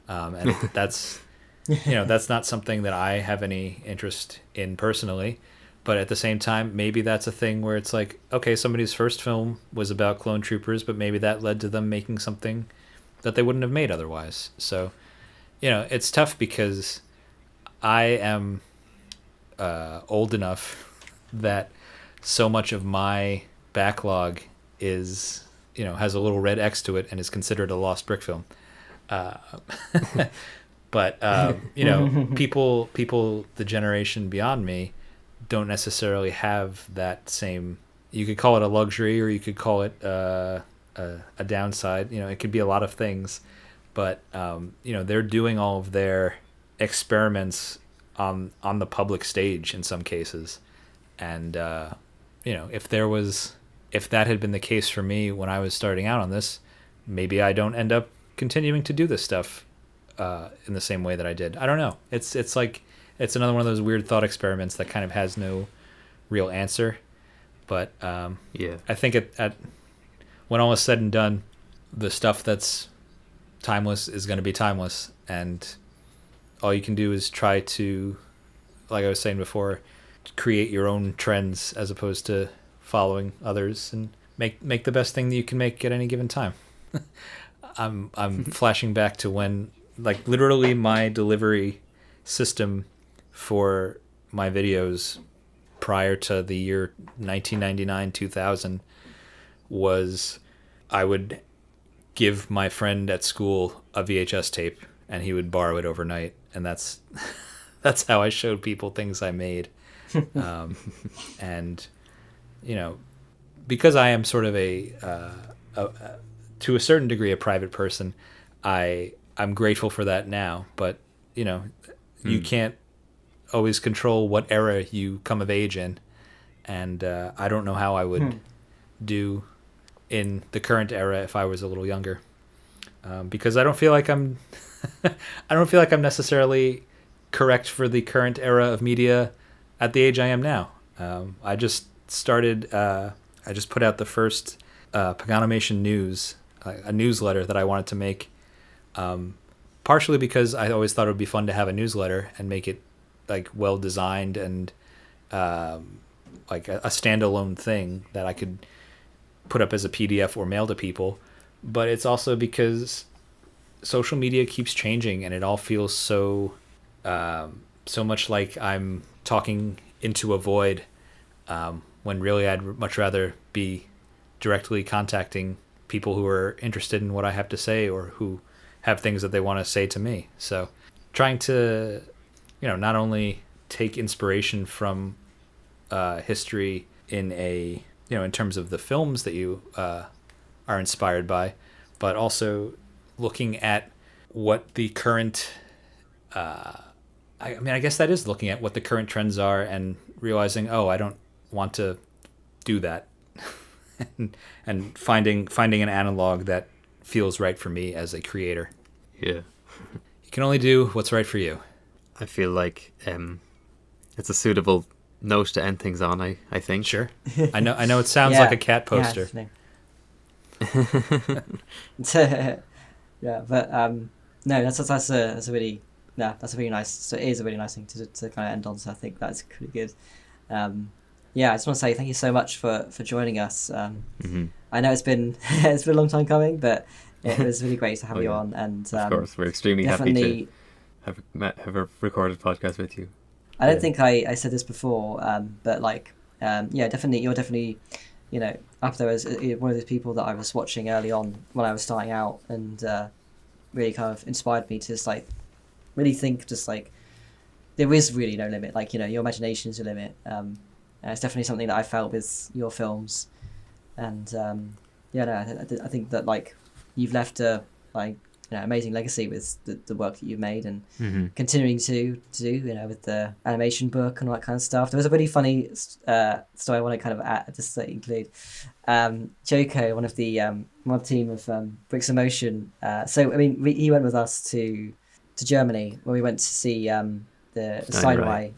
and that's that's not something that I have any interest in personally. But at the same time, maybe that's a thing where it's like, okay, somebody's first film was about clone troopers, but maybe that led to them making something that they wouldn't have made otherwise. So, it's tough because I am old enough that so much of my backlog is, has a little red X to it and is considered a lost brick film. But, people the generation beyond me don't necessarily have that same, you could call it a luxury or you could call it a downside. It could be a lot of things, but they're doing all of their experiments on the public stage in some cases. And if that had been the case for me when I was starting out on this, maybe I don't end up continuing to do this stuff in the same way that I did. I don't know. It's like, it's another one of those weird thought experiments that kind of has no real answer. But yeah, I think when all is said and done, the stuff that's timeless is going to be timeless, and all you can do is try to, like I was saying before, create your own trends as opposed to following others, and make the best thing that you can make at any given time. I'm flashing back to when, like, literally my delivery system for my videos prior to the year 1999-2000 was I would give my friend at school a VHS tape and he would borrow it overnight, and that's how I showed people things I made. And because I am sort of to a certain degree a private person, I'm grateful for that now, but you can't always control what era you come of age in, and I don't know how I would do in the current era if I was a little younger, because I don't feel like I'm necessarily correct for the current era of media at the age I am now. I just put out the first Paganimation News, a newsletter that I wanted to make, partially because I always thought it would be fun to have a newsletter and make it like well designed and like a standalone thing that I could put up as a PDF or mail to people. But it's also because social media keeps changing and it all feels so much like I'm talking into a void, when really I'd much rather be directly contacting people who are interested in what I have to say or who have things that they want to say to me. So trying to not only take inspiration from history in in terms of the films that you are inspired by, but also looking at what the current I guess that is looking at what the current trends are and realizing, I don't want to do that. and finding an analog that feels right for me as a creator. Yeah. You can only do what's right for you. I feel like it's a suitable note to end things on, I think. Sure. I know it sounds like a cat poster. Yeah, but no, that's a really yeah, that's a really nice. So it is a really nice thing to kind of end on. So I think that's pretty good. Yeah, I just want to say thank you so much for joining us. I know it's been it's been a long time coming, but it was really great to have you on. And of course, we're extremely happy to have a recorded podcast with you. I don't think I said this before, but like, yeah, definitely, you're definitely, up there as one of those people that I was watching early on when I was starting out, and really kind of inspired me to just like really think, just like there is really no limit. Like, your imagination is your limit. And it's definitely something that I felt with your films, and I think that like you've left a amazing legacy with the work that you've made, and continuing to do with the animation book and all that kind of stuff. There was a really funny story I want to kind of just include. Joko, one of the team of Bricks in Motion. So I mean, he went with us to Germany where we went to see the Steinway.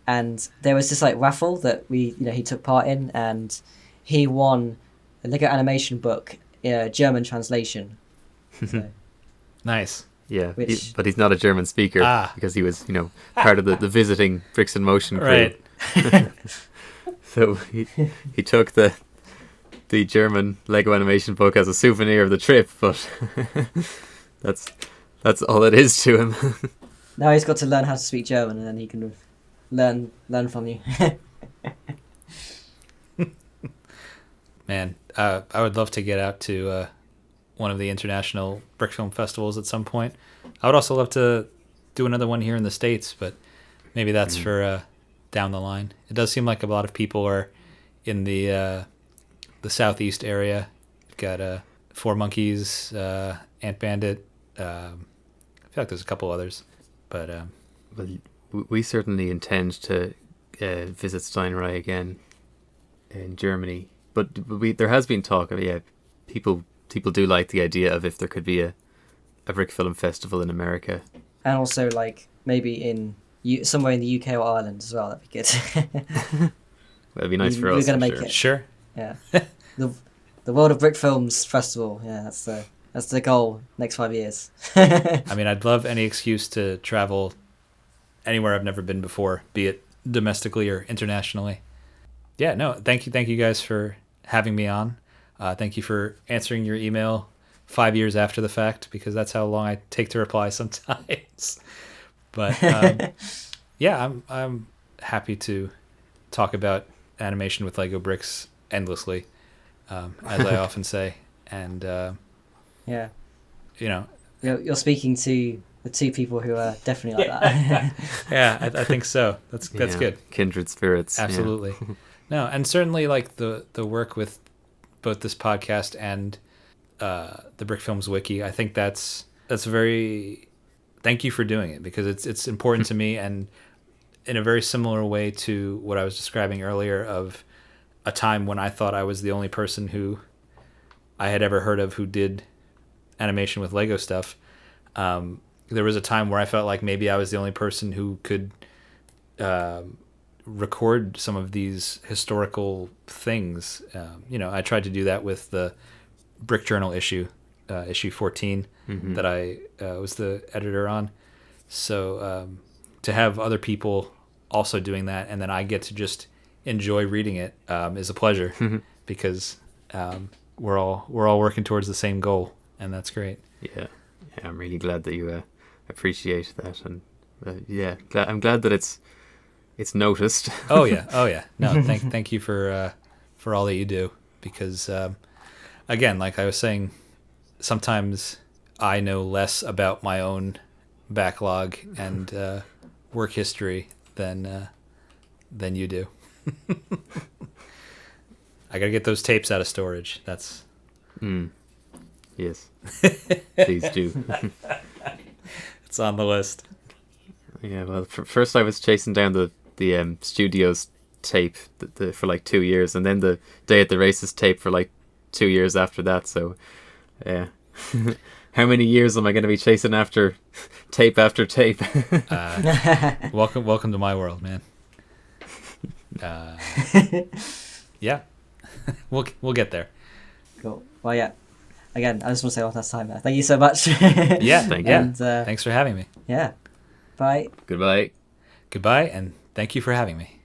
And there was this like raffle that he took part in, and he won a Lego animation book, German translation. So, nice. Yeah, but he's not a German speaker because he was, part of the visiting Bricks in Motion crew. Right. So he took the German Lego animation book as a souvenir of the trip, but that's all it is to him. Now he's got to learn how to speak German, and then he can learn from you. Man, I would love to get out to one of the international Brickfilm festivals at some point. I would also love to do another one here in the States, but maybe that's for down the line. It does seem like a lot of people are in the southeast area. We've got Four Monkeys, Ant Bandit. I feel like there's a couple others, but well, we certainly intend to visit Steinrei again in Germany. But there has been talk of people do like the idea of if there could be a brick film festival in America, and also like maybe somewhere in the UK or Ireland as well. That'd be good. That'd be nice for us. We're gonna make it. Sure. Yeah. the World of Brickfilms Festival. Yeah, that's the goal next 5 years. I mean, I'd love any excuse to travel anywhere I've never been before, be it domestically or internationally. Yeah, no, thank you guys for having me on. Thank you for answering your email 5 years after the fact, because that's how long I take to reply sometimes. But yeah, I'm happy to talk about animation with Lego bricks endlessly, as I often say. And yeah, you're speaking to the two people who are definitely like that. Yeah, I think so. That's good. Kindred spirits. Absolutely. Yeah. No, and certainly like the work with both this podcast and the Brickfilms wiki, I think that's very. Thank you for doing it, because it's important to me, and in a very similar way to what I was describing earlier of a time when I thought I was the only person who I had ever heard of who did animation with Lego stuff. There was a time where I felt like maybe I was the only person who could record some of these historical things. I tried to do that with the Brick Journal issue 14 that I was the editor on. So to have other people also doing that, and then I get to just enjoy reading it, is a pleasure, because we're all working towards the same goal, and that's great. Yeah, I'm really glad that you appreciate that, and I'm glad that it's noticed. Oh yeah. No, thank you for all that you do, because again, like I was saying, sometimes I know less about my own backlog and work history than you do. I gotta get those tapes out of storage. That's yes. Please do. It's on the list. Yeah, well, first I was chasing down the studio's tape for like 2 years, and then the Day at the Races tape for like 2 years after that. So, yeah. How many years am I going to be chasing after tape? Welcome to my world, man. Yeah, we'll get there. Cool. Well, yeah. again, I just want to say one last time, thank you so much. Yeah, Thank you. And thanks for having me. yeah, bye. Goodbye. Goodbye, and thank you for having me.